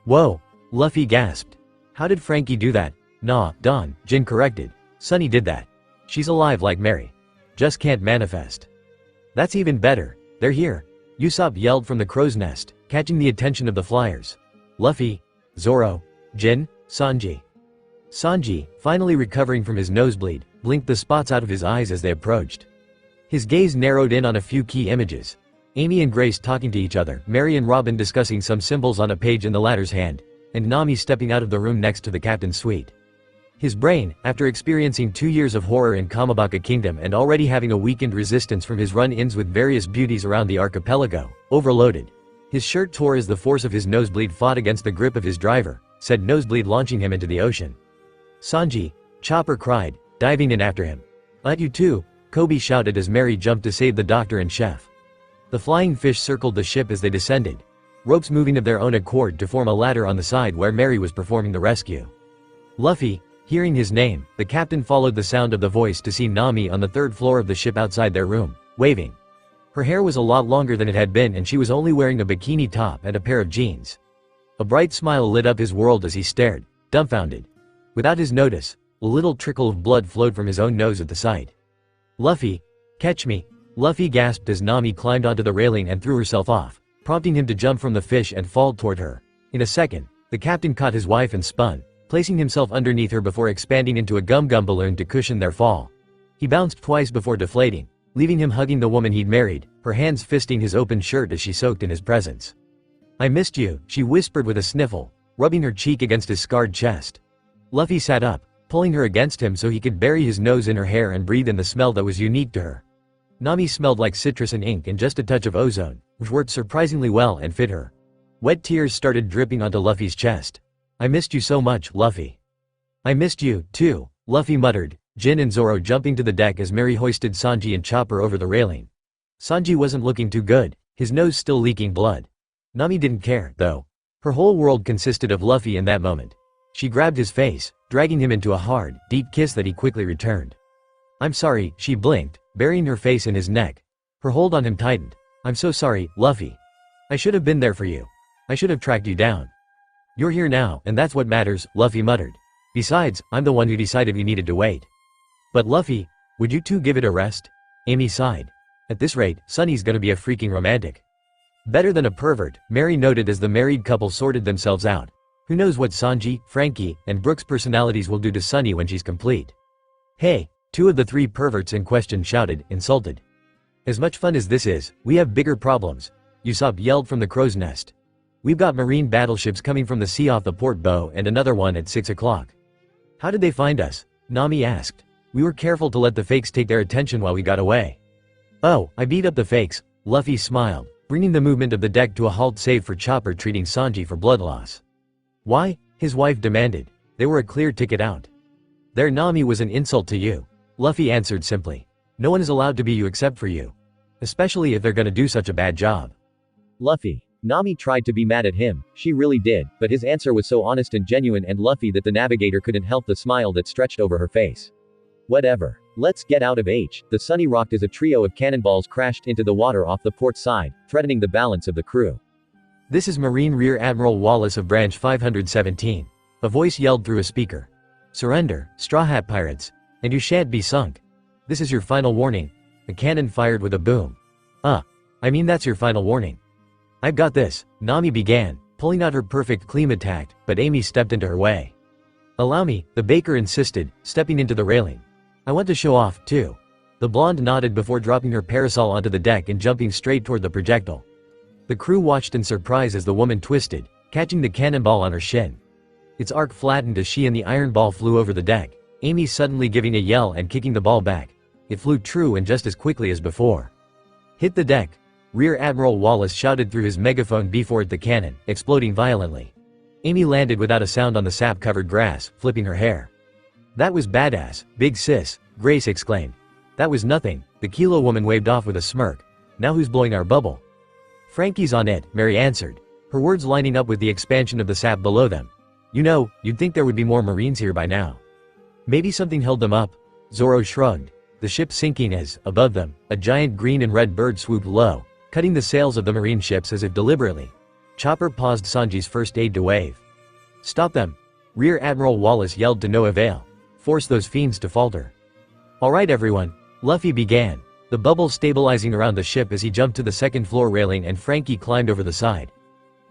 Whoa, Luffy gasped. How did Frankie do that? Nah, Don, Jin corrected. Sunny did that. She's alive like Mary. Just can't manifest. That's even better, they're here. Usopp yelled from the crow's nest, catching the attention of the flyers. Luffy, Zoro, Jin, Sanji. Sanji, finally recovering from his nosebleed, blinked the spots out of his eyes as they approached. His gaze narrowed in on a few key images. Amy and Grace talking to each other, Mary and Robin discussing some symbols on a page in the latter's hand, and Nami stepping out of the room next to the captain's suite. His brain, after experiencing 2 years of horror in Kamabaka Kingdom and already having a weakened resistance from his run-ins with various beauties around the archipelago, overloaded. His shirt tore as the force of his nosebleed fought against the grip of his driver, said Nosebleed launching him into the ocean. Sanji, Chopper cried, diving in after him. You too, Coby shouted as Mary jumped to save the doctor and chef. The flying fish circled the ship as they descended, ropes moving of their own accord to form a ladder on the side where Mary was performing the rescue. Luffy, hearing his name, the captain followed the sound of the voice to see Nami on the 3rd floor of the ship outside their room, waving. Her hair was a lot longer than it had been and she was only wearing a bikini top and a pair of jeans. A bright smile lit up his world as he stared, dumbfounded. Without his notice, a little trickle of blood flowed from his own nose at the sight. Luffy, catch me, Luffy gasped as Nami climbed onto the railing and threw herself off, prompting him to jump from the fish and fall toward her. In a second, the captain caught his wife and spun, placing himself underneath her before expanding into a gum-gum balloon to cushion their fall. He bounced twice before deflating, leaving him hugging the woman he'd married, her hands fisting his open shirt as she soaked in his presence. I missed you, she whispered with a sniffle, rubbing her cheek against his scarred chest. Luffy sat up, pulling her against him so he could bury his nose in her hair and breathe in the smell that was unique to her. Nami smelled like citrus and ink and just a touch of ozone, which worked surprisingly well and fit her. Wet tears started dripping onto Luffy's chest. I missed you so much, Luffy. I missed you, too, Luffy muttered, Jin and Zoro jumping to the deck as Mary hoisted Sanji and Chopper over the railing. Sanji wasn't looking too good, his nose still leaking blood. Nami didn't care, though. Her whole world consisted of Luffy in that moment. She grabbed his face, dragging him into a hard, deep kiss that he quickly returned. "I'm sorry," she blinked, burying her face in his neck. Her hold on him tightened. "I'm so sorry, Luffy. I should have been there for you. I should have tracked you down. You're here now, and that's what matters," Luffy muttered. "Besides, I'm the one who decided we needed to wait." "But Luffy, would you two give it a rest?" Amy sighed. "At this rate, Sunny's gonna be a freaking romantic." "Better than a pervert," Mary noted as the married couple sorted themselves out. Who knows what Sanji, Frankie, and Brooke's personalities will do to Sunny when she's complete. "Hey," two of the three perverts in question shouted, insulted. "As much fun as this is, we have bigger problems," Usopp yelled from the crow's nest. "We've got marine battleships coming from the sea off the port bow and another one at 6 o'clock. "How did they find us?" Nami asked. "We were careful to let the fakes take their attention while we got away." "Oh, I beat up the fakes," Luffy smiled, bringing the movement of the deck to a halt save for Chopper treating Sanji for blood loss. "Why?" his wife demanded. "They were a clear ticket out." "Their Nami was an insult to you," Luffy answered simply. "No one is allowed to be you except for you. Especially if they're gonna do such a bad job." Luffy. Nami tried to be mad at him, she really did, but his answer was so honest and genuine and Luffy that the navigator couldn't help the smile that stretched over her face. "Whatever. Let's get out of H." The Sunny rocked as a trio of cannonballs crashed into the water off the port side, threatening the balance of the crew. "This is Marine Rear Admiral Wallace of Branch 517. A voice yelled through a speaker. "Surrender, Straw Hat Pirates, and you shan't be sunk. This is your final warning." A cannon fired with a boom. I mean that's your final warning." "I've got this," Nami began, pulling out her perfect clean attack, but Amy stepped into her way. "Allow me," the baker insisted, stepping into the railing. "I want to show off, too." The blonde nodded before dropping her parasol onto the deck and jumping straight toward the projectile. The crew watched in surprise as the woman twisted, catching the cannonball on her shin. Its arc flattened as she and the iron ball flew over the deck, Amy suddenly giving a yell and kicking the ball back. It flew true and just as quickly as before. "Hit the deck," Rear Admiral Wallace shouted through his megaphone before the cannon, exploding violently. Amy landed without a sound on the sap-covered grass, flipping her hair. "That was badass, big sis," Grace exclaimed. "That was nothing," the Kilo woman waved off with a smirk. "Now who's blowing our bubble?" "Frankie's on it," Mary answered, her words lining up with the expansion of the sap below them. "You know, you'd think there would be more Marines here by now." "Maybe something held them up," Zoro shrugged. The ship sinking as, above them, a giant green and red bird swooped low, cutting the sails of the Marine ships as if deliberately. Chopper paused Sanji's first aid to wave. "Stop them," Rear Admiral Wallace yelled to no avail. "Force those fiends to falter." "All right everyone," Luffy began, the bubble stabilizing around the ship as he jumped to the second floor railing and Frankie climbed over the side.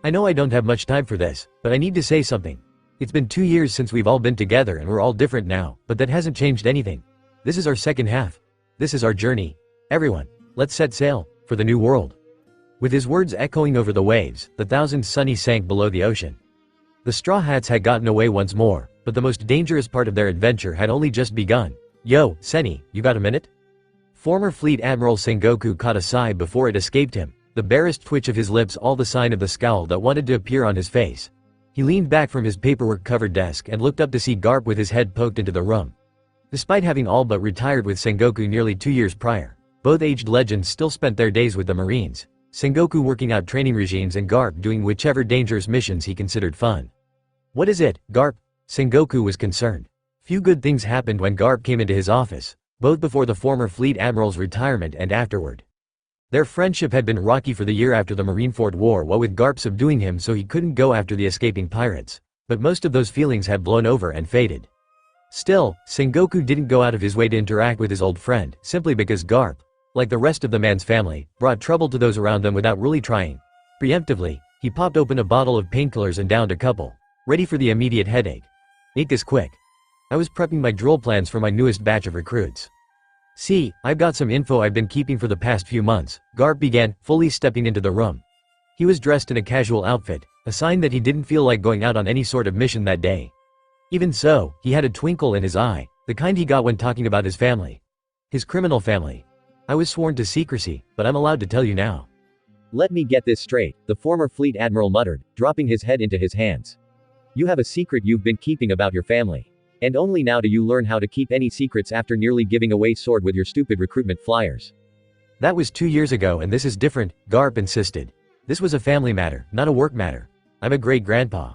"I know I don't have much time for this, but I need to say something. It's been 2 years since we've all been together and we're all different now, but that hasn't changed anything. This is our second half. This is our journey. Everyone, let's set sail for the new world." With his words echoing over the waves, the 1,000 Sunny sank below the ocean. The Straw Hats had gotten away once more, but the most dangerous part of their adventure had only just begun. "Yo, Senny, you got a minute?" Former Fleet Admiral Sengoku caught a sigh before it escaped him, the barest twitch of his lips all the sign of the scowl that wanted to appear on his face. He leaned back from his paperwork-covered desk and looked up to see Garp with his head poked into the room. Despite having all but retired with Sengoku nearly 2 years prior, both aged legends still spent their days with the Marines, Sengoku working out training regimes and Garp doing whichever dangerous missions he considered fun. "What is it, Garp?" Sengoku was concerned. Few good things happened when Garp came into his office, both before the former Fleet Admiral's retirement and afterward. Their friendship had been rocky for the year after the Marineford War, what with Garp subduing him so he couldn't go after the escaping pirates, but most of those feelings had blown over and faded. Still, Sengoku didn't go out of his way to interact with his old friend, simply because Garp, like the rest of the man's family, brought trouble to those around them without really trying. Preemptively, he popped open a bottle of painkillers and downed a couple, ready for the immediate headache. "Ate this quick. I was prepping my drill plans for my newest batch of recruits. See, I've got some info I've been keeping for the past few months," Garp began, fully stepping into the room. He was dressed in a casual outfit, a sign that he didn't feel like going out on any sort of mission that day. Even so, he had a twinkle in his eye, the kind he got when talking about his family. His criminal family. "I was sworn to secrecy, but I'm allowed to tell you now." "Let me get this straight," the former Fleet Admiral muttered, dropping his head into his hands. "You have a secret you've been keeping about your family." And only now do you learn how to keep any secrets after nearly giving away sword with your stupid recruitment flyers. That was 2 years ago and this is different, Garp insisted. This was a family matter, not a work matter. I'm a great-grandpa.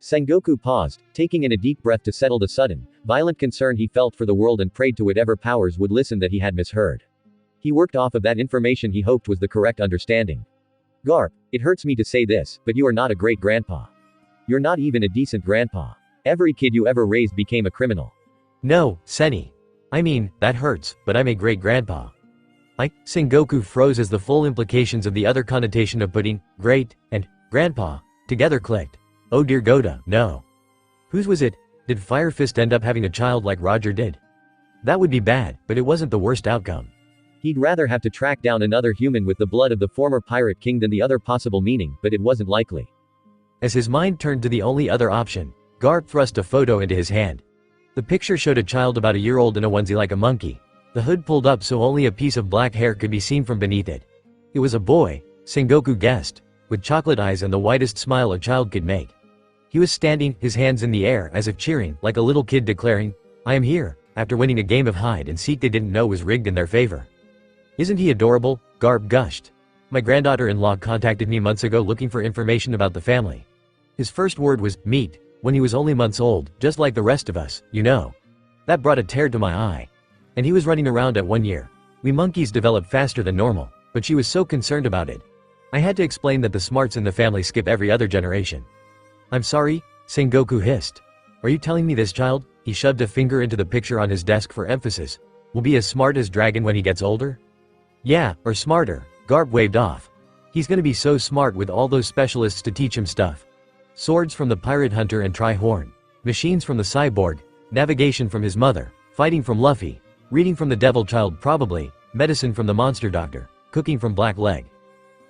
Sengoku paused, taking in a deep breath to settle the sudden, violent concern he felt for the world and prayed to whatever powers would listen that he had misheard. He worked off of that information he hoped was the correct understanding. Garp, it hurts me to say this, but you are not a great-grandpa. You're not even a decent grandpa. Every kid you ever raised became a criminal. No, Senny. I mean, that hurts, but I'm a great-grandpa. Sengoku froze as the full implications of the other connotation of putting great and grandpa together clicked. Oh dear Goda, no. Whose was it? Did Fire Fist end up having a child like Roger did? That would be bad, but it wasn't the worst outcome. He'd rather have to track down another human with the blood of the former pirate king than the other possible meaning, but it wasn't likely. As his mind turned to the only other option, Garp thrust a photo into his hand. The picture showed a child about a year old in a onesie like a monkey. The hood pulled up so only a piece of black hair could be seen from beneath it. It was a boy, Sengoku guessed, with chocolate eyes and the widest smile a child could make. He was standing, his hands in the air as if cheering, like a little kid declaring, I am here, after winning a game of hide and seek they didn't know was rigged in their favor. Isn't he adorable? Garp gushed. My granddaughter-in-law contacted me months ago looking for information about the family. His first word was, meat, when he was only months old, just like the rest of us, you know. That brought a tear to my eye. And he was running around at 1 year. We monkeys develop faster than normal, but she was so concerned about it. I had to explain that the smarts in the family skip every other generation. I'm sorry, Sengoku hissed. Are you telling me this child, he shoved a finger into the picture on his desk for emphasis, will be as smart as Dragon when he gets older? Yeah, or smarter, Garp waved off. He's gonna be so smart with all those specialists to teach him stuff. Swords from the pirate hunter and Tri-Horn. Machines from the cyborg. Navigation from his mother. Fighting from Luffy. Reading from the devil child probably. Medicine from the monster doctor. Cooking from Black Leg.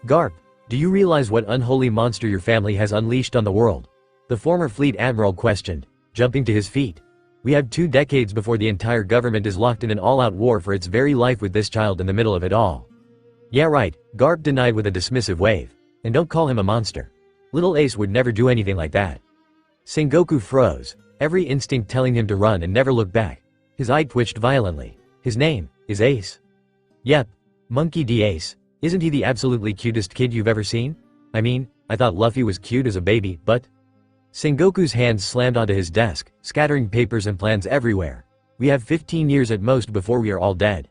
Garp, do you realize what unholy monster your family has unleashed on the world? The former fleet admiral questioned, jumping to his feet. We have 2 decades before the entire government is locked in an all-out war for its very life with this child in the middle of it all. Yeah right, Garp denied with a dismissive wave. And don't call him a monster. Little Ace would never do anything like that. Sengoku froze, every instinct telling him to run and never look back. His eye twitched violently. His name is Ace. Yep, Monkey D. Ace. Isn't he the absolutely cutest kid you've ever seen? I mean, I thought Luffy was cute as a baby, but… Sengoku's hands slammed onto his desk, scattering papers and plans everywhere. We have 15 years at most before we are all dead.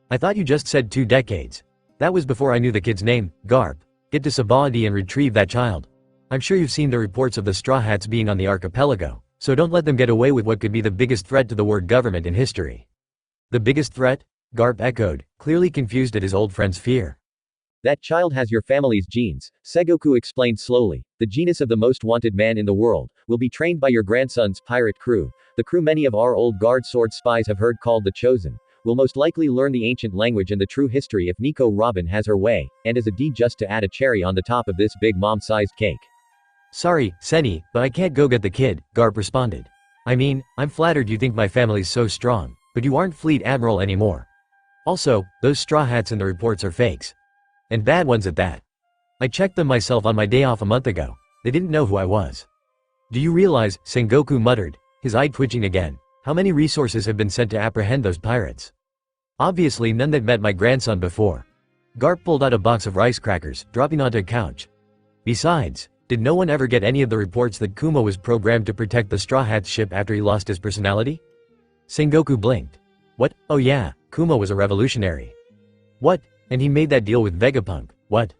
I thought you just said 2 decades. That was before I knew the kid's name. Garp, get to Sabaody and retrieve that child. I'm sure you've seen the reports of the Straw Hats being on the archipelago, so don't let them get away with what could be the biggest threat to the word government in history. The biggest threat? Garp echoed, clearly confused at his old friend's fear. That child has your family's genes, Sengoku explained slowly. The genus of the most wanted man in the world, will be trained by your grandson's pirate crew. The crew many of our old guard sword spies have heard called the Chosen, will most likely learn the ancient language and the true history if Nico Robin has her way, and as a deed just to add a cherry on the top of this big mom-sized cake. Sorry, Senny, but I can't go get the kid, Garp responded. I mean, I'm flattered you think my family's so strong, but you aren't Fleet Admiral anymore. Also, those Straw Hats in the reports are fakes. And bad ones at that. I checked them myself on my day off a month ago. They didn't know who I was. Do you realize, Sengoku muttered, his eye twitching again, how many resources have been sent to apprehend those pirates? Obviously none that met my grandson before. Garp pulled out a box of rice crackers, dropping onto a couch. Besides, did no one ever get any of the reports that Kuma was programmed to protect the Straw Hats ship after he lost his personality? Sengoku blinked. What? Oh yeah, Kuma was a revolutionary. What? And he made that deal with Vegapunk. What?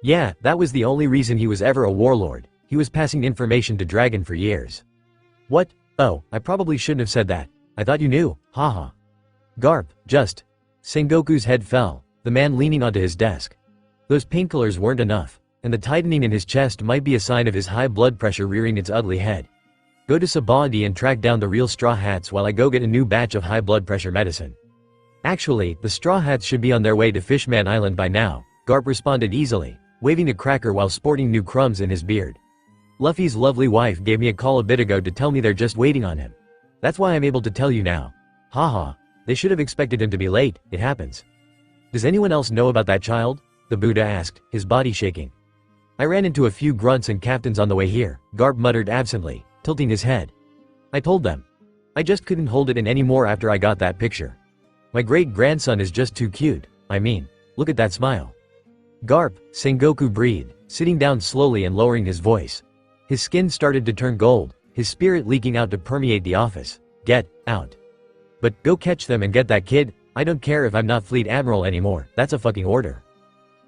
Yeah, that was the only reason he was ever a warlord. He was passing information to Dragon for years. What? Oh, I probably shouldn't have said that. I thought you knew, haha. Garp, just. Sengoku's head fell, the man leaning onto his desk. Those painkillers weren't enough, and the tightening in his chest might be a sign of his high blood pressure rearing its ugly head. Go to Sabaody and track down the real Straw Hats while I go get a new batch of high blood pressure medicine. Actually, the Straw Hats should be on their way to Fishman Island by now, Garp responded easily, waving a cracker while sporting new crumbs in his beard. Luffy's lovely wife gave me a call a bit ago to tell me they're just waiting on him. That's why I'm able to tell you now. Haha, they should have expected him to be late, it happens. Does anyone else know about that child? The Buddha asked, his body shaking. I ran into a few grunts and captains on the way here, Garp muttered absently, tilting his head. I told them. I just couldn't hold it in anymore after I got that picture. My great-grandson is just too cute. I mean, look at that smile. Garp, Sengoku breathed, sitting down slowly and lowering his voice. His skin started to turn gold, his spirit leaking out to permeate the office. Get out. But go catch them and get that kid. I don't care if I'm not fleet admiral anymore, that's a fucking order.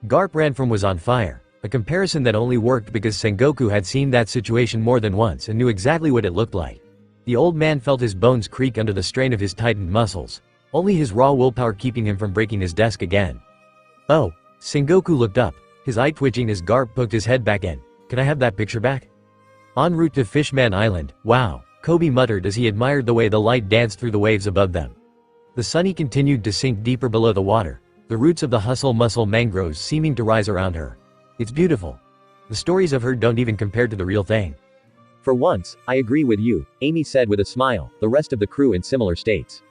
Garp ran from was on fire, a comparison that only worked because Sengoku had seen that situation more than once and knew exactly what it looked like. The old man felt his bones creak under the strain of his tightened muscles, only his raw willpower keeping him from breaking his desk again. Oh, Sengoku looked up, his eye twitching as Garp poked his head back in. Can I have that picture back? En route to Fishman Island, wow, Coby muttered as he admired the way the light danced through the waves above them. The sunny continued to sink deeper below the water, the roots of the hustle-muscle mangroves seeming to rise around her. It's beautiful. The stories I've heard don't even compare to the real thing. For once, I agree with you, Amy said with a smile, the rest of the crew in similar states.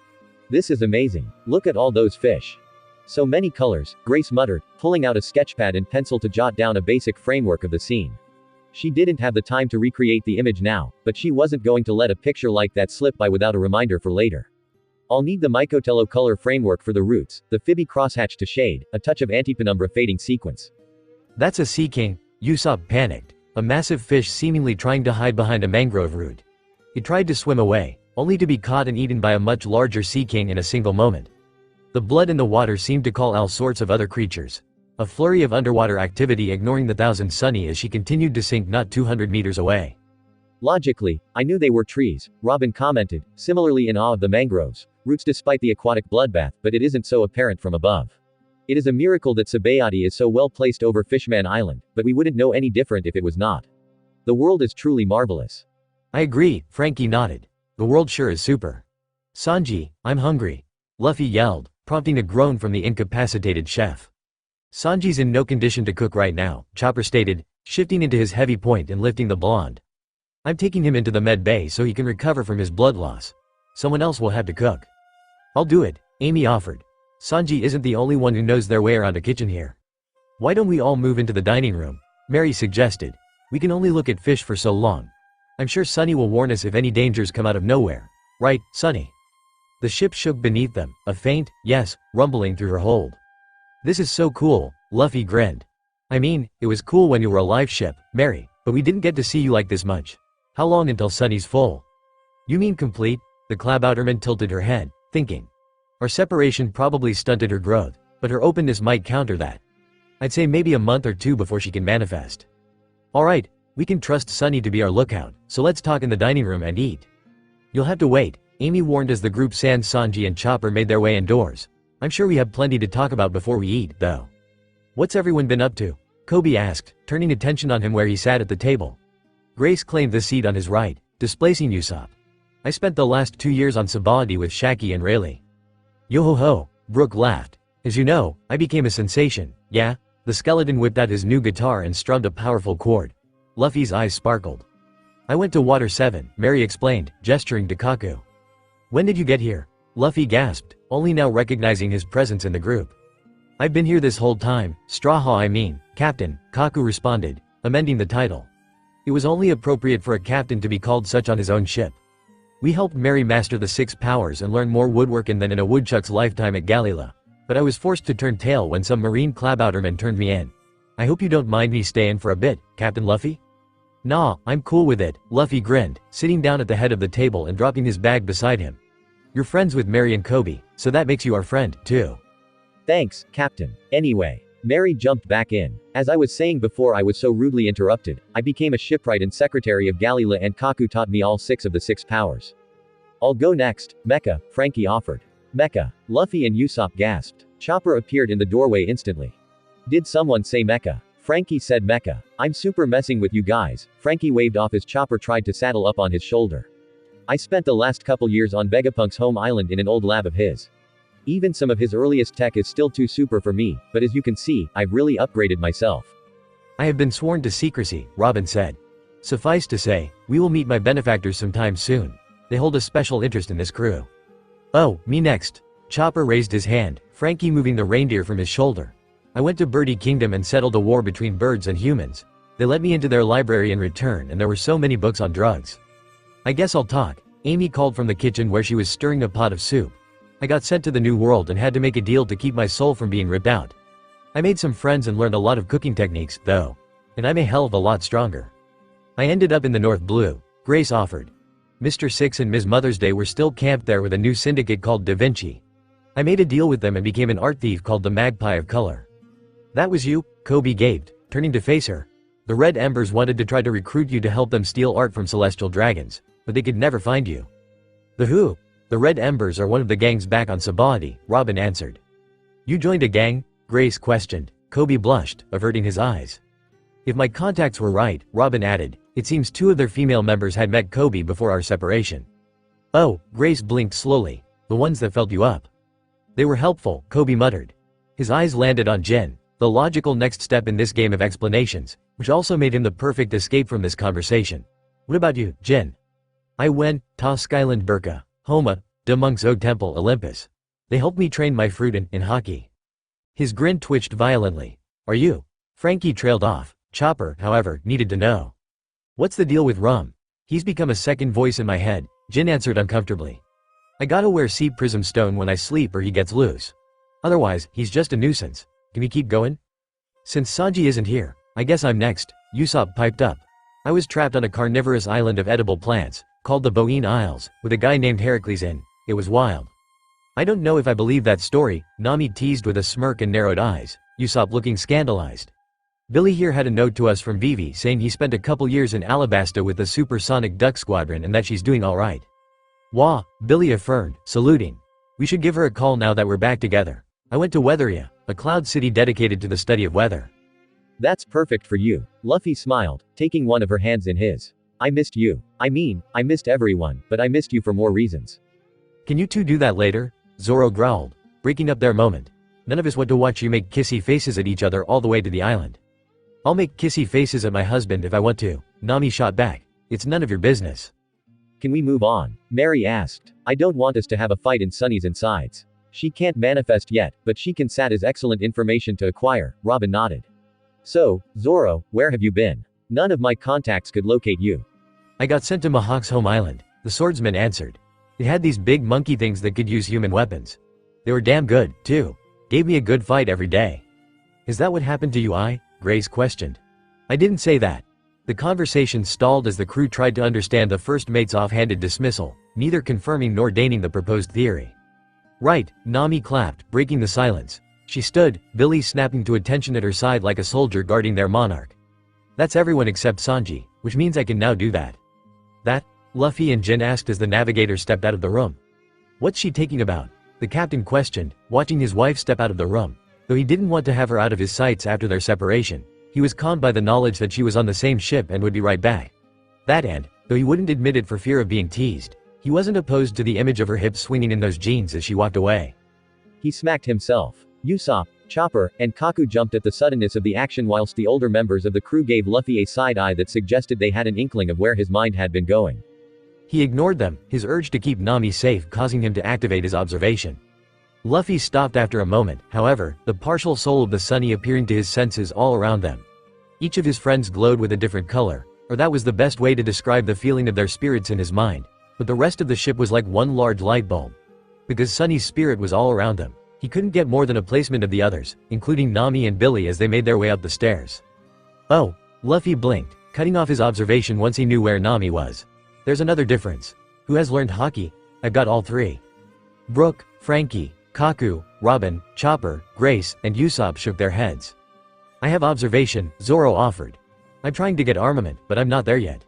This is amazing. Look at all those fish. So many colors, Grace muttered, pulling out a sketchpad and pencil to jot down a basic framework of the scene. She didn't have the time to recreate the image now, but she wasn't going to let a picture like that slip by without a reminder for later. I'll need the Mycotello color framework for the roots, the Phoebe crosshatch to shade, a touch of antipenumbra fading sequence. That's a sea king, Usopp panicked, a massive fish seemingly trying to hide behind a mangrove root. He tried to swim away, only to be caught and eaten by a much larger sea king in a single moment. The blood in the water seemed to call all sorts of other creatures. A flurry of underwater activity ignoring the Thousand Sunny as she continued to sink not 200 meters away. Logically, I knew they were trees, Robin commented, similarly in awe of the mangroves, roots despite the aquatic bloodbath, but it isn't so apparent from above. It is a miracle that Sabayati is so well placed over Fishman Island, but we wouldn't know any different if it was not. The world is truly marvelous. I agree, Frankie nodded. The world sure is super. Sanji, I'm hungry. Luffy yelled, prompting a groan from the incapacitated chef. Sanji's in no condition to cook right now, Chopper stated, shifting into his heavy point and lifting the blonde. I'm taking him into the med bay so he can recover from his blood loss. Someone else will have to cook. I'll do it, Amy offered. Sanji isn't the only one who knows their way around a kitchen here. Why don't we all move into the dining room? Mary suggested. We can only look at fish for so long. I'm sure Sunny will warn us if any dangers come out of nowhere. Right, Sunny? The ship shook beneath them, a faint, yes, rumbling through her hold. This is so cool, Luffy grinned. I mean, it was cool when you were a live ship, Mary, but we didn't get to see you like this much. How long until Sunny's full? You mean complete? The Klabouterman tilted her head, thinking. Our separation probably stunted her growth, but her openness might counter that. I'd say maybe a month or two before she can manifest. Alright, we can trust Sunny to be our lookout, so let's talk in the dining room and eat. You'll have to wait, Amy warned as the group sans Sanji and Chopper made their way indoors. I'm sure we have plenty to talk about before we eat, though. What's everyone been up to? Coby asked, turning attention on him where he sat at the table. Grace claimed the seat on his right, displacing Usopp. I spent the last 2 years on Sabaody with Shaki and Rayleigh. Yo-ho-ho, Brooke laughed. As you know, I became a sensation, yeah? The skeleton whipped out his new guitar and strummed a powerful chord. Luffy's eyes sparkled. I went to Water 7, Mary explained, gesturing to Kaku. When did you get here? Luffy gasped, only now recognizing his presence in the group. I've been here this whole time, Captain, Kaku responded, amending the title. It was only appropriate for a captain to be called such on his own ship. We helped Mary master the 6 powers and learn more woodworking than in a woodchuck's lifetime at Galila. But I was forced to turn tail when some marine Klabouterman turned me in. I hope you don't mind me staying for a bit, Captain Luffy? Nah, I'm cool with it, Luffy grinned, sitting down at the head of the table and dropping his bag beside him. You're friends with Mary and Coby, so that makes you our friend, too. Thanks, Captain. Anyway, Mary jumped back in. As I was saying before I was so rudely interrupted, I became a shipwright and secretary of Galila and Kaku taught me all 6 of the 6 powers. I'll go next, Mecha, Frankie offered. Mecha. Luffy and Usopp gasped. Chopper appeared in the doorway instantly. Did someone say Mecha? Frankie said Mecha. I'm super messing with you guys, Frankie waved off as Chopper tried to saddle up on his shoulder. I spent the last couple years on Vegapunk's home island in an old lab of his. Even some of his earliest tech is still too super for me, but as you can see, I've really upgraded myself. I have been sworn to secrecy, Robin said. Suffice to say, we will meet my benefactors sometime soon. They hold a special interest in this crew. Oh, me next. Chopper raised his hand, Frankie moving the reindeer from his shoulder. I went to Birdie Kingdom and settled a war between birds and humans. They let me into their library in return and there were so many books on drugs. I guess I'll talk. Amy called from the kitchen where she was stirring a pot of soup. I got sent to the new world and had to make a deal to keep my soul from being ripped out. I made some friends and learned a lot of cooking techniques, though. And I'm a hell of a lot stronger. I ended up in the North Blue, Grace offered. Mr. Six and Ms. Mother's Day were still camped there with a new syndicate called Da Vinci. I made a deal with them and became an art thief called the Magpie of Color. That was you? Coby gaped, turning to face her. The Red Embers wanted to try to recruit you to help them steal art from celestial dragons, but they could never find you. The who? The Red Embers are one of the gangs back on Sabadi, Robin answered. You joined a gang? Grace questioned. Coby blushed, averting his eyes. If my contacts were right, Robin added, it seems 2 of their female members had met Coby before our separation. Oh, Grace blinked slowly. The ones that felt you up. They were helpful, Coby muttered. His eyes landed on Jin, the logical next step in this game of explanations, which also made him the perfect escape from this conversation. What about you, Jin? I went, Ta Skyland Burka, Homa, De Monk's Ode Temple Olympus. They helped me train my fruit in hockey. His grin twitched violently. Are you? Frankie trailed off. Chopper, however, needed to know. What's the deal with Rum? He's become a second voice in my head, Jin answered uncomfortably. I gotta wear sea prism stone when I sleep or he gets loose. Otherwise, he's just a nuisance. Can we keep going? Since Sanji isn't here, I guess I'm next, Usopp piped up. I was trapped on a carnivorous island of edible plants, called the Boeing Isles, with a guy named Heracles in. It was wild. I don't know if I believe that story, Nami teased with a smirk and narrowed eyes, Usopp looking scandalized. Billy here had a note to us from Vivi saying he spent a couple years in Alabasta with the Supersonic Duck Squadron and that she's doing alright. Wah, Billy affirmed, saluting. We should give her a call now that we're back together. I went to Weatheria, a cloud city dedicated to the study of weather. That's perfect for you. Luffy smiled, taking one of her hands in his. I missed you. I mean, I missed everyone, but I missed you for more reasons. Can you two do that later? Zoro growled, breaking up their moment. None of us want to watch you make kissy faces at each other all the way to the island. I'll make kissy faces at my husband if I want to, Nami shot back. It's none of your business. Can we move on? Mary asked. I don't want us to have a fight in Sunny's insides. She can't manifest yet, but she can sat as excellent information to acquire, Robin nodded. So, Zoro, where have you been? None of my contacts could locate you. I got sent to Mihawk's home island, the swordsman answered. It had these big monkey things that could use human weapons. They were damn good, too. Gave me a good fight every day. Is that what happened to you? Grace questioned. I didn't say that. The conversation stalled as the crew tried to understand the first mate's offhanded dismissal, neither confirming nor denying the proposed theory. Right, Nami clapped, breaking the silence. She stood, Billy snapping to attention at her side like a soldier guarding their monarch. That's everyone except Sanji, which means I can now do that. That? Luffy and Jin asked as the navigator stepped out of the room. What's she taking about? The captain questioned, watching his wife step out of the room. Though he didn't want to have her out of his sights after their separation, he was calmed by the knowledge that she was on the same ship and would be right back. That and, though he wouldn't admit it for fear of being teased, he wasn't opposed to the image of her hips swinging in those jeans as she walked away. He smacked himself. Usopp, Chopper, and Kaku jumped at the suddenness of the action whilst the older members of the crew gave Luffy a side eye that suggested they had an inkling of where his mind had been going. He ignored them, his urge to keep Nami safe causing him to activate his observation. Luffy stopped after a moment, however, the partial soul of the Sunny appearing to his senses all around them. Each of his friends glowed with a different color, or that was the best way to describe the feeling of their spirits in his mind, but the rest of the ship was like one large light bulb. Because Sunny's spirit was all around them, he couldn't get more than a placement of the others, including Nami and Billy as they made their way up the stairs. Oh, Luffy blinked, cutting off his observation once he knew where Nami was. There's another difference. Who has learned hockey? I've got all three. Brook, Frankie, Kaku, Robin, Chopper, Grace, and Usopp shook their heads. I have observation, Zoro offered. I'm trying to get armament, but I'm not there yet.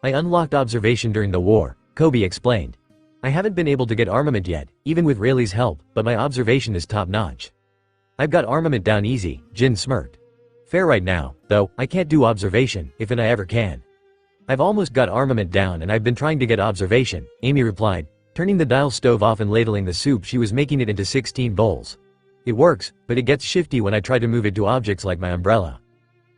I unlocked observation during the war, Coby explained. I haven't been able to get armament yet, even with Rayleigh's help, but my observation is top-notch. I've got armament down easy, Jin smirked. Fair right now, though, I can't do observation, if and I ever can. I've almost got armament down and I've been trying to get observation, Amy replied, turning the dial stove off and ladling the soup she was making it into 16 bowls. It works, but it gets shifty when I try to move it to objects like my umbrella.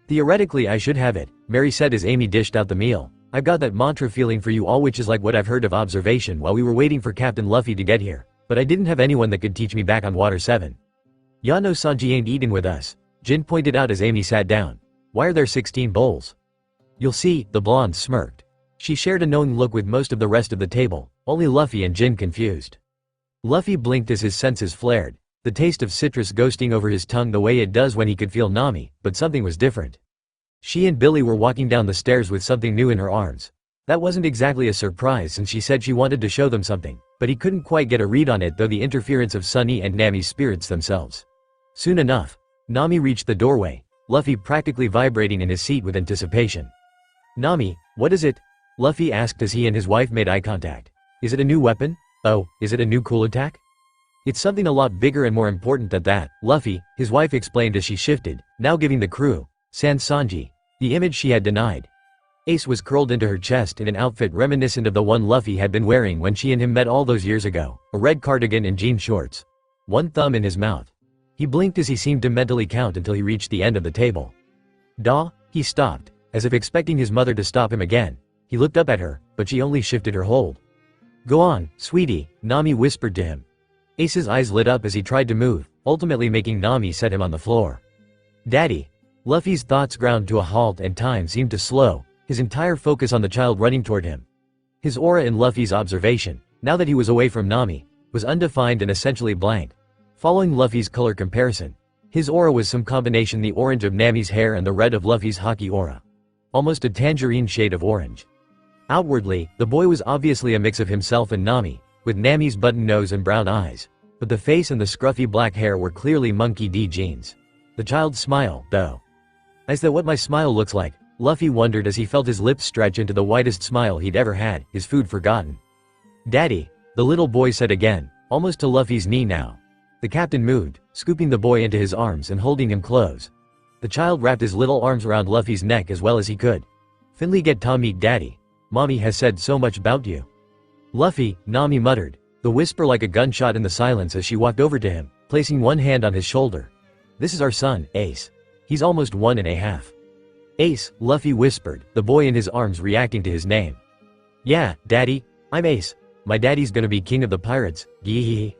Theoretically I should have it, Mary said as Amy dished out the meal. I've got that mantra feeling for you all, which is like what I've heard of observation while we were waiting for Captain Luffy to get here, but I didn't have anyone that could teach me back on Water 7. Yano Sanji ain't eating with us, Jin pointed out as Amy sat down. Why are there 16 bowls? You'll see, the blonde smirked. She shared a knowing look with most of the rest of the table, only Luffy and Jin confused. Luffy blinked as his senses flared, the taste of citrus ghosting over his tongue the way it does when he could feel Nami, but something was different. She and Billy were walking down the stairs with something new in her arms. That wasn't exactly a surprise since she said she wanted to show them something, but he couldn't quite get a read on it through the interference of Sunny and Nami's spirits themselves. Soon enough, Nami reached the doorway, Luffy practically vibrating in his seat with anticipation. "Nami, what is it?" Luffy asked as he and his wife made eye contact. "Is it a new weapon? Oh, is it a new cool attack?" "It's something a lot bigger and more important than that," Luffy, his wife explained as she shifted, now giving the crew, Sanji, the image she had denied. Ace was curled into her chest in an outfit reminiscent of the one Luffy had been wearing when she and him met all those years ago, a red cardigan and jean shorts. One thumb in his mouth. He blinked as he seemed to mentally count until he reached the end of the table. "Daw," he stopped, as if expecting his mother to stop him again. He looked up at her, but she only shifted her hold. "Go on, sweetie," Nami whispered to him. Ace's eyes lit up as he tried to move, ultimately making Nami set him on the floor. "Daddy." Luffy's thoughts ground to a halt and time seemed to slow, his entire focus on the child running toward him. His aura in Luffy's observation, now that he was away from Nami, was undefined and essentially blank. Following Luffy's color comparison, his aura was some combination the orange of Nami's hair and the red of Luffy's hockey aura. Almost a tangerine shade of orange. Outwardly, the boy was obviously a mix of himself and Nami, with Nami's button nose and brown eyes, but the face and the scruffy black hair were clearly Monkey D genes. The child's smile, though. "Is that what my smile looks like?" Luffy wondered as he felt his lips stretch into the widest smile he'd ever had, his food forgotten. "Daddy," the little boy said again, almost to Luffy's knee now. The captain moved, scooping the boy into his arms and holding him close. The child wrapped his little arms around Luffy's neck as well as he could. "Finally get to meet Daddy. Mommy has said so much about you." "Luffy," Nami muttered, the whisper like a gunshot in the silence as she walked over to him, placing one hand on his shoulder. "This is our son, Ace. He's almost 1.5. "Ace," Luffy whispered, the boy in his arms reacting to his name. "Yeah, Daddy, I'm Ace. My daddy's gonna be king of the pirates, gee."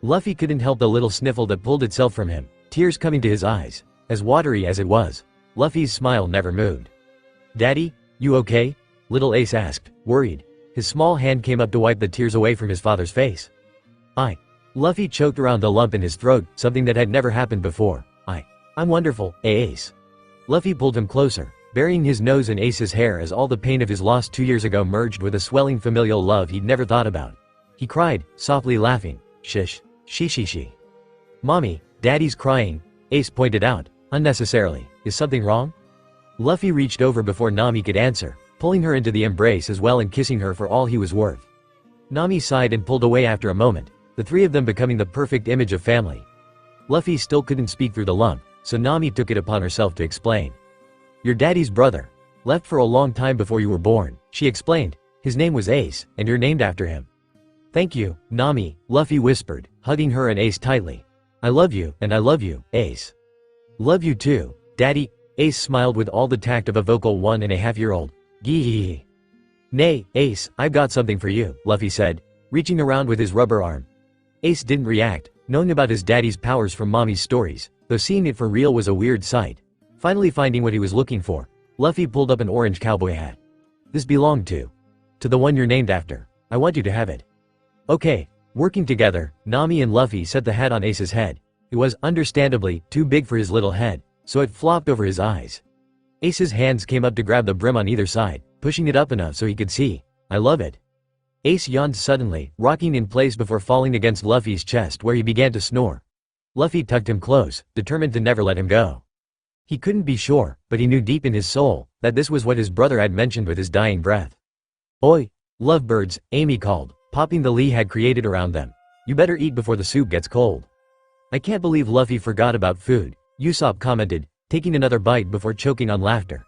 Luffy couldn't help the little sniffle that pulled itself from him, tears coming to his eyes. As watery as it was, Luffy's smile never moved. "Daddy, you okay?" little Ace asked, worried. His small hand came up to wipe the tears away from his father's face. Luffy choked around the lump in his throat, something that had never happened before. I'm wonderful, Ace." Luffy pulled him closer, burying his nose in Ace's hair as all the pain of his loss 2 years ago merged with a swelling familial love he'd never thought about. He cried, softly laughing, "Shish, she. Mommy, Daddy's crying," Ace pointed out, unnecessarily. "Is something wrong?" Luffy reached over before Nami could answer, pulling her into the embrace as well and kissing her for all he was worth. Nami sighed and pulled away after a moment, the three of them becoming the perfect image of family. Luffy still couldn't speak through the lump, so Nami took it upon herself to explain. "Your daddy's brother. Left for a long time before you were born," she explained. "His name was Ace, and you're named after him." "Thank you, Nami," Luffy whispered, hugging her and Ace tightly. "I love you, and I love you, Ace." "Love you too, Daddy," Ace smiled with all the tact of a vocal 1.5-year-old. "Gee. "Nay, Ace, I've got something for you," Luffy said, reaching around with his rubber arm. Ace didn't react, knowing about his daddy's powers from Mommy's stories, though seeing it for real was a weird sight. Finally finding what he was looking for, Luffy pulled up an orange cowboy hat. "This belonged to the one you're named after. I want you to have it." "Okay." Working together, Nami and Luffy set the hat on Ace's head. It was, understandably, too big for his little head, so it flopped over his eyes. Ace's hands came up to grab the brim on either side, pushing it up enough so he could see. "I love it." Ace yawned suddenly, rocking in place before falling against Luffy's chest where he began to snore. Luffy tugged him close, determined to never let him go. He couldn't be sure, but he knew deep in his soul, that this was what his brother had mentioned with his dying breath. "Oi, lovebirds," Amy called, popping the Lee had created around them. "You better eat before the soup gets cold." "I can't believe Luffy forgot about food," Usopp commented, taking another bite before choking on laughter.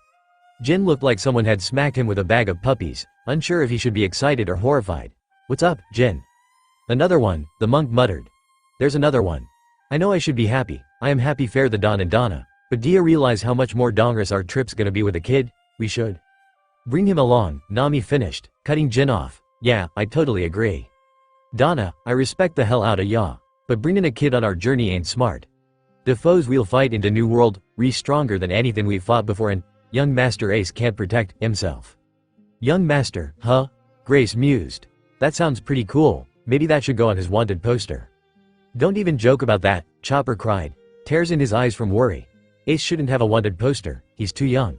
Jin looked like someone had smacked him with a bag of puppies, unsure if he should be excited or horrified. "What's up, Jin?" "Another one," the monk muttered. "There's another one. I know I should be happy, I am happy fair the Don and Donna, but do you realize how much more dangerous our trip's gonna be with a kid? We should bring him along," Nami finished, cutting Jin off. "Yeah, I totally agree. Donna, I respect the hell out of ya, but bringing a kid on our journey ain't smart. The foes we'll fight in the new world, stronger than anything we've fought before and young Master Ace can't protect himself." "Young Master, huh?" Grace mused. That sounds pretty cool, maybe that should go on his wanted poster. Don't even joke about that, Chopper cried, tears in his eyes from worry. Ace shouldn't have a wanted poster, he's too young.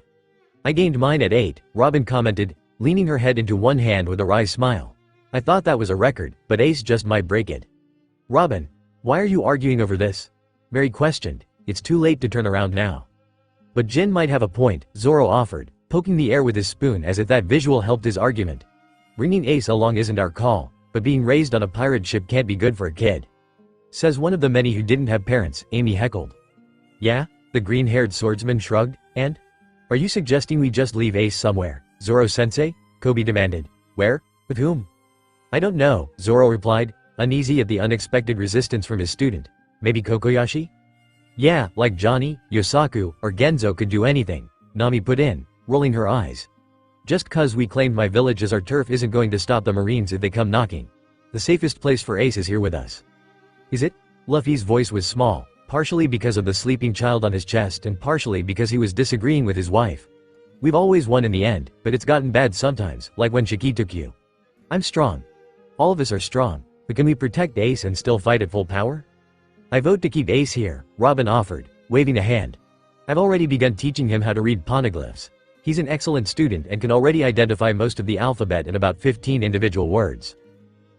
I gained mine at 8, Robin commented, leaning her head into one hand with a wry smile. I thought that was a record, but Ace just might break it. Robin, why are you arguing over this? Mary questioned, it's too late to turn around now. But Jin might have a point, Zoro offered, poking the air with his spoon as if that visual helped his argument. Bringing Ace along isn't our call, but being raised on a pirate ship can't be good for a kid. Says one of the many who didn't have parents, Amy heckled. Yeah? The green-haired swordsman shrugged, and? Are you suggesting we just leave Ace somewhere, Zoro-sensei? Coby demanded. Where? With whom? I don't know, Zoro replied, uneasy at the unexpected resistance from his student. Maybe Kokoyashi? Yeah, like Johnny, Yosaku, or Genzo could do anything, Nami put in, rolling her eyes. Just cause we claimed my village as our turf isn't going to stop the Marines if they come knocking. The safest place for Ace is here with us. Is it? Luffy's voice was small, partially because of the sleeping child on his chest and partially because he was disagreeing with his wife. We've always won in the end, but it's gotten bad sometimes, like when Shiki took you. I'm strong. All of us are strong, but can we protect Ace and still fight at full power? I vote to keep Ace here, Robin offered, waving a hand. I've already begun teaching him how to read poneglyphs. He's an excellent student and can already identify most of the alphabet in about 15 individual words.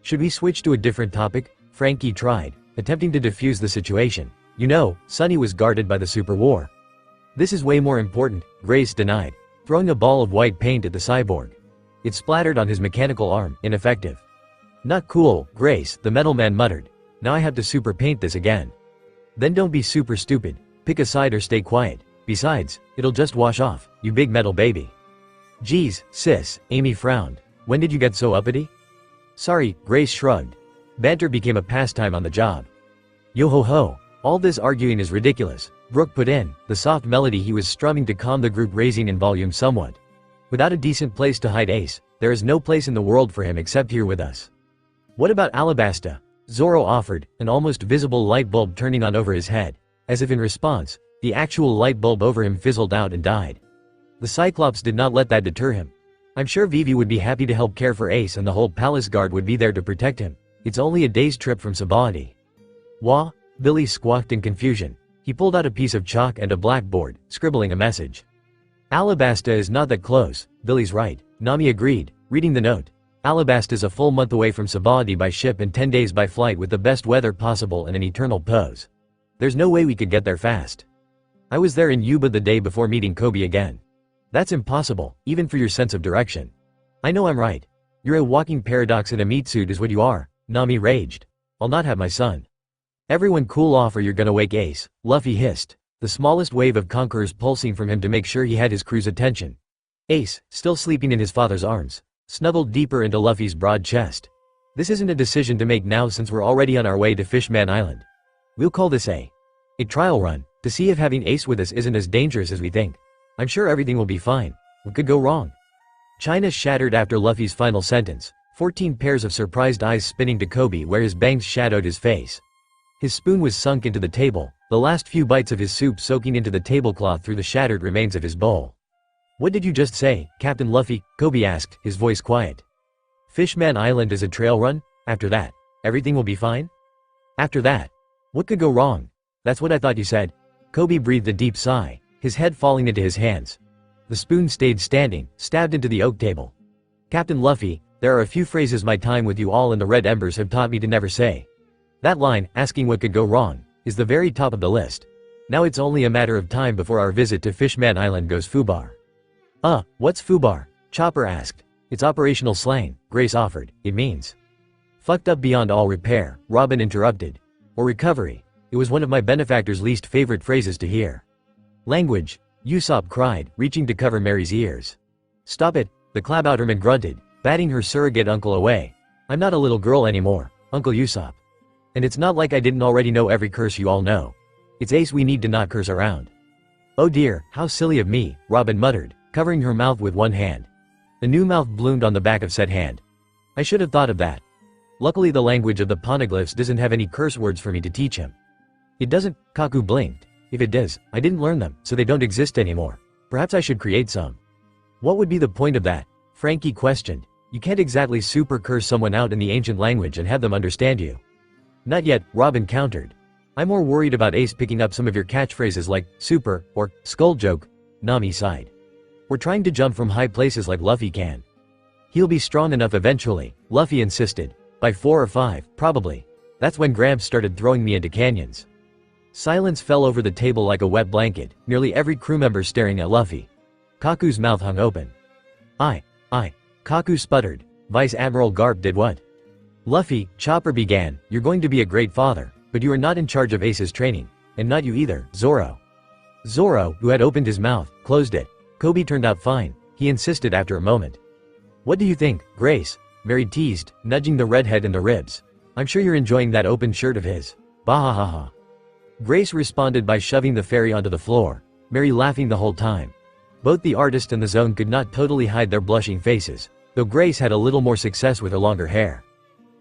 Should we switch to a different topic? Frankie tried, attempting to defuse the situation. You know, Sunny was guarded by the Super War. This is way more important, Grace denied, throwing a ball of white paint at the cyborg. It splattered on his mechanical arm, ineffective. Not cool, Grace, the metal man muttered. Now I have to super paint this again. Then don't be super stupid, pick a side or stay quiet. Besides, it'll just wash off, you big metal baby. Geez, sis, Amy frowned. When did you get so uppity? Sorry, Grace shrugged. Banter became a pastime on the job. Yo ho ho, all this arguing is ridiculous, Brooke put in, the soft melody he was strumming to calm the group raising in volume somewhat. Without a decent place to hide Ace, there is no place in the world for him except here with us. What about Alabasta? Zoro offered, an almost visible light bulb turning on over his head. As if in response, the actual light bulb over him fizzled out and died. The Cyclops did not let that deter him. I'm sure Vivi would be happy to help care for Ace and the whole palace guard would be there to protect him. It's only a day's trip from Sabaody. Wah? Billy squawked in confusion. He pulled out a piece of chalk and a blackboard, scribbling a message. Alabasta is not that close, Billy's right, Nami agreed, reading the note. Alabasta is a full month away from Sabaody by ship and 10 days by flight with the best weather possible and an eternal pose. There's no way we could get there fast. I was there in Yuba the day before meeting Coby again. That's impossible, even for your sense of direction. I know I'm right. You're a walking paradox and a meat suit is what you are, Nami raged. I'll not have my son. Everyone cool off or you're gonna wake Ace, Luffy hissed, the smallest wave of conquerors pulsing from him to make sure he had his crew's attention. Ace, still sleeping in his father's arms, snuggled deeper into Luffy's broad chest. This isn't a decision to make now since we're already on our way to Fishman Island. We'll call this a trial run, to see if having Ace with us isn't as dangerous as we think. I'm sure everything will be fine. What could go wrong? China shattered after Luffy's final sentence, 14 pairs of surprised eyes spinning to Coby where his bangs shadowed his face. His spoon was sunk into the table, the last few bites of his soup soaking into the tablecloth through the shattered remains of his bowl. What did you just say, Captain Luffy? Coby asked, his voice quiet. Fishman Island is a trail run? After that, everything will be fine? After that, what could go wrong? That's what I thought you said. Coby breathed a deep sigh, his head falling into his hands. The spoon stayed standing, stabbed into the oak table. Captain Luffy, there are a few phrases my time with you all in the Red Embers have taught me to never say. That line, asking what could go wrong, is the very top of the list. Now it's only a matter of time before our visit to Fishman Island goes foobar. What's foobar? Chopper asked. It's operational slang, Grace offered. It means fucked up beyond all repair, Robin interrupted. Or recovery. It was one of my benefactor's least favorite phrases to hear. Language, Usopp cried, reaching to cover Mary's ears. Stop it, the Klabouterman grunted, batting her surrogate uncle away. I'm not a little girl anymore, Uncle Usopp. And it's not like I didn't already know every curse you all know. It's Ace we need to not curse around. Oh dear, how silly of me, Robin muttered, covering her mouth with one hand. The new mouth bloomed on the back of said hand. I should have thought of that. Luckily the language of the poneglyphs doesn't have any curse words for me to teach him. It doesn't, Kaku blinked. If it does, I didn't learn them, so they don't exist anymore. Perhaps I should create some. What would be the point of that? Frankie questioned. You can't exactly super curse someone out in the ancient language and have them understand you. Not yet, Robin countered. I'm more worried about Ace picking up some of your catchphrases like super or skull joke, Nami sighed. We're trying to jump from high places like Luffy can. He'll be strong enough eventually, Luffy insisted. By 4 or 5, probably. That's when Gramps started throwing me into canyons. Silence fell over the table like a wet blanket, nearly every crew member staring at Luffy. Kaku's mouth hung open. I. Kaku sputtered. Vice Admiral Garp did what? Luffy, Chopper began, you're going to be a great father, but you are not in charge of Ace's training. And not you either, Zoro. Zoro, who had opened his mouth, closed it. Coby turned out fine, he insisted after a moment. What do you think, Grace? Mary teased, nudging the redhead in the ribs. I'm sure you're enjoying that open shirt of his. Bahahaha. Grace responded by shoving the fairy onto the floor, Mary laughing the whole time. Both the artist and the zone could not totally hide their blushing faces, though Grace had a little more success with her longer hair.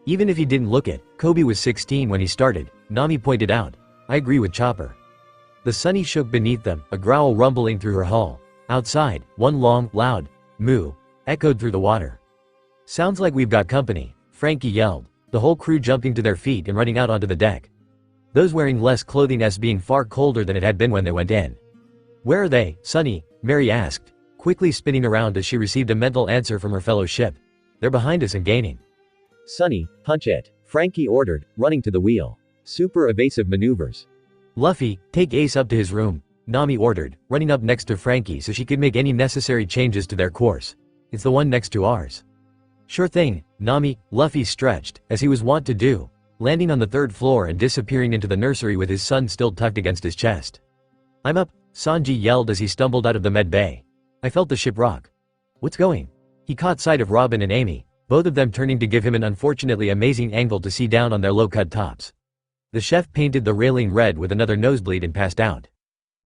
Even if he didn't look it, Coby was 16 when he started, Nami pointed out. I agree with Chopper. The sunny shook beneath them, a growl rumbling through her hull. Outside, one long, loud moo echoed through the water. Sounds like we've got company, Frankie yelled, the whole crew jumping to their feet and running out onto the deck. Those wearing less clothing being far colder than it had been when they went in. Where are they, Sunny? Mary asked, quickly spinning around as she received a mental answer from her fellow ship. They're behind us and gaining. Sunny, punch it, Frankie ordered, running to the wheel. Super evasive maneuvers. Luffy, take Ace up to his room, Nami ordered, running up next to Frankie so she could make any necessary changes to their course. It's the one next to ours. Sure thing, Nami, Luffy stretched, as he was wont to do, landing on the 3rd floor and disappearing into the nursery with his son still tucked against his chest. I'm up, Sanji yelled as he stumbled out of the med bay. I felt the ship rock. What's going? He caught sight of Robin and Amy, both of them turning to give him an unfortunately amazing angle to see down on their low-cut tops. The chef painted the railing red with another nosebleed and passed out.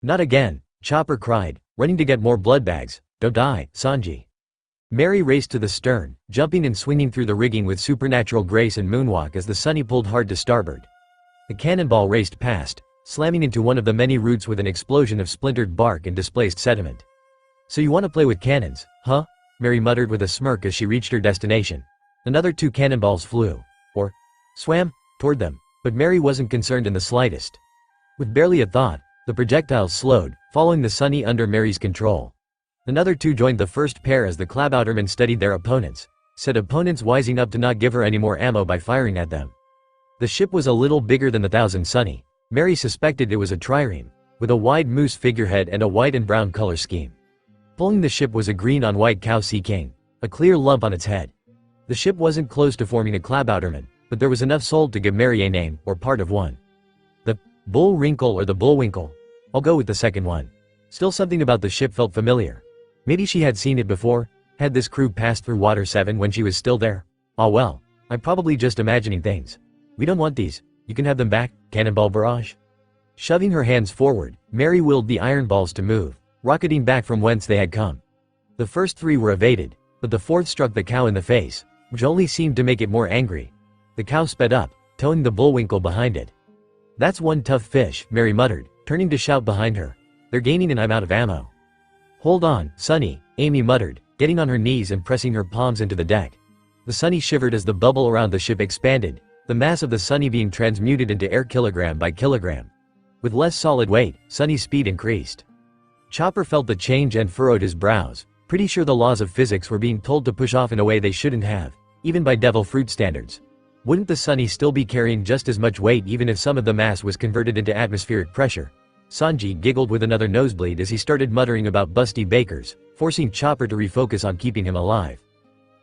Not again, Chopper cried, running to get more blood bags. Don't die, Sanji. Mary raced to the stern, jumping and swinging through the rigging with supernatural grace and moonwalk as the Sunny pulled hard to starboard. The cannonball raced past, slamming into one of the many roots with an explosion of splintered bark and displaced sediment. So you want to play with cannons, huh? Mary muttered with a smirk as she reached her destination. Another 2 cannonballs flew, or swam, toward them, but Mary wasn't concerned in the slightest. With barely a thought, the projectiles slowed, following the Sunny under Mary's control. Another 2 joined the first pair as the Klaboutermen studied their opponents, said opponents wising up to not give her any more ammo by firing at them. The ship was a little bigger than the Thousand Sunny. Mary suspected it was a trireme, with a wide moose figurehead and a white and brown color scheme. Pulling the ship was a green-on-white cow sea king, a clear lump on its head. The ship wasn't close to forming a Klabouterman, but there was enough sold to give Mary a name, or part of one. The Bullwinkle or the Bullwinkle. I'll go with the second one. Still something about the ship felt familiar. Maybe she had seen it before. Had this crew passed through Water 7 when she was still there? Ah well, I'm probably just imagining things. We don't want these. You can have them back, Cannonball Barrage. Shoving her hands forward, Mary willed the iron balls to move, rocketing back from whence they had come. The first 3 were evaded, but the 4th struck the cow in the face, which only seemed to make it more angry. The cow sped up, towing the Bullwinkle behind it. That's one tough fish, Mary muttered, turning to shout behind her. They're gaining and I'm out of ammo. Hold on, Sunny, Amy muttered, getting on her knees and pressing her palms into the deck. The Sunny shivered as the bubble around the ship expanded, the mass of the Sunny being transmuted into air kilogram by kilogram. With less solid weight, Sunny's speed increased. Chopper felt the change and furrowed his brows, pretty sure the laws of physics were being told to push off in a way they shouldn't have, even by devil fruit standards. Wouldn't the Sunny still be carrying just as much weight even if some of the mass was converted into atmospheric pressure? Sanji giggled with another nosebleed as he started muttering about busty bakers, forcing Chopper to refocus on keeping him alive.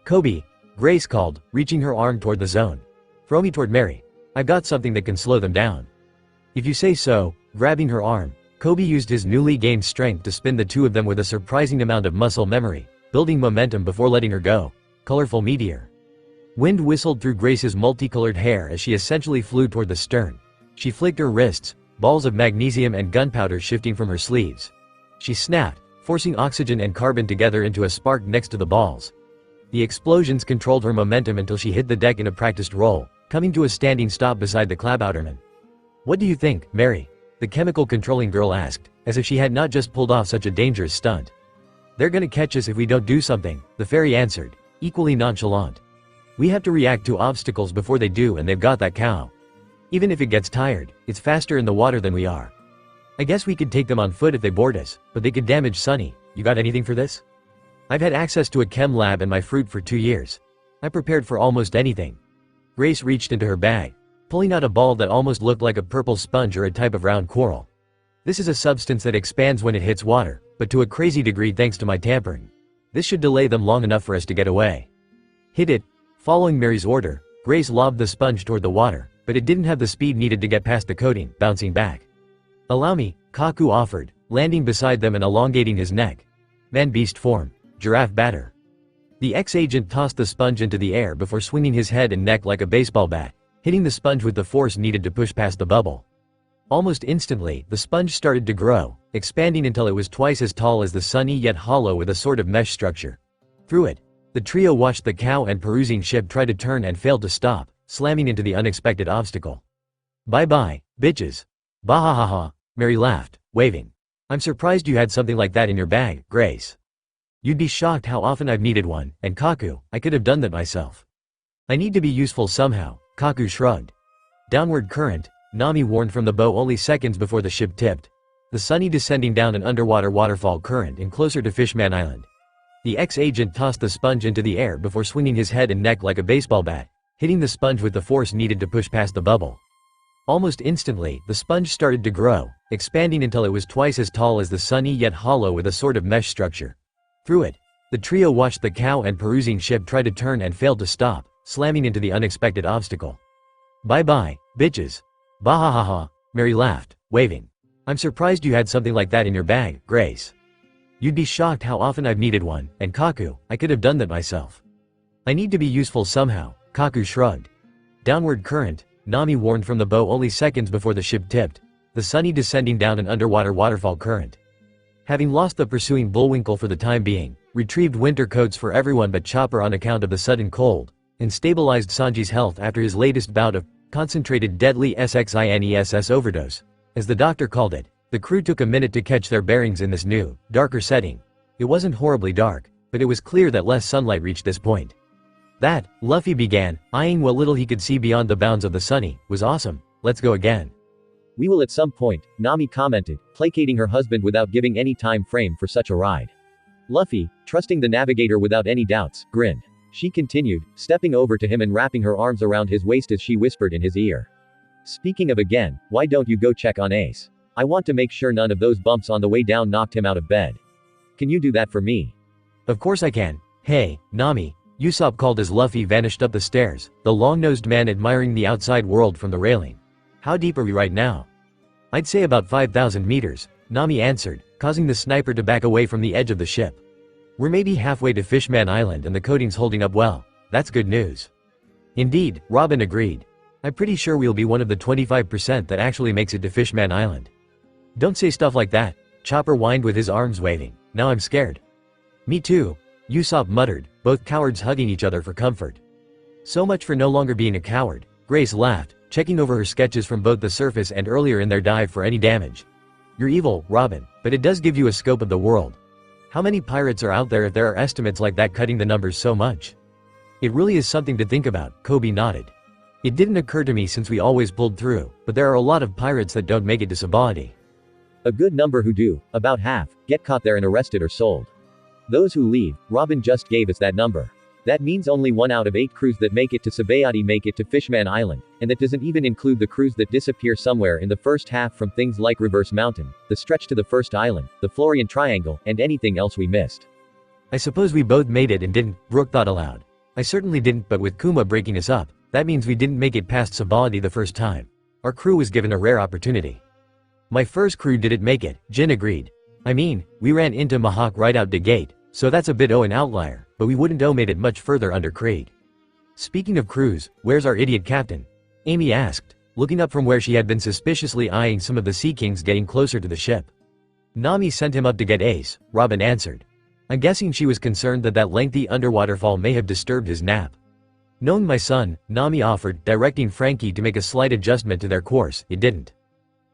Coby, Grace called, reaching her arm toward the zone. Throw me toward Mary. I've got something that can slow them down. If you say so, grabbing her arm, Coby used his newly gained strength to spin the 2 of them with a surprising amount of muscle memory, building momentum before letting her go. Colorful meteor. Wind whistled through Grace's multicolored hair as she essentially flew toward the stern. She flicked her wrists, balls of magnesium and gunpowder shifting from her sleeves. She snapped, forcing oxygen and carbon together into a spark next to the balls. The explosions controlled her momentum until she hit the deck in a practiced roll, coming to a standing stop beside the Klabouterman. What do you think, Mary? The chemical controlling girl asked, as if she had not just pulled off such a dangerous stunt. They're gonna catch us if we don't do something, the fairy answered, equally nonchalant. We have to react to obstacles before they do, and they've got that cow. Even if it gets tired, it's faster in the water than we are. I guess we could take them on foot if they board us, but they could damage Sunny. You got anything for this? I've had access to a chem lab and my fruit for 2 years. I prepared for almost anything. Grace reached into her bag, pulling out a ball that almost looked like a purple sponge or a type of round coral. This is a substance that expands when it hits water, but to a crazy degree thanks to my tampering. This should delay them long enough for us to get away. Hit it. Following Mary's order, Grace lobbed the sponge toward the water, but it didn't have the speed needed to get past the coating, bouncing back. Allow me, Kaku offered, landing beside them and elongating his neck. Man-beast form. Giraffe batter. The ex-agent tossed the sponge into the air before swinging his head and neck like a baseball bat, hitting the sponge with the force needed to push past the bubble. Almost instantly, the sponge started to grow, expanding until it was twice as tall as the Sunny, yet hollow with a sort of mesh structure. Through it, the trio watched the cow and perusing ship try to turn and failed to stop, slamming into the unexpected obstacle. Bye-bye, bitches. Bahahaha, Mary laughed, waving. I'm surprised you had something like that in your bag, Grace. You'd be shocked how often I've needed one, and Kaku, I could have done that myself. I need to be useful somehow, Kaku shrugged. Downward current, Nami warned from the bow only seconds before the ship tipped. The Sunny descending down an underwater waterfall current and closer to Fishman Island. The ex-agent tossed the sponge into the air before swinging his head and neck like a baseball bat, hitting the sponge with the force needed to push past the bubble. Almost instantly, the sponge started to grow, expanding until it was twice as tall as the Sunny, yet hollow with a sort of mesh structure. Through it, the trio watched the cow and perusing ship try to turn and failed to stop, slamming into the unexpected obstacle. Bye-bye, bitches. Bahahaha, Mary laughed, waving. I'm surprised you had something like that in your bag, Grace. You'd be shocked how often I've needed one, and Kaku, I could have done that myself. I need to be useful somehow, Kaku shrugged. Downward current, Nami warned from the bow only seconds before the ship tipped, the Sunny descending down an underwater waterfall current. Having lost the pursuing Bullwinkle for the time being, retrieved winter coats for everyone but Chopper on account of the sudden cold, and stabilized Sanji's health after his latest bout of concentrated deadly SXINESS overdose, as the doctor called it, the crew took a minute to catch their bearings in this new, darker setting. It wasn't horribly dark, but it was clear that less sunlight reached this point. That, Luffy began, eyeing what little he could see beyond the bounds of the Sunny, was awesome. Let's go again. We will at some point, Nami commented, placating her husband without giving any time frame for such a ride. Luffy, trusting the navigator without any doubts, grinned. She continued, stepping over to him and wrapping her arms around his waist as she whispered in his ear. Speaking of again, why don't you go check on Ace? I want to make sure none of those bumps on the way down knocked him out of bed. Can you do that for me? Of course I can. Hey, Nami. Usopp called as Luffy vanished up the stairs, the long-nosed man admiring the outside world from the railing. How deep are we right now? I'd say about 5,000 meters, Nami answered, causing the sniper to back away from the edge of the ship. We're maybe halfway to Fishman Island and the coating's holding up well. That's good news. Indeed, Robin agreed. I'm pretty sure we'll be one of the 25% that actually makes it to Fishman Island. Don't say stuff like that, Chopper whined with his arms waving. Now I'm scared. Me too, Usopp muttered, both cowards hugging each other for comfort. So much for no longer being a coward, Grace laughed, checking over her sketches from both the surface and earlier in their dive for any damage. You're evil, Robin, but it does give you a scope of the world. How many pirates are out there if there are estimates like that cutting the numbers so much? It really is something to think about, Coby nodded. It didn't occur to me since we always pulled through, but there are a lot of pirates that don't make it to Sabaody. A good number who do, about half, get caught there and arrested or sold. Those who leave, Robin just gave us that number. That means only 1 out of 8 crews that make it to Sabaody make it to Fishman Island, and that doesn't even include the crews that disappear somewhere in the first half from things like Reverse Mountain, the stretch to the first island, the Florian Triangle, and anything else we missed. I suppose we both made it and didn't, Brook thought aloud. I certainly didn't, but with Kuma breaking us up, that means we didn't make it past Sabaody the first time. Our crew was given a rare opportunity. My first crew didn't make it, Jin agreed. I mean, we ran into Mihawk right out the gate, so that's a bit an outlier, but we wouldn't made it much further under Krieg. Speaking of crews, where's our idiot captain? Amy asked, looking up from where she had been suspiciously eyeing some of the Sea Kings getting closer to the ship. Nami sent him up to get Ace, Robin answered. I'm guessing she was concerned that lengthy underwater fall may have disturbed his nap. Knowing my son, Nami offered, directing Frankie to make a slight adjustment to their course. It didn't.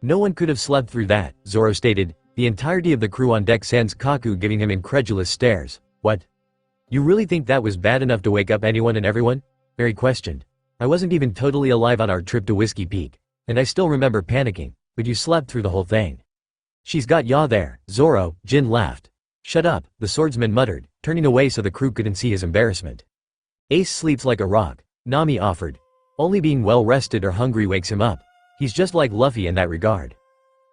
No one could have slept through that, Zoro stated, the entirety of the crew on deck sans Kaku giving him incredulous stares. What? You really think that was bad enough to wake up anyone and everyone? Mary questioned. I wasn't even totally alive on our trip to Whiskey Peak, and I still remember panicking, but you slept through the whole thing. She's got yaw there, Zoro, Jin laughed. Shut up, the swordsman muttered, turning away so the crew couldn't see his embarrassment. Ace sleeps like a rock, Nami offered. Only being well rested or hungry wakes him up. He's just like Luffy in that regard.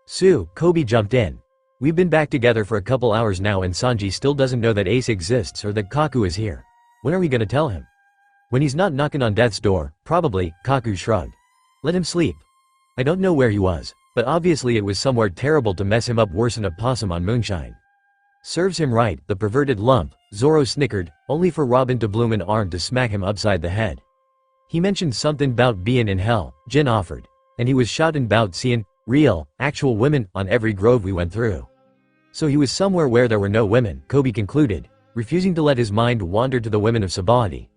Koby jumped in. We've been back together for a couple hours now and Sanji still doesn't know that Ace exists or that Kaku is here. When are we gonna tell him? When he's not knocking on death's door, probably, Kaku shrugged. Let him sleep. I don't know where he was, but obviously it was somewhere terrible to mess him up worse than a possum on moonshine. Serves him right, the perverted lump, Zoro snickered, only for Robin to bloom an arm to smack him upside the head. He mentioned something bout bein' in hell, Jin offered, and he was shouting bout seeing real, actual women on every grove we went through. So he was somewhere where there were no women, Koby concluded, refusing to let his mind wander to the women of Sabaody.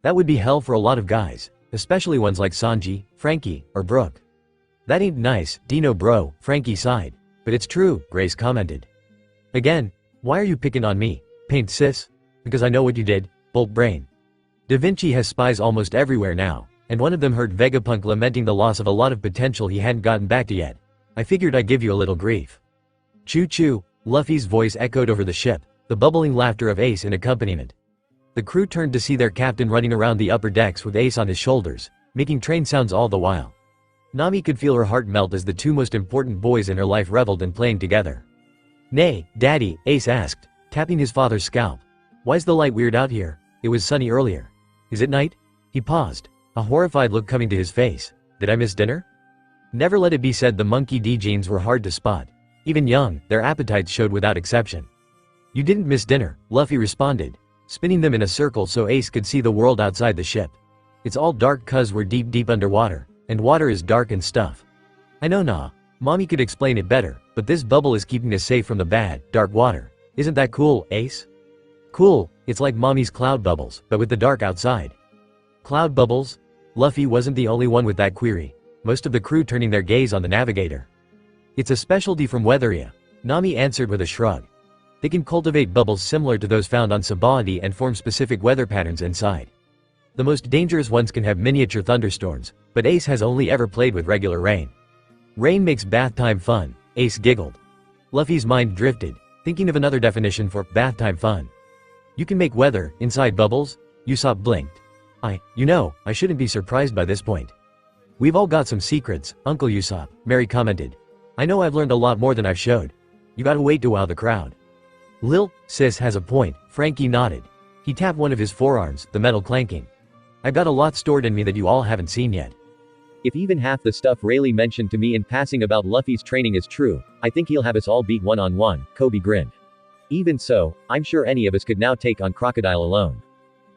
That would be hell for a lot of guys, especially ones like Sanji, Frankie, or Brook. That ain't nice, Dino bro, Frankie sighed. But it's true, Grace commented. Again, why are you picking on me, Paint sis? Because I know what you did, Bolt Brain. Da Vinci has spies almost everywhere now, and one of them heard Vegapunk lamenting the loss of a lot of potential he hadn't gotten back to yet. I figured I'd give you a little grief. Choo-choo, Luffy's voice echoed over the ship, the bubbling laughter of Ace in accompaniment. The crew turned to see their captain running around the upper decks with Ace on his shoulders, making train sounds all the while. Nami could feel her heart melt as the two most important boys in her life reveled in playing together. Nay, Daddy, Ace asked, tapping his father's scalp. Why's the light weird out here? It was sunny earlier. Is it night? He paused, a horrified look coming to his face. Did I miss dinner? Never let it be said the monkey D genes were hard to spot. Even young, their appetites showed without exception. You didn't miss dinner, Luffy responded, spinning them in a circle so Ace could see the world outside the ship. It's all dark cuz we're deep underwater, and water is dark and stuff. I know nah, Mommy could explain it better, but this bubble is keeping us safe from the bad, dark water. Isn't that cool, Ace? Cool, it's like Mommy's cloud bubbles, but with the dark outside. Cloud bubbles? Luffy wasn't the only one with that query, most of the crew turning their gaze on the navigator. It's a specialty from Weatheria, Nami answered with a shrug. They can cultivate bubbles similar to those found on Sabaody and form specific weather patterns inside. The most dangerous ones can have miniature thunderstorms, but Ace has only ever played with regular rain. Rain makes bath time fun, Ace giggled. Luffy's mind drifted, thinking of another definition for bath time fun. You can make weather inside bubbles? Usopp blinked. I shouldn't be surprised by this point. We've all got some secrets, Uncle Usopp, Mary commented. I know I've learned a lot more than I've showed. You gotta wait to wow the crowd. Sis has a point, Frankie nodded. He tapped one of his forearms, the metal clanking. I've got a lot stored in me that you all haven't seen yet. If even half the stuff Rayleigh mentioned to me in passing about Luffy's training is true, I think he'll have us all beat one-on-one, Koby grinned. Even so, I'm sure any of us could now take on Crocodile alone.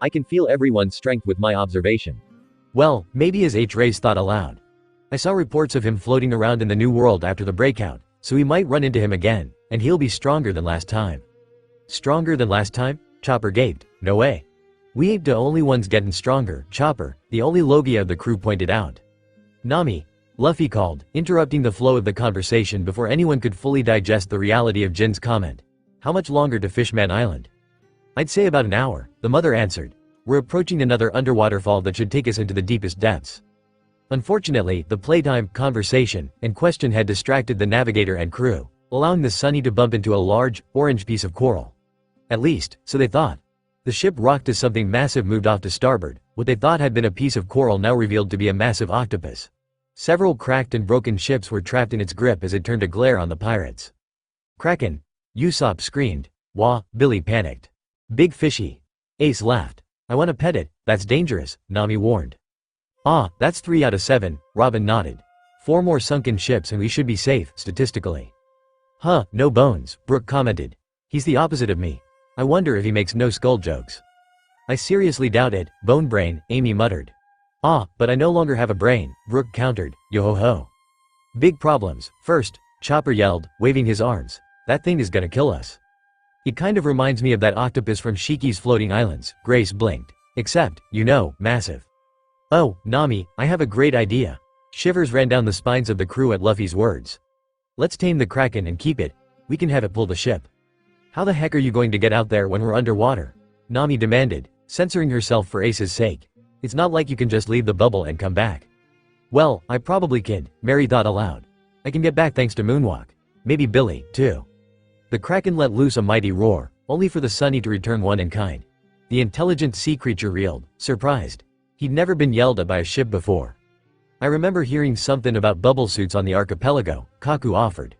I can feel everyone's strength with my observation. Well, maybe as H-Rays thought aloud. I saw reports of him floating around in the New World after the breakout, so we might run into him again, and he'll be stronger than last time. Stronger than last time? Chopper gaped. No way. We ain't the only ones getting stronger, Chopper, the only logia of the crew pointed out. Nami, Luffy called, interrupting the flow of the conversation before anyone could fully digest the reality of Jin's comment. How much longer to Fishman Island? I'd say about an hour, the mother answered. We're approaching another underwater fall that should take us into the deepest depths. Unfortunately, the playtime, conversation, and question had distracted the navigator and crew, allowing the Sunny to bump into a large, orange piece of coral. At least, so they thought. The ship rocked as something massive moved off to starboard, what they thought had been a piece of coral now revealed to be a massive octopus. Several cracked and broken ships were trapped in its grip as it turned to glare on the pirates. Kraken! Usopp screamed. Wah, Billy panicked. Big fishy. Ace laughed. I wanna pet it, that's dangerous, Nami warned. Ah, that's 3 out of 7, Robin nodded. 4 more sunken ships and we should be safe, statistically. Huh, no bones, Brook commented. He's the opposite of me. I wonder if he makes no skull jokes. I seriously doubt it, Bone Brain, Amy muttered. Ah, but I no longer have a brain, Brook countered, yo-ho-ho. Big problems. First, Chopper yelled, waving his arms. That thing is gonna kill us. It kind of reminds me of that octopus from Shiki's Floating Islands, Grace blinked. Except, massive. Oh, Nami, I have a great idea. Shivers ran down the spines of the crew at Luffy's words. Let's tame the Kraken and keep it. We can have it pull the ship. How the heck are you going to get out there when we're underwater? Nami demanded, censoring herself for Ace's sake. It's not like you can just leave the bubble and come back. Well, I probably can, Mary thought aloud. I can get back thanks to Moonwalk. Maybe Billy, too. The Kraken let loose a mighty roar, only for the Sunny to return one in kind. The intelligent sea creature reeled, surprised. He'd never been yelled at by a ship before. I remember hearing something about bubble suits on the archipelago, Kaku offered.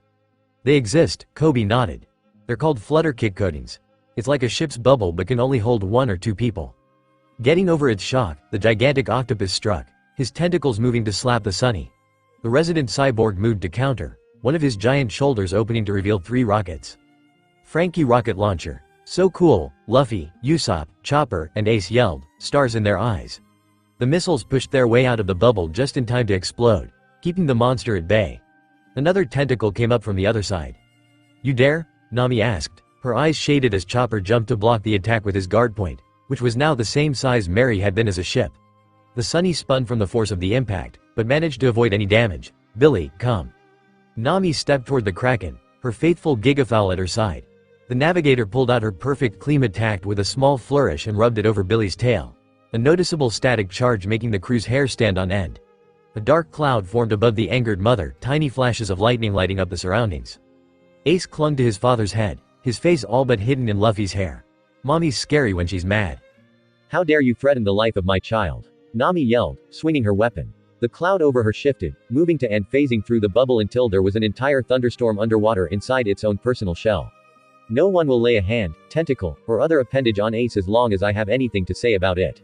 They exist, Coby nodded. They're called flutter kick coatings. It's like a ship's bubble but can only hold 1 or 2 people. Getting over its shock, the gigantic octopus struck, his tentacles moving to slap the Sunny. The resident cyborg moved to counter, one of his giant shoulders opening to reveal 3 rockets. Frankie rocket launcher. So cool, Luffy, Usopp, Chopper, and Ace yelled, stars in their eyes. The missiles pushed their way out of the bubble just in time to explode, keeping the monster at bay. Another tentacle came up from the other side. You dare? Nami asked, her eyes shaded as Chopper jumped to block the attack with his guard point, which was now the same size Mary had been as a ship. The Sunny spun from the force of the impact, but managed to avoid any damage. Billy, come. Nami stepped toward the Kraken, her faithful Gigafowl at her side. The navigator pulled out her perfect clean attack with a small flourish and rubbed it over Billy's tail. A noticeable static charge making the crew's hair stand on end. A dark cloud formed above the angered mother, tiny flashes of lightning lighting up the surroundings. Ace clung to his father's head, his face all but hidden in Luffy's hair. Mommy's scary when she's mad. How dare you threaten the life of my child? Nami yelled, swinging her weapon. The cloud over her shifted, moving to and phasing through the bubble until there was an entire thunderstorm underwater inside its own personal shell. No one will lay a hand, tentacle, or other appendage on Ace as long as I have anything to say about it.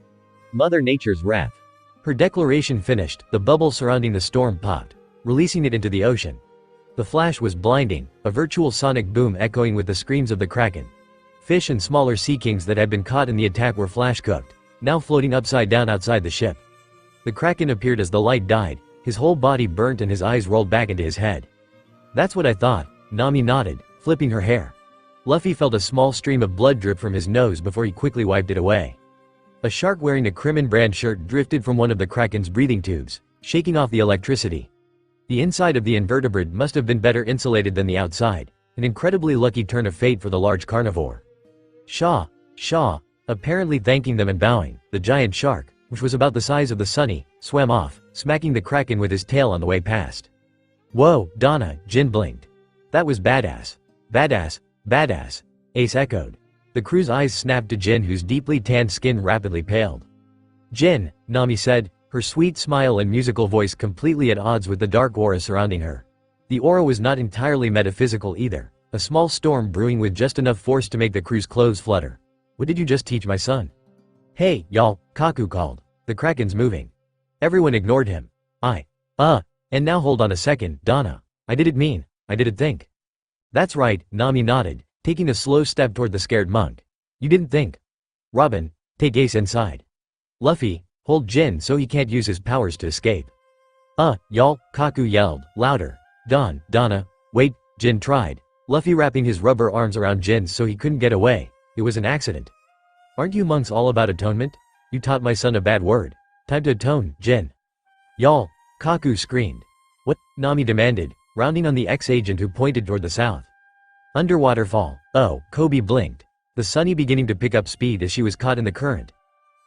Mother Nature's wrath. Her declaration finished, the bubble surrounding the storm popped, releasing it into the ocean. The flash was blinding, a virtual sonic boom echoing with the screams of the Kraken. Fish and smaller sea kings that had been caught in the attack were flash cooked, now floating upside down outside the ship. The Kraken appeared as the light died, his whole body burnt and his eyes rolled back into his head. That's what I thought, Nami nodded, flipping her hair. Luffy felt a small stream of blood drip from his nose before he quickly wiped it away. A shark wearing a Crimin brand shirt drifted from one of the Kraken's breathing tubes, shaking off the electricity. The inside of the invertebrate must have been better insulated than the outside, an incredibly lucky turn of fate for the large carnivore. Shaw, apparently thanking them and bowing, the giant shark, which was about the size of the Sunny, swam off, smacking the Kraken with his tail on the way past. Whoa, Donna, Jin blinked. That was badass. Badass, Ace echoed. The crew's eyes snapped to Jin, whose deeply tanned skin rapidly paled. Jin, Nami said, her sweet smile and musical voice completely at odds with the dark aura surrounding her. The aura was not entirely metaphysical either, a small storm brewing with just enough force to make the crew's clothes flutter. What did you just teach my son? Hey, y'all, Kaku called. The Kraken's moving. Everyone ignored him. And now hold on a second, Donna. I didn't think. That's right, Nami nodded, taking a slow step toward the scared monk. You didn't think. Robin, take Ace inside. Luffy, hold Jin so he can't use his powers to escape. Y'all, Kaku yelled, louder. Donna, wait, Jin tried. Luffy wrapping his rubber arms around Jin so he couldn't get away. It was an accident. Aren't you monks all about atonement? You taught my son a bad word. Time to atone, Jin. Y'all, Kaku screamed. What? Nami demanded, rounding on the ex-agent who pointed toward the south. Underwater fall. Oh, Coby blinked, the Sunny beginning to pick up speed as she was caught in the current.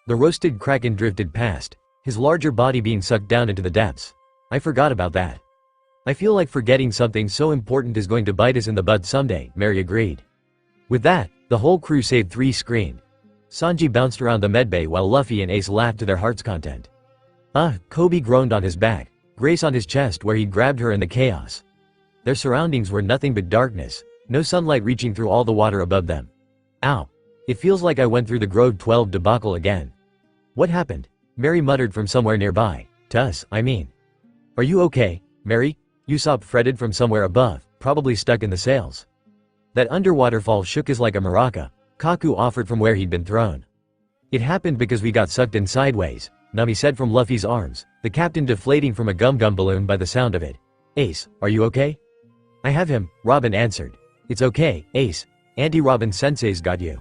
The roasted Kraken drifted past, his larger body being sucked down into the depths. I forgot about that. I feel like forgetting something so important is going to bite us in the butt someday, Mary agreed. With that, the whole crew save 3 screamed. Sanji bounced around the medbay while Luffy and Ace laughed to their heart's content. Coby groaned on his back, Grace on his chest where he'd grabbed her in the chaos. Their surroundings were nothing but darkness, no sunlight reaching through all the water above them. Ow. It feels like I went through the Grove 12 debacle again. What happened? Mary muttered from somewhere nearby. To us, I mean. Are you okay, Mary? Usopp fretted from somewhere above, probably stuck in the sails. That underwater fall shook us like a maraca, Kaku offered from where he'd been thrown. It happened because we got sucked in sideways, Nami said from Luffy's arms, the captain deflating from a gum-gum balloon by the sound of it. Ace, are you okay? I have him, Robin answered. It's okay, Ace. Auntie Robin Sensei's got you.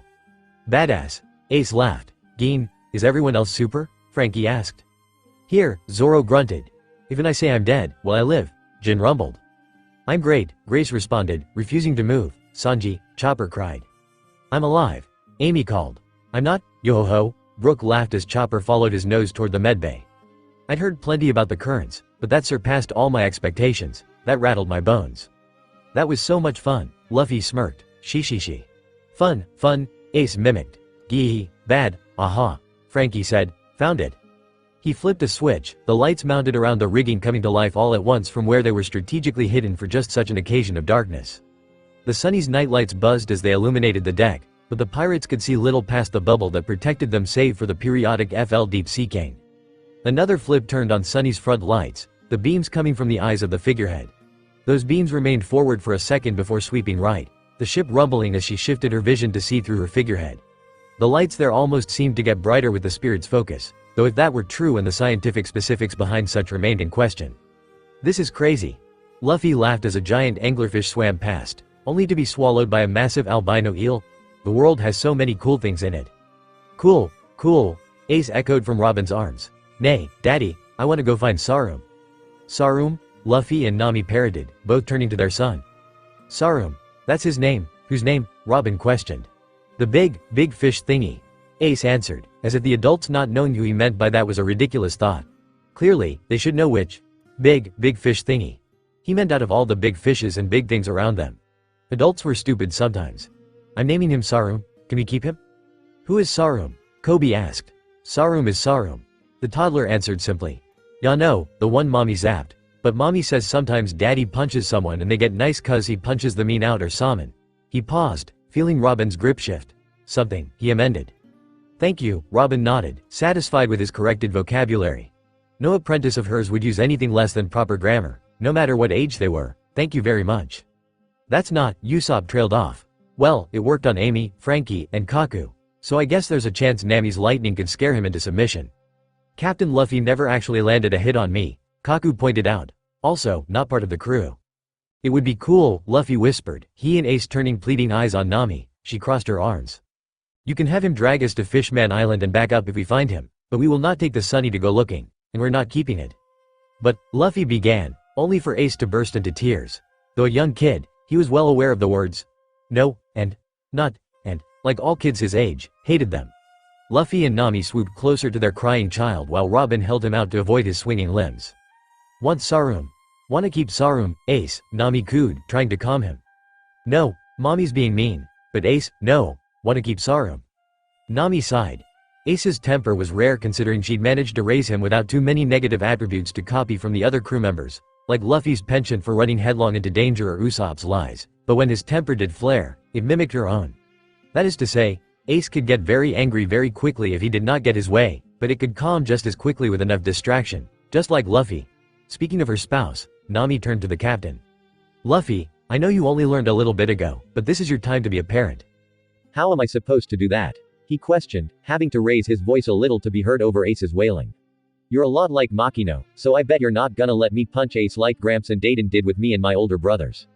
Badass. Ace laughed. Geen, is everyone else super? Frankie asked. Here, Zoro grunted. Even I say I'm dead, will I live? Jin rumbled. I'm great, Grace responded, refusing to move. Sanji, Chopper cried. I'm alive. Amy called. I'm not, yo-ho-ho, Brooke laughed as Chopper followed his nose toward the medbay. I'd heard plenty about the currents, but that surpassed all my expectations. That rattled my bones. That was so much fun, Luffy smirked. She. Fun, Ace mimicked. Gee, bad, aha, Frankie said, found it. He flipped a switch, the lights mounted around the rigging coming to life all at once from where they were strategically hidden for just such an occasion of darkness. The Sunny's nightlights buzzed as they illuminated the deck, but the pirates could see little past the bubble that protected them save for the periodic FL deep sea cane. Another flip turned on Sunny's front lights, the beams coming from the eyes of the figurehead. Those beams remained forward for a second before sweeping right, the ship rumbling as she shifted her vision to see through her figurehead. The lights there almost seemed to get brighter with the spirit's focus, though if that were true and the scientific specifics behind such remained in question. This is crazy. Luffy laughed as a giant anglerfish swam past, only to be swallowed by a massive albino eel. The world has so many cool things in it. Cool, Ace echoed from Robin's arms. Nay, Daddy, I want to go find Sarum. Sarum? Luffy and Nami parroted, both turning to their son. Sarum. That's his name. Whose name? Robin questioned. The big fish thingy. Ace answered, as if the adults not knowing who he meant by that was a ridiculous thought. Clearly, they should know which. Big fish thingy. He meant out of all the big fishes and big things around them. Adults were stupid sometimes. I'm naming him Sarum. Can we keep him? Who is Sarum? Coby asked. Sarum is Sarum. The toddler answered simply. Ya know, the one Mommy zapped. But Mommy says sometimes Daddy punches someone and they get nice cuz he punches the mean out or salmon. He paused, feeling Robin's grip shift. Something, he amended. Thank you, Robin nodded, satisfied with his corrected vocabulary. No apprentice of hers would use anything less than proper grammar, no matter what age they were. Thank you very much. That's not, Usopp trailed off. Well, it worked on Amy, Frankie, and Kaku. So I guess there's a chance Nami's lightning could scare him into submission. Captain Luffy never actually landed a hit on me, Kaku pointed out. Also, not part of the crew. It would be cool, Luffy whispered, he and Ace turning pleading eyes on Nami. She crossed her arms. You can have him drag us to Fishman Island and back up if we find him, but we will not take the Sunny to go looking, and we're not keeping it. But, Luffy began, only for Ace to burst into tears. Though a young kid, he was well aware of the words no, and not, and, like all kids his age, hated them. Luffy and Nami swooped closer to their crying child while Robin held him out to avoid his swinging limbs. Want Sarum? Wanna keep Sarum, Ace, Nami cooed, trying to calm him. No, Mommy's being mean. But Ace, no, wanna keep Sarum. Nami sighed. Ace's temper was rare considering she'd managed to raise him without too many negative attributes to copy from the other crew members, like Luffy's penchant for running headlong into danger or Usopp's lies, but when his temper did flare, it mimicked her own. That is to say, Ace could get very angry very quickly if he did not get his way, but it could calm just as quickly with enough distraction, just like Luffy. Speaking of her spouse, Nami turned to the captain. Luffy, I know you only learned a little bit ago, but this is your time to be a parent. How am I supposed to do that? He questioned, having to raise his voice a little to be heard over Ace's wailing. You're a lot like Makino, so I bet you're not gonna let me punch Ace like Gramps and Dayton did with me and my older brothers.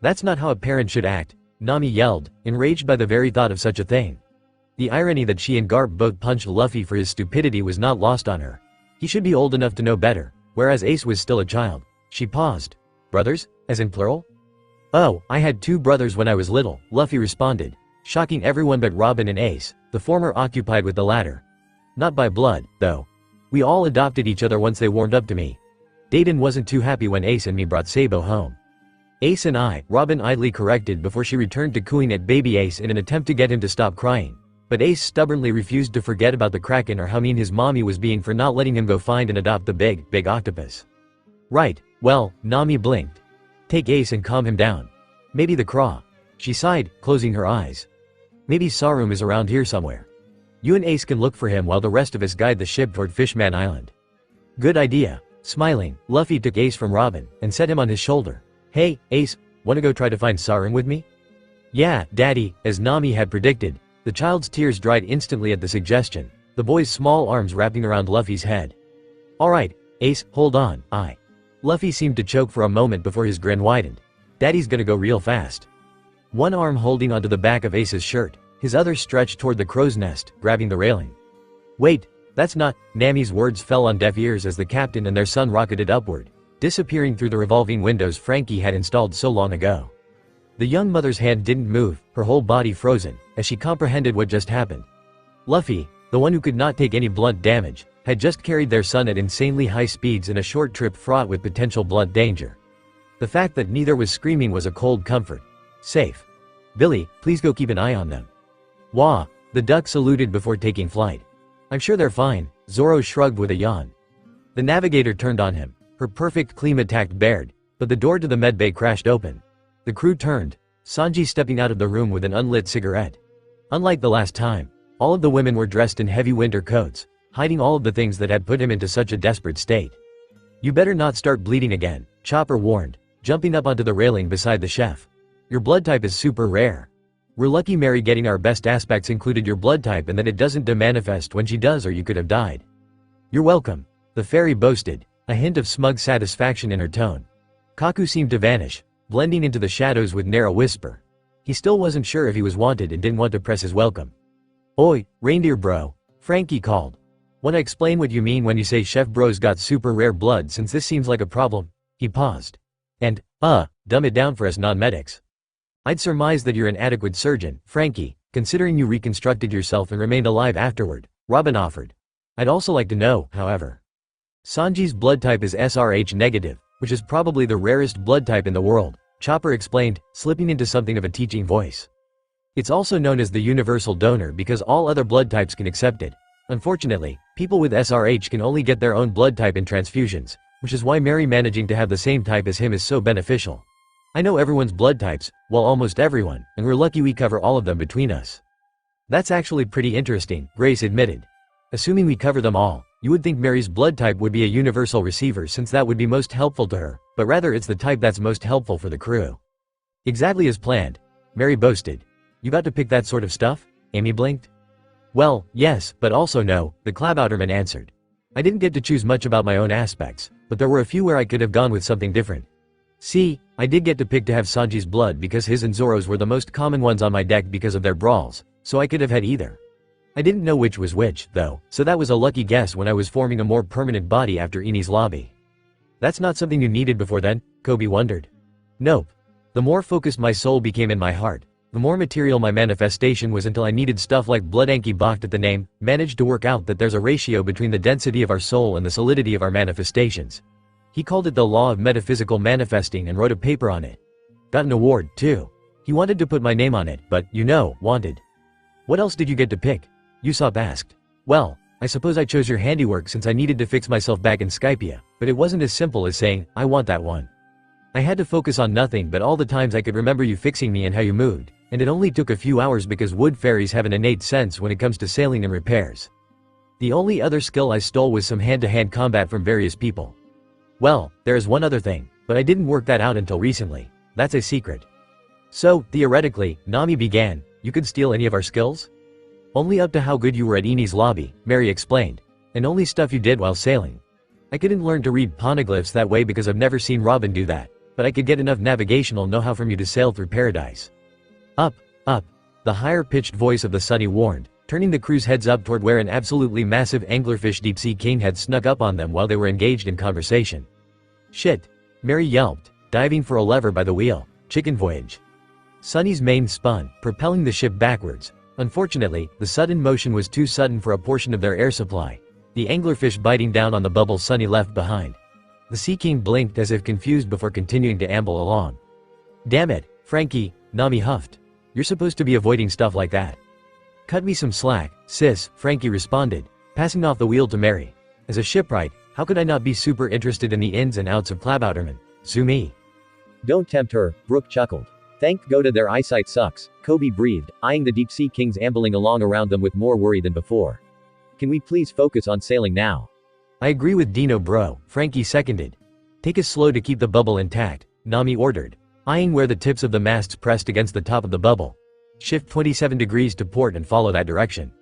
That's not how a parent should act, Nami yelled, enraged by the very thought of such a thing. The irony that she and Garp both punched Luffy for his stupidity was not lost on her. He should be old enough to know better, whereas Ace was still a child. She paused. Brothers? As in plural? Oh, I had 2 brothers when I was little, Luffy responded, shocking everyone but Robin and Ace, the former occupied with the latter. Not by blood, though. We all adopted each other once they warmed up to me. Dayton wasn't too happy when Ace and me brought Sabo home. Ace and I, Robin idly corrected before she returned to cooing at baby Ace in an attempt to get him to stop crying. But Ace stubbornly refused to forget about the Kraken or how mean his mommy was being for not letting him go find and adopt the big octopus. Right, well, Nami blinked. Take Ace and calm him down. Maybe the Craw. She sighed, closing her eyes. Maybe Sarum is around here somewhere. You and Ace can look for him while the rest of us guide the ship toward Fishman Island. Good idea. Smiling, Luffy took Ace from Robin and set him on his shoulder. Hey, Ace, wanna go try to find Sarum with me? Yeah, Daddy, as Nami had predicted. The child's tears dried instantly at the suggestion, the boy's small arms wrapping around Luffy's head. Alright, Ace, hold on, Luffy seemed to choke for a moment before his grin widened. Daddy's gonna go real fast. One arm holding onto the back of Ace's shirt, his other stretched toward the crow's nest, grabbing the railing. Wait, that's not, Nami's words fell on deaf ears as the captain and their son rocketed upward, disappearing through the revolving windows Frankie had installed so long ago. The young mother's hand didn't move, her whole body frozen, as she comprehended what just happened. Luffy, the one who could not take any blunt damage, had just carried their son at insanely high speeds in a short trip fraught with potential blunt danger. The fact that neither was screaming was a cold comfort. Safe. Billy, please go keep an eye on them. Wah, the duck saluted before taking flight. I'm sure they're fine, Zoro shrugged with a yawn. The navigator turned on him, her perfect clean attack bared, but the door to the medbay crashed open. The crew turned, Sanji stepping out of the room with an unlit cigarette. Unlike the last time, all of the women were dressed in heavy winter coats, hiding all of the things that had put him into such a desperate state. You better not start bleeding again, Chopper warned, jumping up onto the railing beside the chef. Your blood type is super rare. We're lucky Mary getting our best aspects included your blood type and that it doesn't demanifest when she does or you could have died. You're welcome, the fairy boasted, a hint of smug satisfaction in her tone. Kaku seemed to vanish, blending into the shadows with narrow whisper. He still wasn't sure if he was wanted and didn't want to press his welcome. Oi, reindeer bro, Frankie called. Wanna explain what you mean when you say Chef Bro's got super rare blood since this seems like a problem? He paused. And, dumb it down for us non-medics. I'd surmise that you're an adequate surgeon, Frankie, considering you reconstructed yourself and remained alive afterward, Robin offered. I'd also like to know, however. Sanji's blood type is SRH negative, which is probably the rarest blood type in the world, Chopper explained, slipping into something of a teaching voice. It's also known as the universal donor because all other blood types can accept it. Unfortunately, people with SRH can only get their own blood type in transfusions, which is why Mary managing to have the same type as him is so beneficial. I know everyone's blood types, well almost everyone, and we're lucky we cover all of them between us. That's actually pretty interesting, Grace admitted. Assuming we cover them all, you would think Mary's blood type would be a universal receiver since that would be most helpful to her, but rather it's the type that's most helpful for the crew. Exactly as planned, Mary boasted. You got to pick that sort of stuff? Amy blinked. Well, yes, but also no, the Klabouterman answered. I didn't get to choose much about my own aspects, but there were a few where I could have gone with something different. See, I did get to pick to have Sanji's blood because his and Zoro's were the most common ones on my deck because of their brawls, so I could have had either. I didn't know which was which, though, so that was a lucky guess when I was forming a more permanent body after Eni's lobby. That's not something you needed before then? Coby wondered. Nope. The more focused my soul became in my heart, the more material my manifestation was until I needed stuff like blood. Anki balked at the name, managed to work out that there's a ratio between the density of our soul and the solidity of our manifestations. He called it the law of metaphysical manifesting and wrote a paper on it. Got an award, too. He wanted to put my name on it, but, wanted. What else did you get to pick? Usopp asked. Well, I suppose I chose your handiwork since I needed to fix myself back in Skypia, but it wasn't as simple as saying, I want that one. I had to focus on nothing but all the times I could remember you fixing me and how you moved, and it only took a few hours because wood fairies have an innate sense when it comes to sailing and repairs. The only other skill I stole was some hand-to-hand combat from various people. Well, there is one other thing, but I didn't work that out until recently. That's a secret. So, theoretically, Nami began, you could steal any of our skills? Only up to how good you were at Eni's lobby, Mary explained, and only stuff you did while sailing. I couldn't learn to read poneglyphs that way because I've never seen Robin do that, but I could get enough navigational know-how from you to sail through paradise. Up, the higher-pitched voice of the Sunny warned, turning the crew's heads up toward where an absolutely massive anglerfish deep-sea king had snuck up on them while they were engaged in conversation. Shit, Mary yelped, diving for a lever by the wheel. Chicken voyage. Sunny's mane spun, propelling the ship backwards. Unfortunately, the sudden motion was too sudden for a portion of their air supply, the anglerfish biting down on the bubble Sunny left behind. The Sea King blinked as if confused before continuing to amble along. Damn it, Frankie, Nami huffed. You're supposed to be avoiding stuff like that. Cut me some slack, sis, Frankie responded, passing off the wheel to Mary. As a shipwright, how could I not be super interested in the ins and outs of Klabouterman? Zumi. Don't tempt her, Brooke chuckled. Thank God their eyesight sucks, Coby breathed, eyeing the deep sea kings ambling along around them with more worry than before. Can we please focus on sailing now? I agree with Dino bro, Frankie seconded. Take it slow to keep the bubble intact, Nami ordered, eyeing where the tips of the masts pressed against the top of the bubble. Shift 27 degrees to port and follow that direction.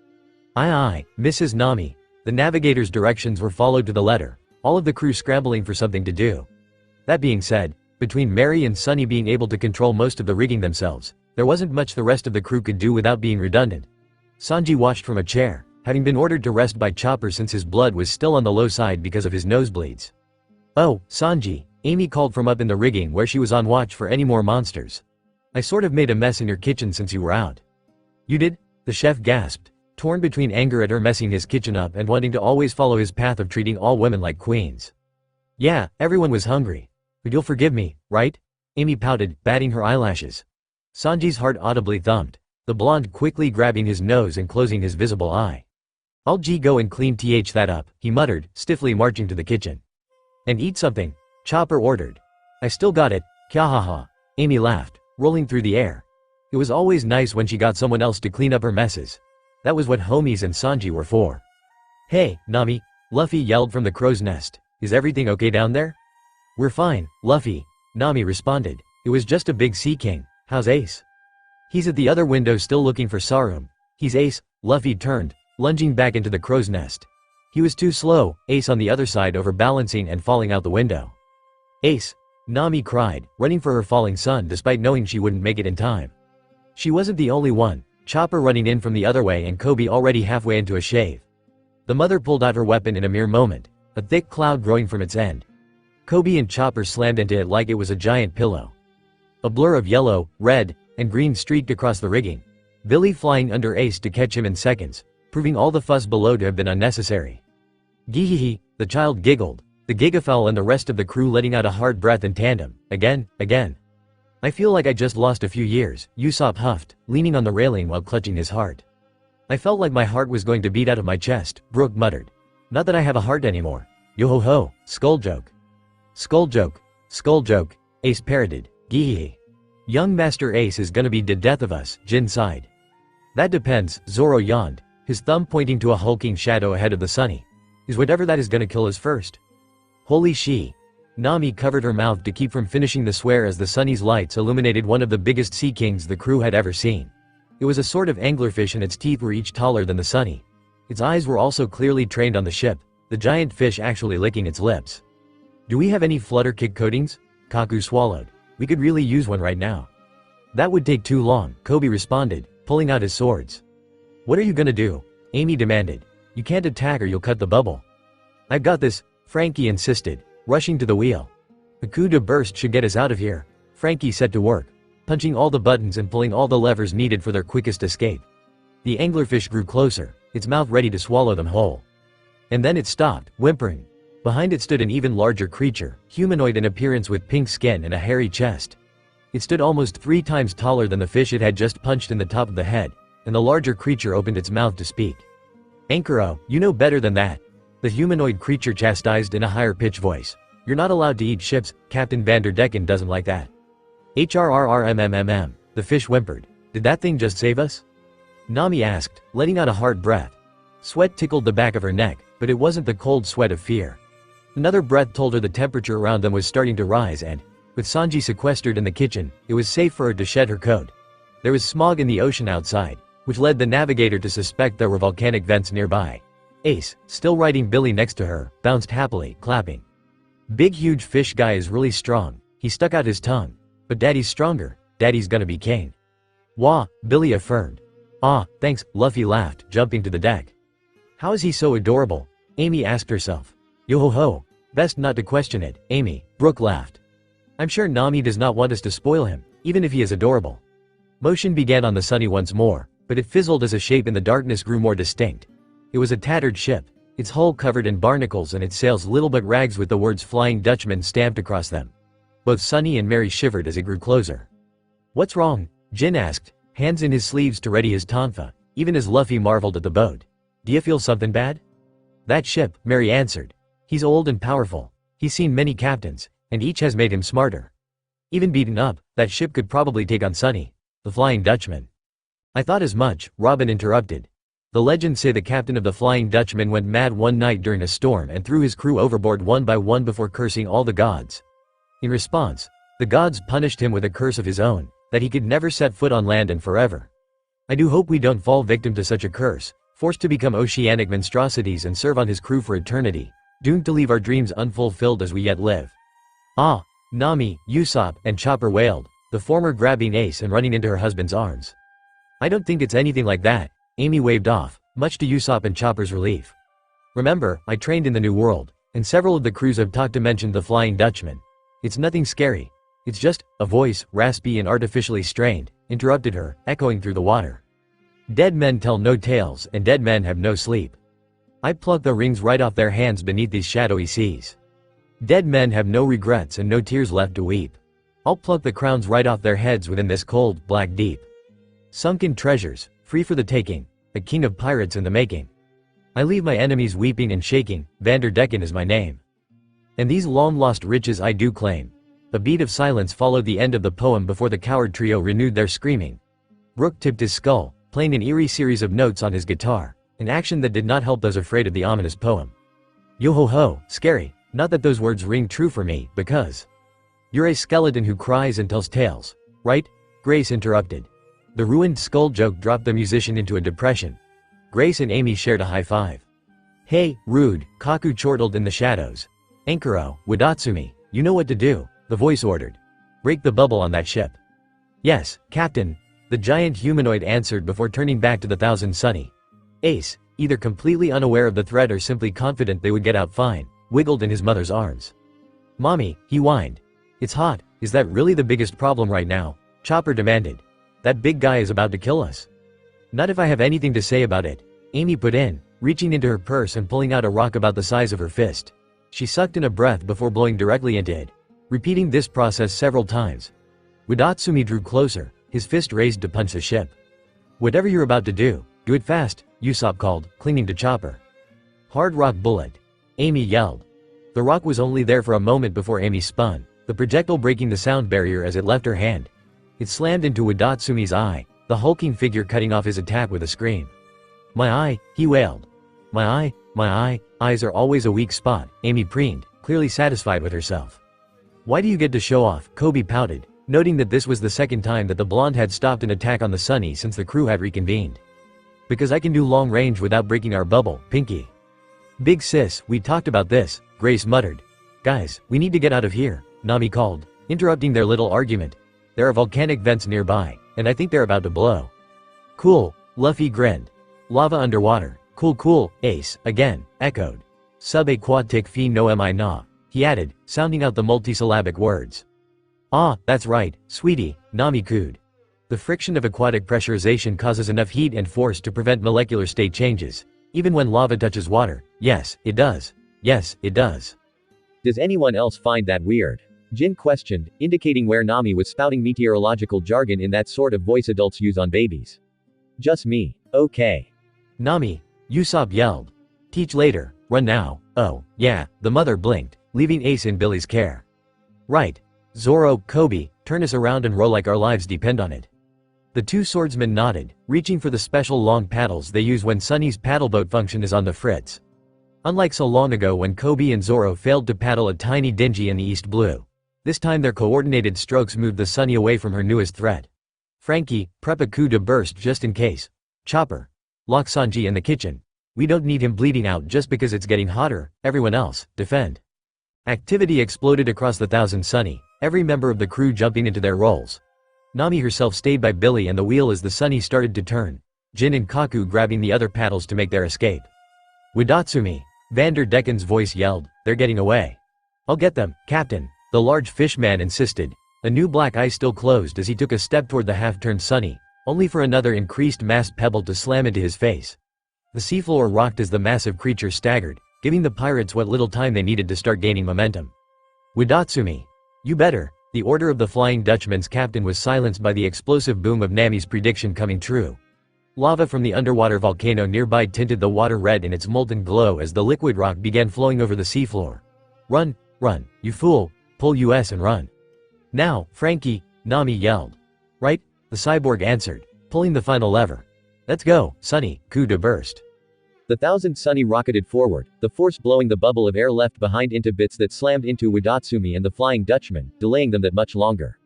Aye, Mrs. Nami. The navigator's directions were followed to the letter, all of the crew scrambling for something to do. That being said, between Mary and Sunny being able to control most of the rigging themselves, there wasn't much the rest of the crew could do without being redundant. Sanji watched from a chair, having been ordered to rest by Chopper since his blood was still on the low side because of his nosebleeds. Oh, Sanji, Amy called from up in the rigging where she was on watch for any more monsters. I sort of made a mess in your kitchen since you were out. You did? The chef gasped. torn between anger at her messing his kitchen up and wanting to always follow his path of treating all women like queens. Yeah, everyone was hungry. But you'll forgive me, right? Amy pouted, batting her eyelashes. Sanji's heart audibly thumped, the blonde quickly grabbing his nose and closing his visible eye. I'll go and clean that up, he muttered, stiffly marching to the kitchen. And eat something, Chopper ordered. I still got it, kya-ha-ha. Amy laughed, rolling through the air. It was always nice when she got someone else to clean up her messes. That was what homies and Sanji were for. Hey, Nami, Luffy yelled from the crow's nest. Is everything okay down there? We're fine, Luffy, Nami responded. It was just a big sea king. How's Ace? He's at the other window still looking for Sarum. He's Ace, Luffy turned, lunging back into the crow's nest. He was too slow, Ace on the other side overbalancing and falling out the window. Ace, Nami cried, running for her falling son despite knowing she wouldn't make it in time. She wasn't the only one, Chopper running in from the other way and Coby already halfway into a shave. The mother pulled out her weapon in a mere moment, a thick cloud growing from its end. Coby and Chopper slammed into it like it was a giant pillow. A blur of yellow, red, and green streaked across the rigging, Billy flying under Ace to catch him in seconds, proving all the fuss below to have been unnecessary. Gee, the child giggled, the gigafowl and the rest of the crew letting out a hard breath in tandem, again. I feel like I just lost a few years, Usopp huffed, leaning on the railing while clutching his heart. I felt like my heart was going to beat out of my chest, Brook muttered. Not that I have a heart anymore. Yo-ho-ho, skull joke. Skull joke, Ace parroted, gee. Young Master Ace is gonna be the death of us, Jin sighed. That depends, Zoro yawned, his thumb pointing to a hulking shadow ahead of the Sunny. Is whatever that is gonna kill us first. Holy she. Nami covered her mouth to keep from finishing the swear as the Sunny's lights illuminated one of the biggest sea kings the crew had ever seen. It was a sort of anglerfish and its teeth were each taller than the Sunny. Its eyes were also clearly trained on the ship, the giant fish actually licking its lips. Do we have any flutter kick coatings? Kaku swallowed. We could really use one right now. That would take too long, Coby responded, pulling out his swords. What are you gonna do? Amy demanded. You can't attack or you'll cut the bubble. I've got this, Frankie insisted, rushing to the wheel. A coup de burst should get us out of here. Frankie set to work, punching all the buttons and pulling all the levers needed for their quickest escape. The anglerfish grew closer, its mouth ready to swallow them whole. And then it stopped, whimpering. Behind it stood an even larger creature, humanoid in appearance with pink skin and a hairy chest. It stood almost 3 times taller than the fish it had just punched in the top of the head, and the larger creature opened its mouth to speak. Ankuro, you know better than that. The humanoid creature chastised in a higher-pitched voice. You're not allowed to eat ships, Captain Vanderdecken doesn't like that. HRRRMMMM, the fish whimpered. Did that thing just save us? Nami asked, letting out a hard breath. Sweat tickled the back of her neck, but it wasn't the cold sweat of fear. Another breath told her the temperature around them was starting to rise and, with Sanji sequestered in the kitchen, it was safe for her to shed her coat. There was smog in the ocean outside, which led the navigator to suspect there were volcanic vents nearby. Ace, still riding Billy next to her, bounced happily, clapping. Big huge fish guy is really strong, he stuck out his tongue. But Daddy's stronger, Daddy's gonna be king. Wah, Billy affirmed. Ah, thanks, Luffy laughed, jumping to the deck. How is he so adorable? Amy asked herself. Yo-ho-ho, best not to question it, Amy, Brook laughed. I'm sure Nami does not want us to spoil him, even if he is adorable. Motion began on the Sunny once more, but it fizzled as a shape in the darkness grew more distinct. It was a tattered ship, its hull covered in barnacles and its sails little but rags with the words Flying Dutchman stamped across them. Both Sunny and Mary shivered as it grew closer. What's wrong? Jin asked, hands in his sleeves to ready his tonfa, even as Luffy marveled at the boat. Do you feel something bad? That ship, Mary answered. He's old and powerful. He's seen many captains, and each has made him smarter. Even beaten up, that ship could probably take on Sunny, the Flying Dutchman. I thought as much, Robin interrupted. The legends say the captain of the Flying Dutchman went mad one night during a storm and threw his crew overboard one by one before cursing all the gods. In response, the gods punished him with a curse of his own, that he could never set foot on land and forever. I do hope we don't fall victim to such a curse, forced to become oceanic monstrosities and serve on his crew for eternity, doomed to leave our dreams unfulfilled as we yet live. Ah, Nami, Usopp, and Chopper wailed, the former grabbing Ace and running into her husband's arms. I don't think it's anything like that, Amy waved off, much to Usopp and Chopper's relief. Remember, I trained in the New World, and several of the crews have talked to mention the Flying Dutchman. It's nothing scary. It's just, a voice, raspy and artificially strained, interrupted her, echoing through the water. Dead men tell no tales, and dead men have no sleep. I pluck the rings right off their hands beneath these shadowy seas. Dead men have no regrets and no tears left to weep. I'll pluck the crowns right off their heads within this cold, black deep. Sunken treasures, free for the taking, a king of pirates in the making. I leave my enemies weeping and shaking, Vanderdecken is my name. And these long-lost riches I do claim. A beat of silence followed the end of the poem before the coward trio renewed their screaming. Brook tipped his skull, playing an eerie series of notes on his guitar, an action that did not help those afraid of the ominous poem. Yo-ho-ho, scary, not that those words ring true for me, because you're a skeleton who cries and tells tales, right? Grace interrupted. The ruined skull joke dropped the musician into a depression. Grace and Amy shared a high five. Hey, rude, Kaku chortled in the shadows. Ankuro, Wadatsumi, you know what to do, the voice ordered. Break the bubble on that ship. Yes, Captain, the giant humanoid answered before turning back to the Thousand Sunny. Ace, either completely unaware of the threat or simply confident they would get out fine, wiggled in his mother's arms. Mommy, he whined. It's hot, is that really the biggest problem right now? Chopper demanded. That big guy is about to kill us. Not if I have anything to say about it, Amy put in, reaching into her purse and pulling out a rock about the size of her fist. She sucked in a breath before blowing directly into it, repeating this process several times. Wadatsumi drew closer, his fist raised to punch the ship. Whatever you're about to do it fast, Usopp called, clinging to Chopper. Hard rock bullet. Amy yelled. The rock was only there for a moment before Amy spun, the projectile breaking the sound barrier as it left her hand. It slammed into Wadatsumi's eye, the hulking figure cutting off his attack with a scream. My eye, he wailed. My eye, eyes are always a weak spot, Amy preened, clearly satisfied with herself. Why do you get to show off? Coby pouted, noting that this was the second time that the blonde had stopped an attack on the Sunny since the crew had reconvened. Because I can do long range without breaking our bubble, Pinky. Big sis, we talked about this, Grace muttered. Guys, we need to get out of here, Nami called, interrupting their little argument. There are volcanic vents nearby, and I think they're about to blow. Cool, Luffy grinned. Lava underwater, cool, Ace, again, echoed. Subaquatic fi no mi na, he added, sounding out the multisyllabic words. Ah, that's right, sweetie, Nami cooed. The friction of aquatic pressurization causes enough heat and force to prevent molecular state changes, even when lava touches water. Yes, it does. Yes, it does. Does anyone else find that weird? Jin questioned, indicating where Nami was spouting meteorological jargon in that sort of voice adults use on babies. Just me. Okay. Nami, Usopp yelled. Teach later, run now. Oh, yeah, the mother blinked, leaving Ace in Billy's care. Right. Zoro, Coby, turn us around and row like our lives depend on it. The two swordsmen nodded, reaching for the special long paddles they use when Sunny's paddleboat function is on the fritz. Unlike so long ago when Coby and Zoro failed to paddle a tiny dinghy in the East Blue. This time their coordinated strokes moved the Sunny away from her newest threat. Frankie, prep a coup de burst just in case. Chopper. Lock Sanji in the kitchen. We don't need him bleeding out just because it's getting hotter, everyone else, defend. Activity exploded across the Thousand Sunny, every member of the crew jumping into their roles. Nami herself stayed by Billy and the wheel as the Sunny started to turn, Jin and Kaku grabbing the other paddles to make their escape. Wadatsumi, Vanderdecken's voice yelled, they're getting away. I'll get them, Captain, the large fish man insisted, a new black eye still closed as he took a step toward the half-turned Sunny, only for another increased mass pebble to slam into his face. The seafloor rocked as the massive creature staggered, giving the pirates what little time they needed to start gaining momentum. Wadatsumi. You better. The order of the Flying Dutchman's captain was silenced by the explosive boom of Nami's prediction coming true. Lava from the underwater volcano nearby tinted the water red in its molten glow as the liquid rock began flowing over the seafloor. Run, you fool, pull us and run. Now, Frankie, Nami yelled. Right? The cyborg answered, pulling the final lever. Let's go, Sunny, coup de burst. The Thousand Sunny rocketed forward, the force blowing the bubble of air left behind into bits that slammed into Wadatsumi and the Flying Dutchman, delaying them that much longer.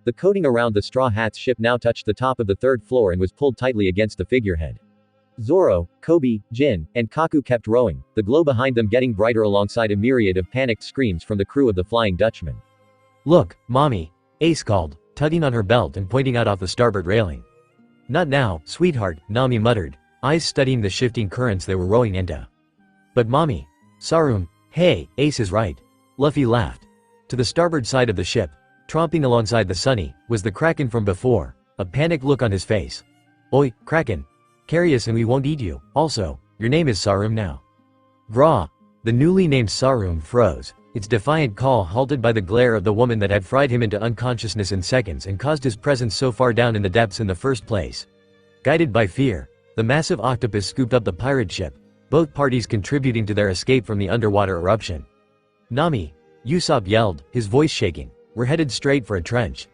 The coating around the Straw Hat's ship now touched the top of the third floor and was pulled tightly against the figurehead. Zoro, Coby, Jin, and Kaku kept rowing, the glow behind them getting brighter alongside a myriad of panicked screams from the crew of the Flying Dutchman. Look, Mommy, Ace called, tugging on her belt and pointing out off the starboard railing. Not now, sweetheart, Nami muttered, eyes studying the shifting currents they were rowing into. But Mommy. Sarum, hey, Ace is right. Luffy laughed. To the starboard side of the ship, tromping alongside the Sunny, was the Kraken from before, a panicked look on his face. Oi, Kraken. Carry us and we won't eat you. Also, your name is Sarum now. Gra. The newly named Sarum froze, its defiant call halted by the glare of the woman that had fried him into unconsciousness in seconds and caused his presence so far down in the depths in the first place. Guided by fear, the massive octopus scooped up the pirate ship, both parties contributing to their escape from the underwater eruption. Nami, Usopp yelled, his voice shaking. We're headed straight for a trench.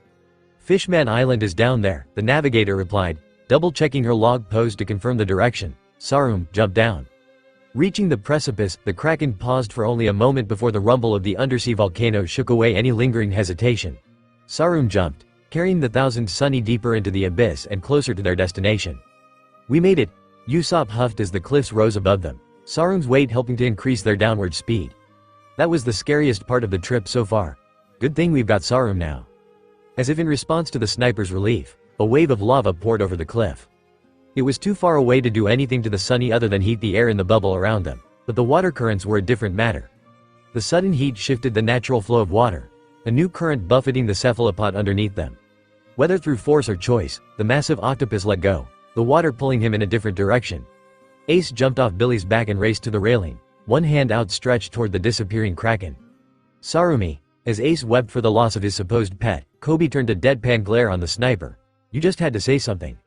Fishman Island is down there, the navigator replied, double-checking her log post to confirm the direction. Sarum jumped down. Reaching the precipice, the Kraken paused for only a moment before the rumble of the undersea volcano shook away any lingering hesitation. Sarum jumped, carrying the Thousand Sunny deeper into the abyss and closer to their destination. We made it, Usopp huffed as the cliffs rose above them, Sarum's weight helping to increase their downward speed. That was the scariest part of the trip so far. Good thing we've got Sarum now. As if in response to the sniper's relief, a wave of lava poured over the cliff. It was too far away to do anything to the Sunny other than heat the air in the bubble around them, but the water currents were a different matter. The sudden heat shifted the natural flow of water, a new current buffeting the cephalopod underneath them. Whether through force or choice, the massive octopus let go, the water pulling him in a different direction. Ace jumped off Billy's back and raced to the railing, one hand outstretched toward the disappearing Kraken. Sarumi, as Ace wept for the loss of his supposed pet, Coby turned a deadpan glare on the sniper. You just had to say something.